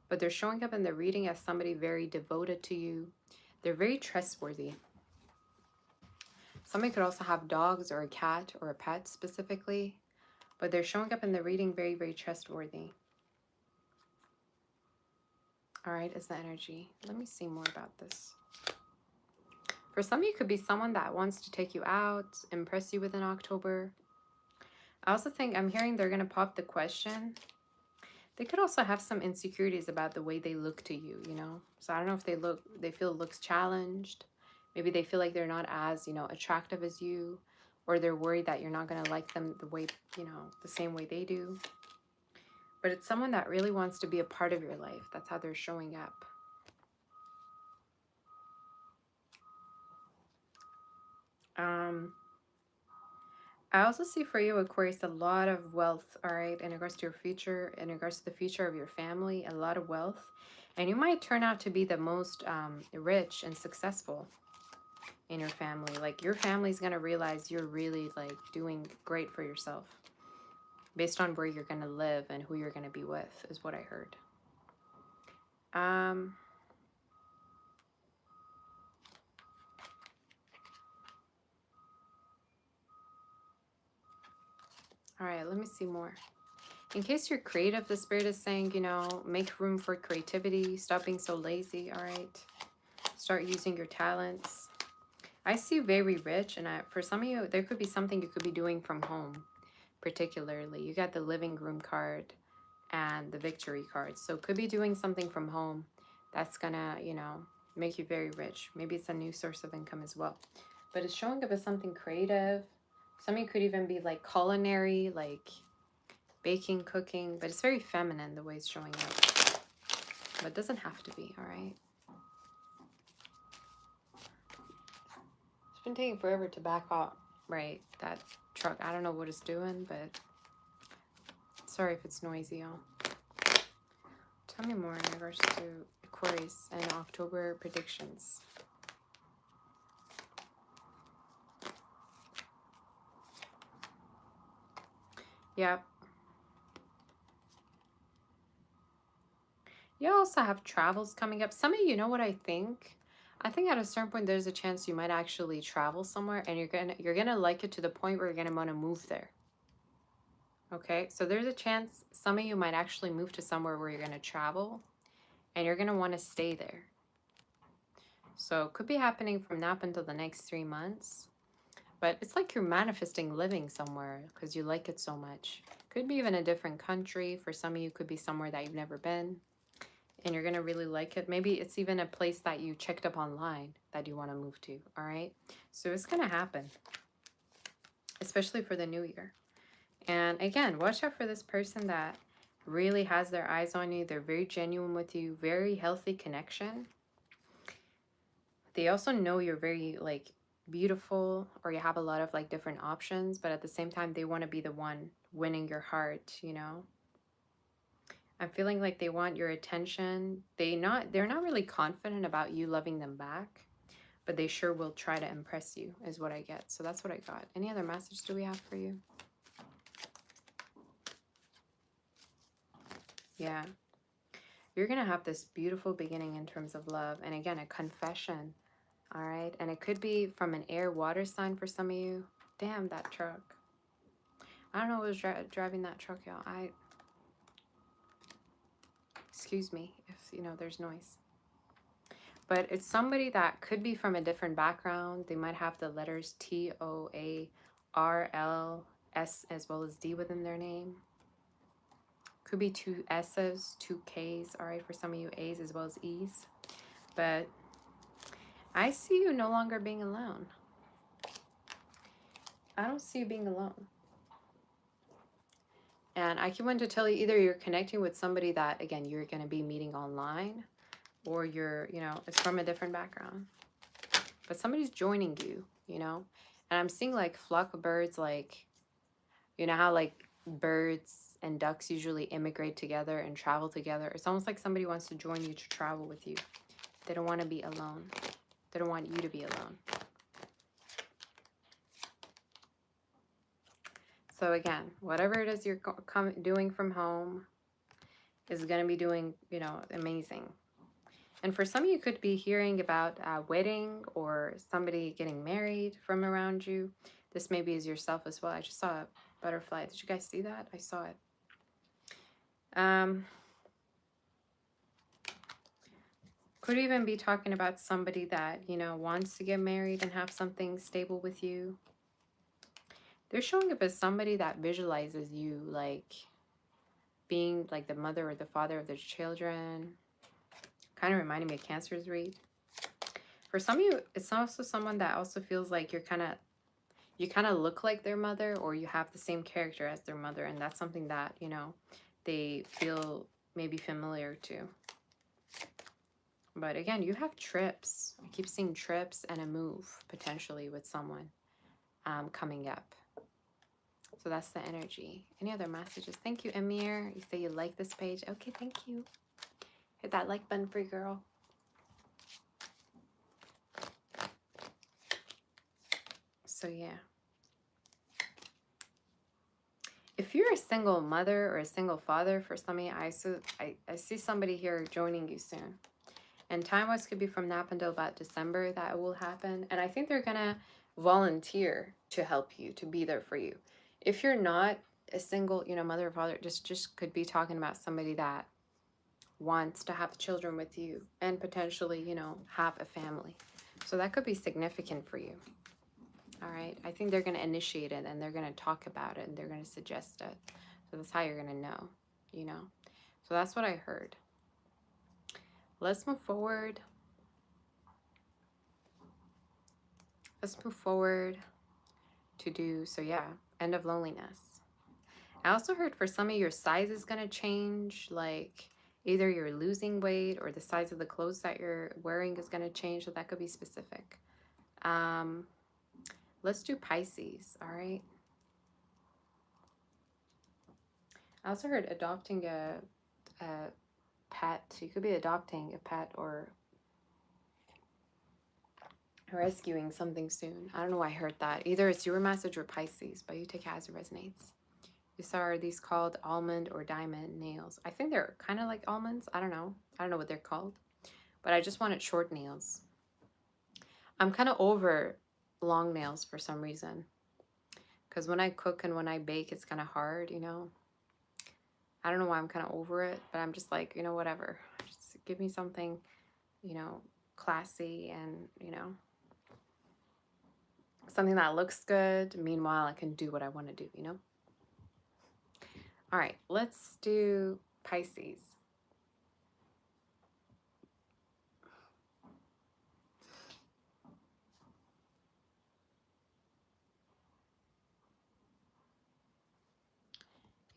Speaker 1: But they're showing up in the reading as somebody very devoted to you. They're very trustworthy. Somebody could also have dogs or a cat or a pet specifically. But they're showing up in the reading very, very trustworthy. All right, is the energy. Let me see more about this. For some of you, could be someone that wants to take you out, impress you within October. I also think I'm hearing they're going to pop the question. They could also have some insecurities about the way they look to you, you know? So I don't know if they feel looks challenged. Maybe they feel like they're not as, you know, attractive as you, or they're worried that you're not going to like them the way, you know, the same way they do. But it's someone that really wants to be a part of your life. That's how they're showing up. I also see for you, Aquarius, a lot of wealth, all right, in regards to your future, in regards to the future of your family, a lot of wealth. And you might turn out to be the most rich and successful in your family. Like, your family's going to realize you're really, like, doing great for yourself based on where you're going to live and who you're going to be with, is what I heard. All right, let me see more. In case you're creative, the Spirit is saying, you know, make room for creativity. Stop being so lazy, all right? Start using your talents. I see very rich, and for some of you, there could be something you could be doing from home, particularly. You got the living room card and the victory card. So could be doing something from home that's gonna, you know, make you very rich. Maybe it's a new source of income as well. But it's showing up as something creative. Some of you could even be like culinary, like baking, cooking, but it's very feminine the way it's showing up. But it doesn't have to be, all right? It's been taking forever to back up, right? That truck, I don't know what it's doing, but sorry if it's noisy, y'all. Tell me more in regards to Aquarius and October predictions. Yep. You also have travels coming up. Some of you know what I think? I think at a certain point there's a chance you might actually travel somewhere, and you're gonna like it to the point where you're gonna want to move there. Okay, so there's a chance some of you might actually move to somewhere where you're gonna travel, and you're gonna want to stay there. So it could be happening from now up until the next 3 months. But it's like you're manifesting living somewhere because you like it so much. Could be even a different country. For some of you, could be somewhere that you've never been. And you're going to really like it. Maybe it's even a place that you checked up online that you want to move to. All right. So it's going to happen. Especially for the new year. And again, watch out for this person that really has their eyes on you. They're very genuine with you. Very healthy connection. They also know you're very, like, beautiful, or you have a lot of like different options, but at the same time they want to be the one winning your heart, you know. I'm feeling like they want your attention. They're not really confident about you loving them back, but they sure will try to impress you is what I get. So that's what I got. Any other message do we have for you? Yeah. You're going to have this beautiful beginning in terms of love. And again, a confession. All right. And it could be from an air water sign for some of you. Damn, that truck. I don't know what was driving that truck, y'all. Excuse me if, you know, there's noise. But it's somebody that could be from a different background. They might have the letters T-O-A-R-L-S as well as D within their name. Could be 2 S's, 2 K's, all right, for some of you, A's as well as E's. But I see you no longer being alone. I don't see you being alone. And I keep wanting to tell you, either you're connecting with somebody that, again, you're going to be meeting online, or you're, you know, it's from a different background. But somebody's joining you, you know. And I'm seeing like flock of birds, like, you know how like birds and ducks usually immigrate together and travel together. It's almost like somebody wants to join you to travel with you. They don't want to be alone. They don't want you to be alone. So again, whatever it is you're doing from home is going to be doing, you know, amazing. And for some of you could be hearing about a wedding or somebody getting married from around you. This maybe is yourself as well. I just saw a butterfly. Did you guys see that? I saw it. Could even be talking about somebody that, you know, wants to get married and have something stable with you. They're showing up as somebody that visualizes you like being like the mother or the father of their children. Kind of reminding me of Cancer's read. For some of you, it's also someone that also feels like you kind of look like their mother, or you have the same character as their mother, and that's something that, you know, they feel maybe familiar to. But again, you have trips. I keep seeing trips and a move potentially with someone coming up. So that's the energy. Any other messages? Thank you, Amir. You say you like this page. Okay, thank you. Hit that like button for your girl. So yeah. If you're a single mother or a single father, for some of you, I see somebody here joining you soon. And time-wise could be from now until about December that it will happen. And I think they're going to volunteer to help you, to be there for you. If you're not a single, you know, mother or father, just could be talking about somebody that wants to have children with you and potentially, you know, have a family. So that could be significant for you. All right. I think they're going to initiate it, and they're going to talk about it, and they're going to suggest it. So that's how you're going to know, you know. So that's what I heard. Let's move forward. Let's move forward to do, so yeah, end of loneliness. I also heard for some of your size is going to change, like either you're losing weight or the size of the clothes that you're wearing is going to change, so that could be specific. Let's do Pisces, all right? I also heard adopting a pet. You could be adopting a pet or rescuing something soon. I don't know why I heard that. Either it's your message or Pisces, but you take it as it resonates. These are these called almond or diamond nails. I think they're kind of like almonds. I don't know. I don't know what they're called. But I just wanted short nails. I'm kind of over long nails for some reason. Because when I cook and when I bake, it's kind of hard, you know. I don't know why I'm kind of over it, but I'm just like, you know, whatever. Just give me something, you know, classy and, you know, something that looks good. Meanwhile, I can do what I want to do, you know. All right, let's do Pisces.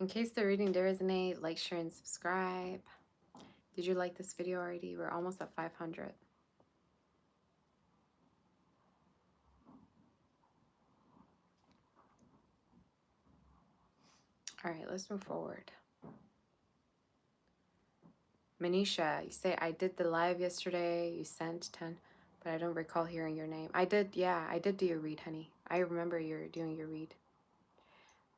Speaker 1: In case the reading did resonate, like, share, and subscribe. Did you like this video already? We're almost at 500. All right, let's move forward. Manisha, you say, I did the live yesterday. You sent 10, but I don't recall hearing your name. I did, yeah, I did do your read, honey. I remember you're doing your read.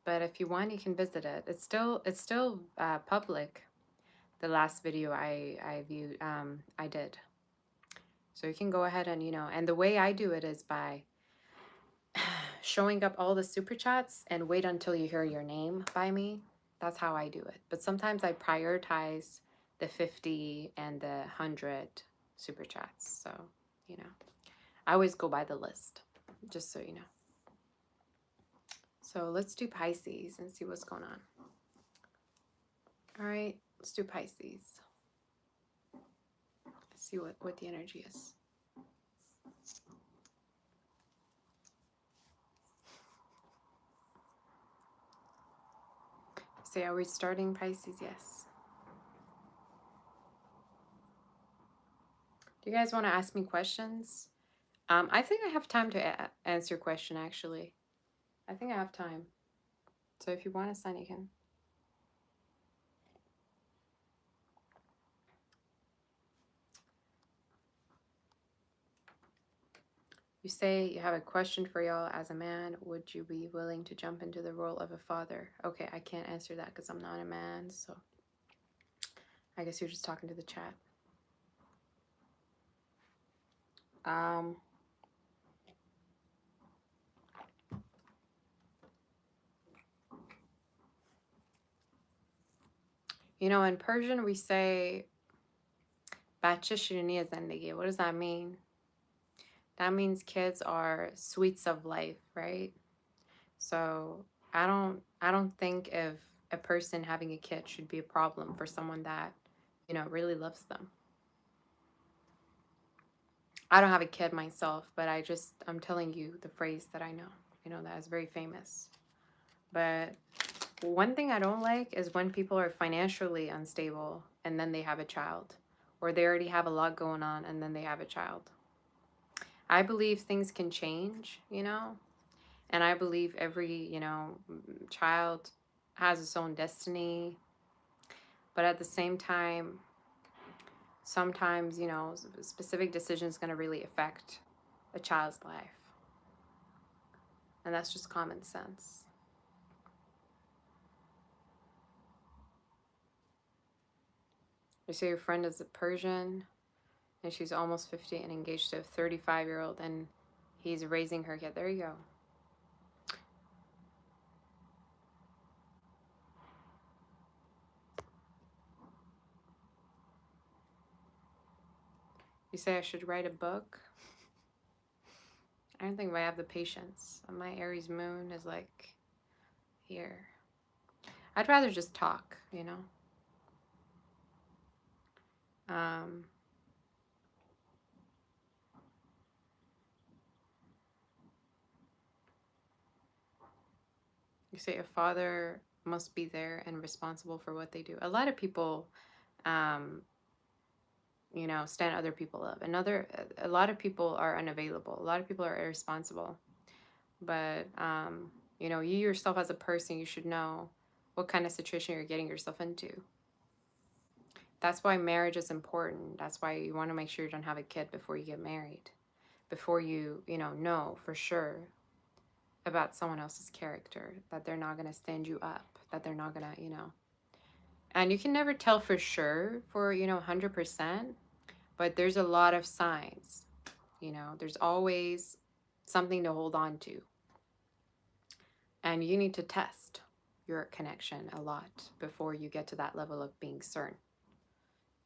Speaker 1: But if you want, you can visit it. It's still public. The last video I viewed, I did. So you can go ahead and, you know, and the way I do it is by showing up all the super chats and wait until you hear your name by me. That's how I do it. But sometimes I prioritize the 50 and the 100 super chats. So, you know, I always go by the list, just so you know. So let's do Pisces and see what's going on. All right, let's do Pisces. Let's see what the energy is. Say, are we starting Pisces? Yes. Do you guys want to ask me questions? I think I have time to answer your question, actually. I think I have time. So if you want to sign, you can. You say you have a question for y'all. As a man, would you be willing to jump into the role of a father? Okay, I can't answer that because I'm not a man. So I guess you're just talking to the chat. You know, in Persian, we say, "Bache shirini zandagi." What does that mean? That means kids are sweets of life, right? So I don't think if a person having a kid should be a problem for someone that, you know, really loves them. I don't have a kid myself, but I'm telling you the phrase that I know, you know, that is very famous. But one thing I don't like is when people are financially unstable and then they have a child, or they already have a lot going on and then they have a child. I believe things can change, you know, and I believe every, you know, child has its own destiny. But at the same time, sometimes, you know, specific decisions going to really affect a child's life. And that's just common sense. You say your friend is a Persian and she's almost 50 and engaged to a 35-year-old and he's raising her kid. There you go. You say I should write a book. I don't think I have the patience. My Aries moon is like here. I'd rather just talk, you know. You say a father must be there and responsible for what they do. A lot of people, you know, stand other people up. A lot of people are unavailable. A lot of people are irresponsible. But, you know, you yourself as a person, you should know what kind of situation you're getting yourself into. That's why marriage is important. That's why you want to make sure you don't have a kid before you get married. Before you know for sure about someone else's character, that they're not going to stand you up, that they're not going to, you know. And you can never tell for sure for, you know, 100%, but there's a lot of signs, you know. There's always something to hold on to. And you need to test your connection a lot before you get to that level of being certain.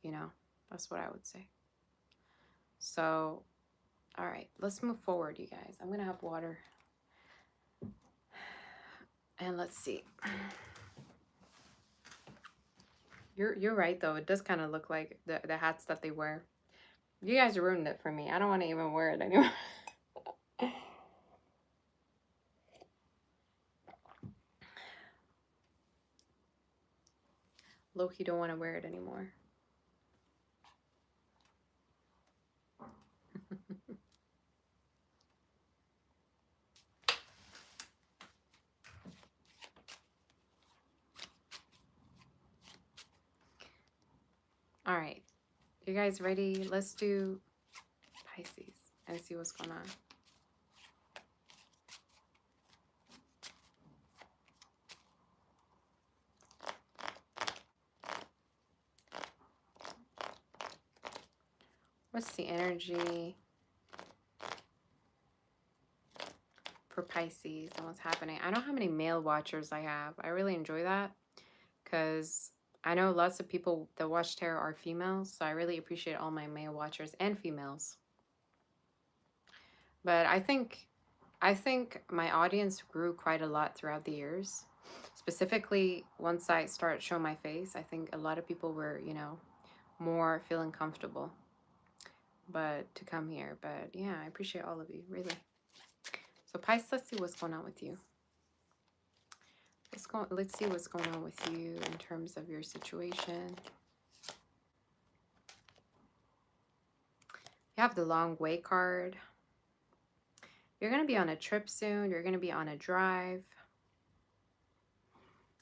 Speaker 1: You know, that's what I would say. So, all right, let's move forward, you guys. I'm going to have water. And let's see. You're right, though. It does kind of look like the hats that they wear. You guys ruined it for me. I don't want to even wear it anymore. Loki don't want to wear it anymore. All right. You guys ready? Let's do Pisces and see what's going on. What's the energy for Pisces and what's happening? I know how many male watchers I have. I really enjoy that because I know lots of people that watch tarot are females. So I really appreciate all my male watchers and females. But I think my audience grew quite a lot throughout the years. Specifically, once I started showing my face, I think a lot of people were, you know, more feeling comfortable but to come here. But yeah, I appreciate all of you, really. So Pisces, let's see what's going on with you. Let's see what's going on with you in terms of your situation. You have the long way card. You're going to be on a trip soon. You're going to be on a drive.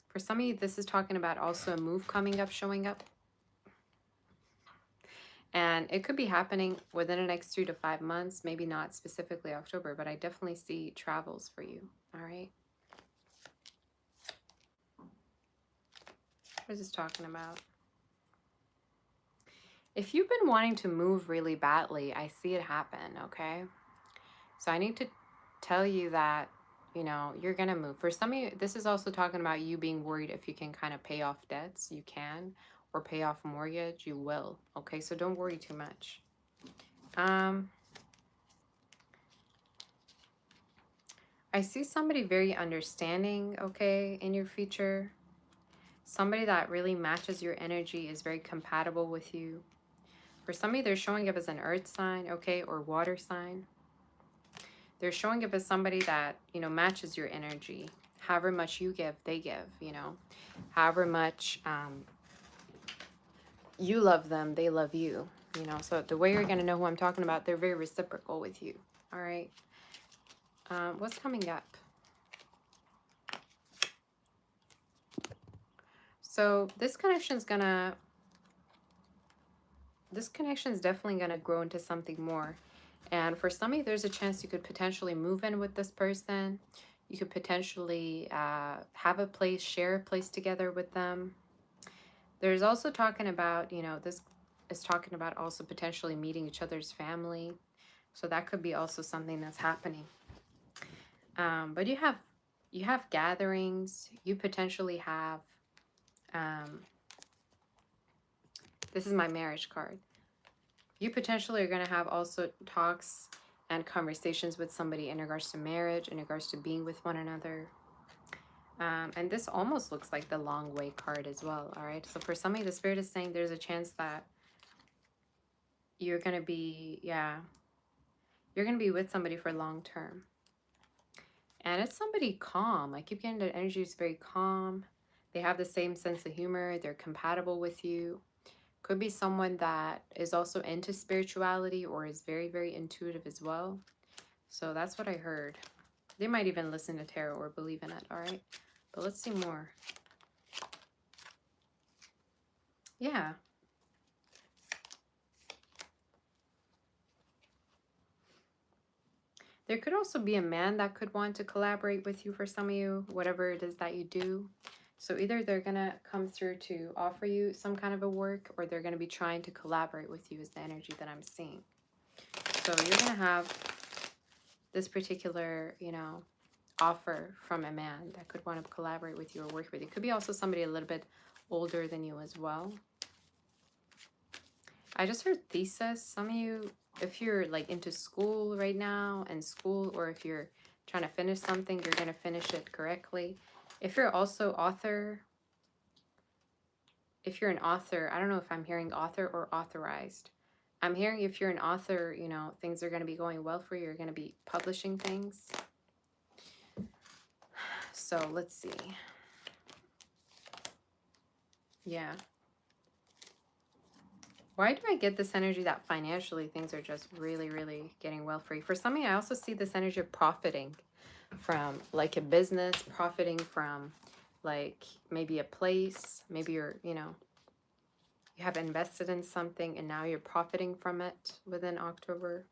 Speaker 1: For some of you, this is talking about also a move coming up, showing up. And it could be happening within the next 3 to 5 months. Maybe not specifically October, but I definitely see travels for you. All right. What is this talking about? If you've been wanting to move really badly, I see it happen, okay? So I need to tell you that, you know, you're going to move. For some of you, this is also talking about you being worried if you can kind of pay off debts. You can. Or pay off a mortgage. You will. Okay, so don't worry too much. I see somebody very understanding, okay, in your future. Somebody that really matches your energy, is very compatible with you. For some of you, they're showing up as an earth sign, okay, or water sign. They're showing up as somebody that, you know, matches your energy. However much you give, they give, you know. However much you love them, they love you, you know. So the way you're going to know who I'm talking about, they're very reciprocal with you, all right? What's coming up? So this connection is definitely gonna grow into something more. And for some of you, there's a chance you could potentially move in with this person. You could potentially have a place, share a place together with them. There's also talking about, you know, this is talking about also potentially meeting each other's family. So that could be also something that's happening. But you have gatherings. You potentially have, this is my marriage card. You potentially are going to have also talks and conversations with somebody in regards to marriage, in regards to being with one another. And this almost looks like the long way card as well, all right? So for some of you, the Spirit is saying there's a chance that you're going to be, you're going to be with somebody for long term. And it's somebody calm. I keep getting the energy is very calm. They have the same sense of humor. They're compatible with you. Could be someone that is also into spirituality or is very, very intuitive as well. So that's what I heard. They might even listen to tarot or believe in it, all right? But let's see more. Yeah. There could also be a man that could want to collaborate with you for some of you, whatever it is that you do. So either they're going to come through to offer you some kind of a work, or they're going to be trying to collaborate with you is the energy that I'm seeing. So you're going to have this particular, you know, offer from a man that could want to collaborate with you or work with you. It could be also somebody a little bit older than you as well. I just heard thesis. Some of you, if you're like into school right now and school, or if you're trying to finish something, you're going to finish it correctly. If you're also author, if you're an author, I don't know if I'm hearing author or authorized. I'm hearing if you're an author, you know, things are going to be going well for you. You're going to be publishing things. So let's see. Yeah. Why do I get this energy that financially things are just really, really getting well for you? For some of you, I also see this energy of profiting from like a business, profiting from like maybe a place, maybe you're, you know, You have invested in something and now you're profiting from it within October.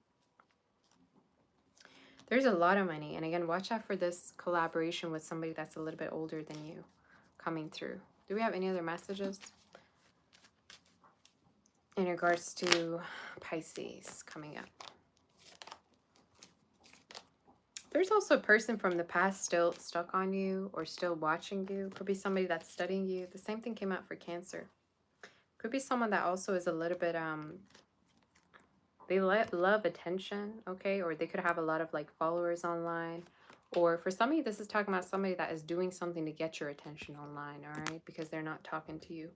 Speaker 1: There's a lot of money. And again, watch out for this collaboration with somebody that's a little bit older than you coming through. Do we have any other messages in regards to Pisces coming up? There's also a person from the past still stuck on you or still watching you. Could be somebody that's studying you. The same thing came out for Cancer. Could be someone that also is a little bit, they love attention, okay? Or they could have a lot of like followers online. Or for some of you, this is talking about somebody that is doing something to get your attention online, all right? Because they're not talking to you.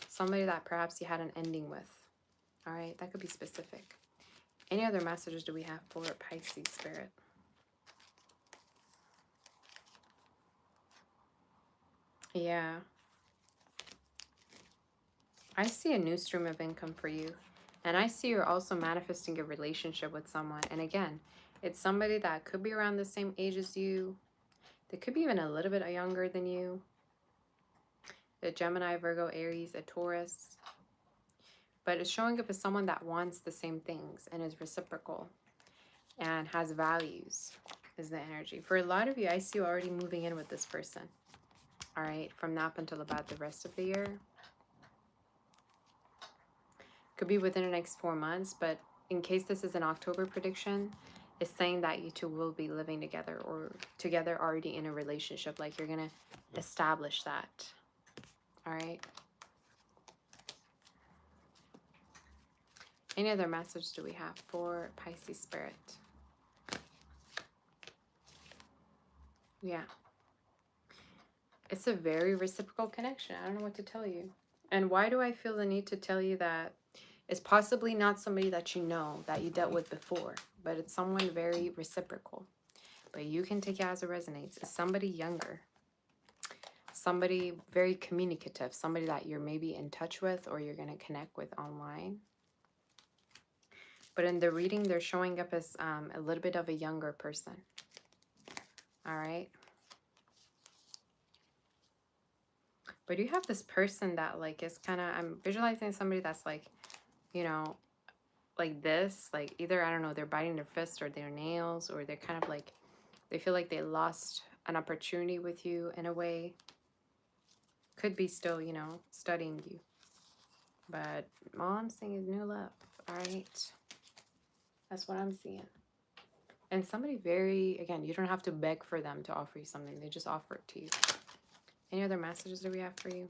Speaker 1: Somebody that perhaps you had an ending with, all right? That could be specific. Any other messages do we have for Pisces spirit? Yeah. I see a new stream of income for you. And I see you're also manifesting a relationship with someone. And again, it's somebody that could be around the same age as you. They could be even a little bit younger than you. A Gemini, Virgo, Aries, a Taurus. But it's showing up as someone that wants the same things and is reciprocal and has values is the energy. For a lot of you, I see you already moving in with this person. All right, from now up until about the rest of the year. Could be within the next 4 months, but in case this is an October prediction, it's saying that you two will be living together or together already in a relationship. Like you're going to establish that. All right. Any other message do we have for Pisces spirit? Yeah. It's a very reciprocal connection. I don't know what to tell you. And why do I feel the need to tell you that? It's possibly not somebody that you know, that you dealt with before, but it's someone very reciprocal. But you can take it as it resonates. It's somebody younger, somebody very communicative, somebody that you're maybe in touch with or you're going to connect with online. But in the reading, they're showing up as a little bit of a younger person. All right. But you have this person that like is kind of, I'm visualizing somebody that's like, you know, like this, like either, I don't know, they're biting their fist or their nails, or they're kind of like, they feel like they lost an opportunity with you in a way. Could be still, you know, studying you. But all I'm seeing is new love, all right? That's what I'm seeing. And somebody very, again, you don't have to beg for them to offer you something. They just offer it to you. Any other messages that we have for you?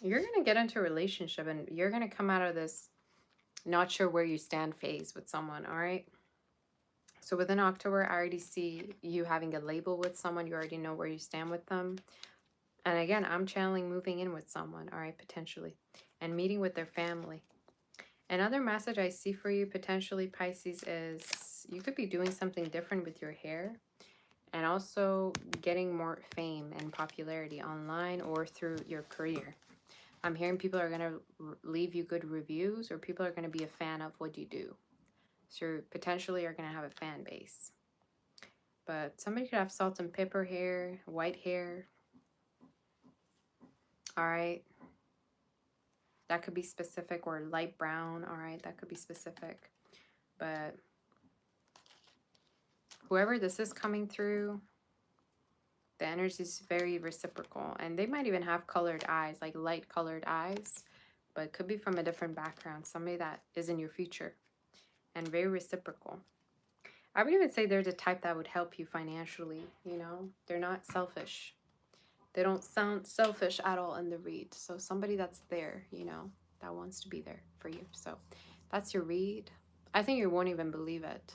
Speaker 1: You're going to get into a relationship and you're going to come out of this not sure where you stand phase with someone, all right? So within October, I already see you having a label with someone. You already know where you stand with them. And again, I'm channeling moving in with someone, all right, potentially, and meeting with their family. Another message I see for you potentially, Pisces, is you could be doing something different with your hair and also getting more fame and popularity online or through your career. I'm hearing people are going to leave you good reviews, or people are going to be a fan of what you do. So you potentially are going to have a fan base. But somebody could have salt and pepper hair, white hair. All right. That could be specific, or light brown. All right. That could be specific. But whoever this is coming through, the energy is very reciprocal. And they might even have colored eyes, like light colored eyes. But it could be from a different background. Somebody that is in your future. And very reciprocal. I would even say they're the type that would help you financially, you know. They're not selfish. They don't sound selfish at all in the read. So somebody that's there, you know, that wants to be there for you. So that's your read. I think you won't even believe it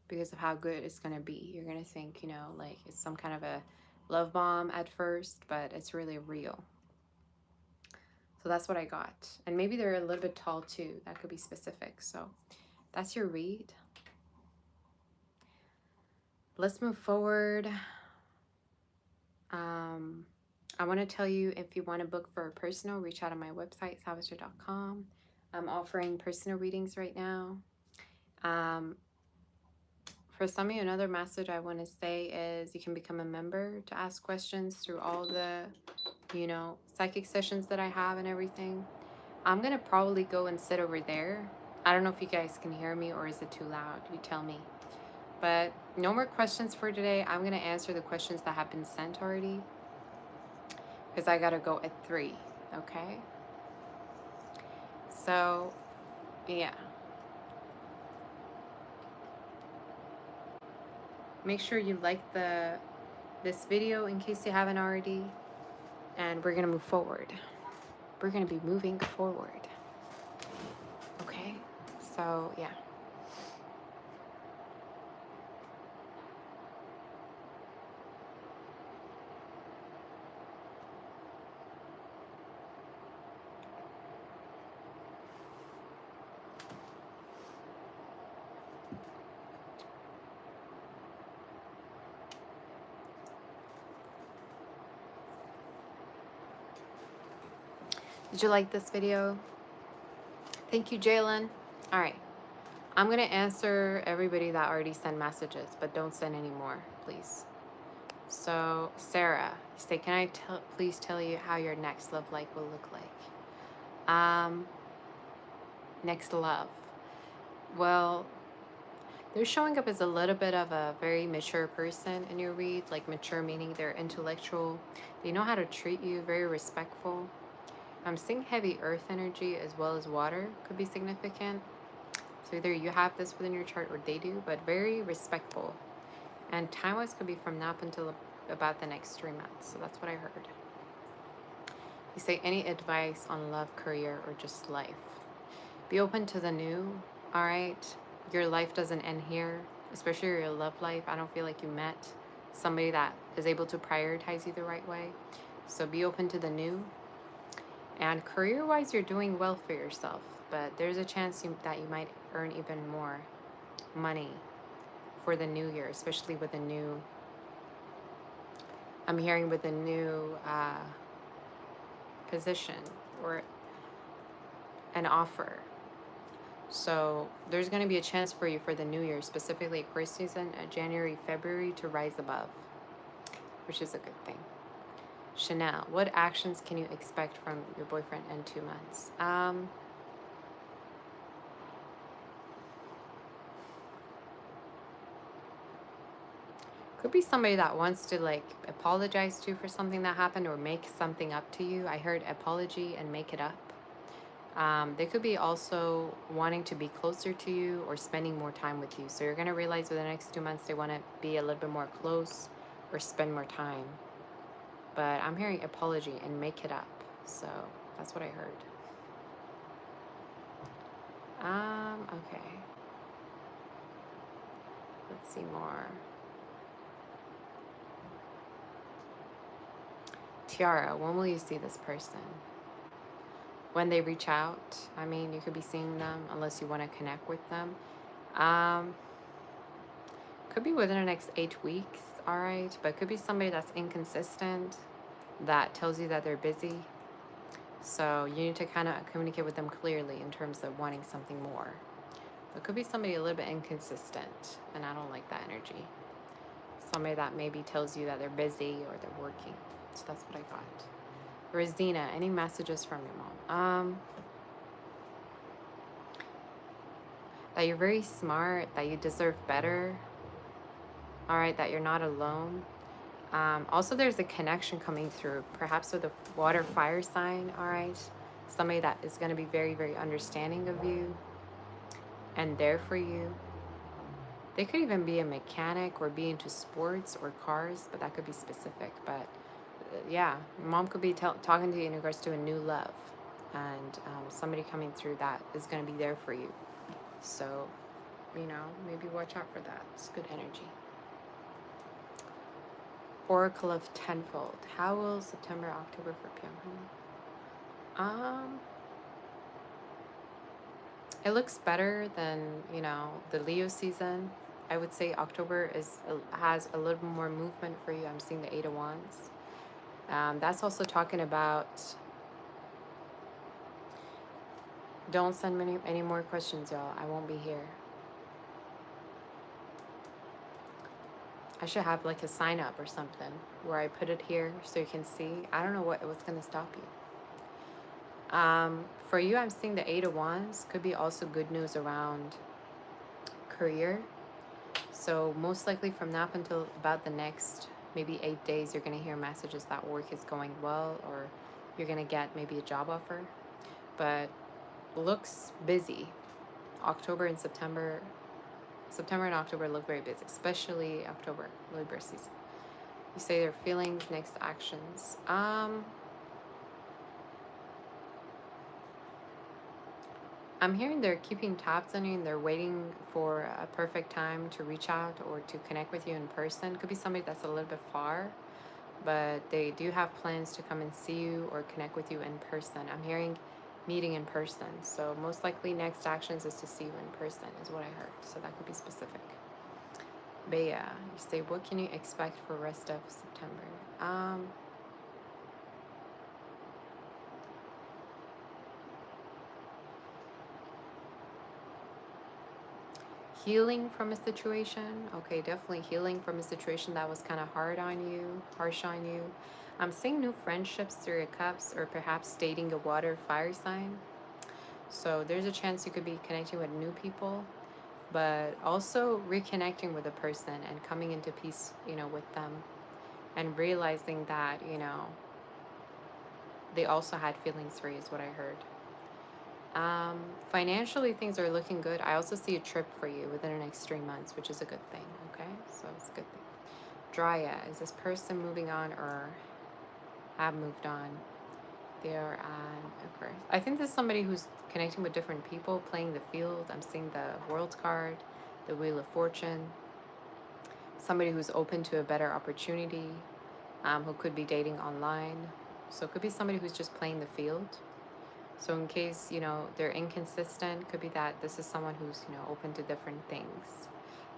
Speaker 1: because of how good it's going to be. You're going to think, you know, like it's some kind of a love bomb at first, but it's really real. So that's what I got. And maybe they're a little bit tall too. That could be specific. So that's your read. Let's move forward. I want to tell you, if you want to book for a personal, reach out on my website, salvatore.com. I'm offering personal readings right now. For some of you, another message I want to say is you can become a member to ask questions through all the, you know, psychic sessions that I have and everything. I'm going to probably go and sit over there. I don't know if you guys can hear me or is it too loud? You tell me. But no more questions for today. I'm going to answer the questions that have been sent already, because I got to go at 3. Okay? So, yeah. Make sure you like this video in case you haven't already. And we're going to move forward. We're going to be moving forward. Okay? So, yeah. Did you like this video? Thank you, Jalen. All right. I'm going to answer everybody that already sent messages, but don't send any more, please. So, Sarah, say, can I please tell you how your next love life will look like? Next love. Well, they're showing up as a little bit of a very mature person in your read, like mature meaning they're intellectual. They know how to treat you, very respectful. I'm seeing heavy earth energy as well as water could be significant. So either you have this within your chart or they do, but very respectful. And time-wise could be from now up until about the next 3 months. So that's what I heard. You say, any advice on love, career, or just life? Be open to the new, all right? Your life doesn't end here, especially your love life. I don't feel like you met somebody that is able to prioritize you the right way. So be open to the new. And career-wise, you're doing well for yourself, but there's a chance that you might earn even more money for the new year, especially with a new, I'm hearing with a new position or an offer. So there's going to be a chance for you for the new year, specifically Aquarius season, January, February, to rise above, which is a good thing. Chanel, what actions can you expect from your boyfriend in 2 months? Could be somebody that wants to like apologize to you for something that happened or make something up to you. I heard apology and make it up. They could be also wanting to be closer to you or spending more time with you. So you're going to realize within the next 2 months they want to be a little bit more close or spend more time. But I'm hearing apology and make it up. So that's what I heard. Okay. Let's see more. Tiara, when will you see this person? When they reach out. I mean, you could be seeing them unless you want to connect with them. Could be within the next 8 weeks, all right? But could be somebody that's inconsistent, that tells you that they're busy. So you need to kind of communicate with them clearly in terms of wanting something more. It could be somebody a little bit inconsistent, and I don't like that energy. Somebody that maybe tells you that they're busy or they're working. So that's what I got. Rosina, any messages from your mom? That you're very smart, that you deserve better. All right, that you're not alone. Also, there's a connection coming through, perhaps with a water fire sign, all right? Somebody that is going to be very, very understanding of you and there for you. They could even be a mechanic or be into sports or cars, but that could be specific. But yeah, mom could be talking to you in regards to a new love and somebody coming through that is going to be there for you. So, you know, maybe watch out for that. It's good energy. Oracle of Tenfold. How will September, October for Pyongyang? It looks better than, you know, the Leo season. I would say October has a little more movement for you. I'm seeing the 8 of Wands. That's also talking about, don't send me any more questions, y'all. I won't be here. I should have like a sign up or something where I put it here so you can see. I don't know what's going to stop you. For you, I'm seeing the 8 of Wands. Could be also good news around career. So most likely from now up until about the next maybe 8 days, you're going to hear messages that work is going well, or you're going to get maybe a job offer. But looks busy. October and September and October look very busy, especially October, Libra season. You say their feelings, next actions. I'm hearing they're keeping tabs on you and they're waiting for a perfect time to reach out or to connect with you in person. Could be somebody that's a little bit far, but they do have plans to come and see you or connect with you in person. I'm hearing meeting in person. So most likely next actions is to see you in person is what I heard. So that could be specific. Bea, you say, what can you expect for rest of September? Healing from a situation. Okay, definitely healing from a situation that was kind of hard on you, harsh on you. I'm seeing new friendships through your cups, or perhaps dating a water fire sign. So there's a chance you could be connecting with new people, but also reconnecting with a person and coming into peace, with them, and realizing that, they also had feelings for you is what I heard. Financially, things are looking good. I also see a trip for you within the next 3 months, which is a good thing, okay? So it's a good thing. Dryad, is this person moving on or have moved on? They are on Aquarius. I think this is somebody who's connecting with different people, playing the field. I'm seeing the World card, the Wheel of Fortune. Somebody who's open to a better opportunity, who could be dating online. So it could be somebody who's just playing the field. So in case, they're inconsistent, could be that this is someone who's, open to different things.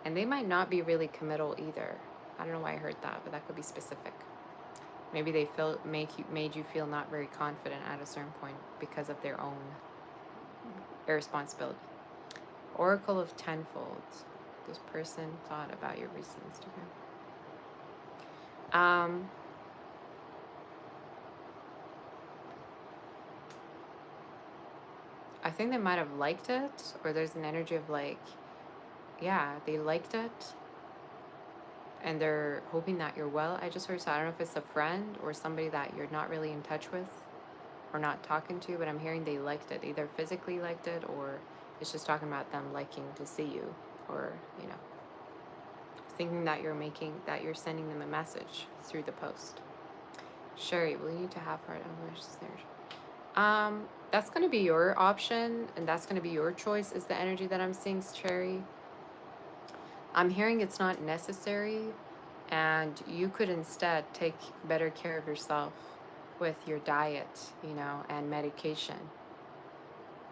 Speaker 1: And they might not be really committal either. I don't know why I heard that, but that could be specific. Maybe they made you feel not very confident at a certain point because of their own irresponsibility. Oracle of Tenfold. This person thought about your recent Instagram. I think they might have liked it, or there's an energy of like, yeah, they liked it, and they're hoping that you're well. I just heard, so I don't know if it's a friend or somebody that you're not really in touch with or not talking to, but I'm hearing they liked it, either physically liked it, or it's just talking about them liking to see you, or, thinking that you're sending them a message through the post. Sherry, will you need to have heart anguish there? That's going to be your option, and that's going to be your choice, is the energy that I'm seeing, Sherry. I'm hearing it's not necessary, and you could instead take better care of yourself with your diet, and medication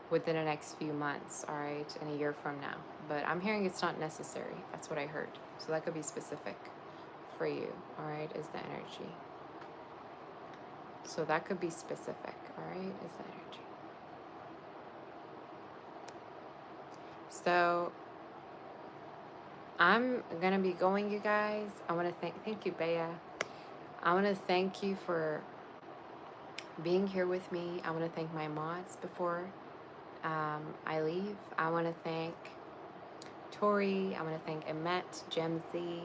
Speaker 1: within the next few months, all right, and a year from now. But I'm hearing it's not necessary. That's what I heard. So that could be specific for you, all right, is the energy. So that could be specific, all right, is the energy. So I'm going to be going, you guys. I want to thank you, Bea. I want to thank you for being here with me. I want to thank my mods before I leave. I want to thank Tori. I want to thank Emmet, Gemzy.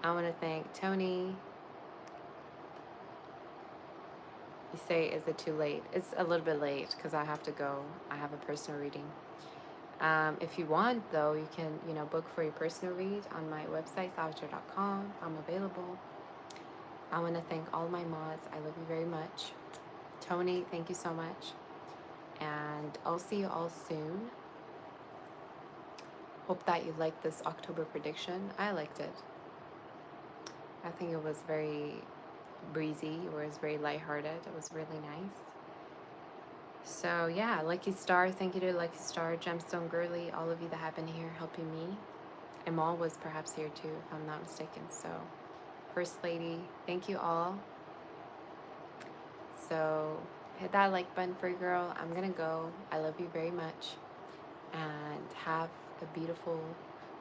Speaker 1: I want to thank Tony. You say, is it too late? It's a little bit late because I have to go. I have a personal reading. If you want, though, you can, book for your personal read on my website, salvatore.com. I'm available. I want to thank all my mods. I love you very much. Tony, thank you so much. And I'll see you all soon. Hope that you liked this October prediction. I liked it. I think it was very breezy. It was very lighthearted. It was really nice. So yeah, Lucky Star, thank you to Lucky Star, Gemstone Girly, all of you that have been here helping me. Amal was perhaps here too, if I'm not mistaken. So First Lady. Thank you all. So hit that like button for your girl. I'm gonna go. I love you very much. And have a beautiful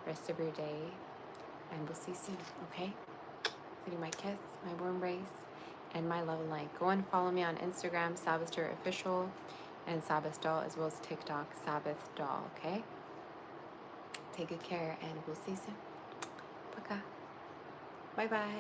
Speaker 1: rest of your day. And we'll see you soon, okay? Sending my kiss, my warm embrace, and my love and light. Go and follow me on Instagram, Sabbathster Official, and Sabbath Doll, as well as TikTok, Sabbath Doll, okay? Take good care, and we'll see you soon. Пока. Bye-bye.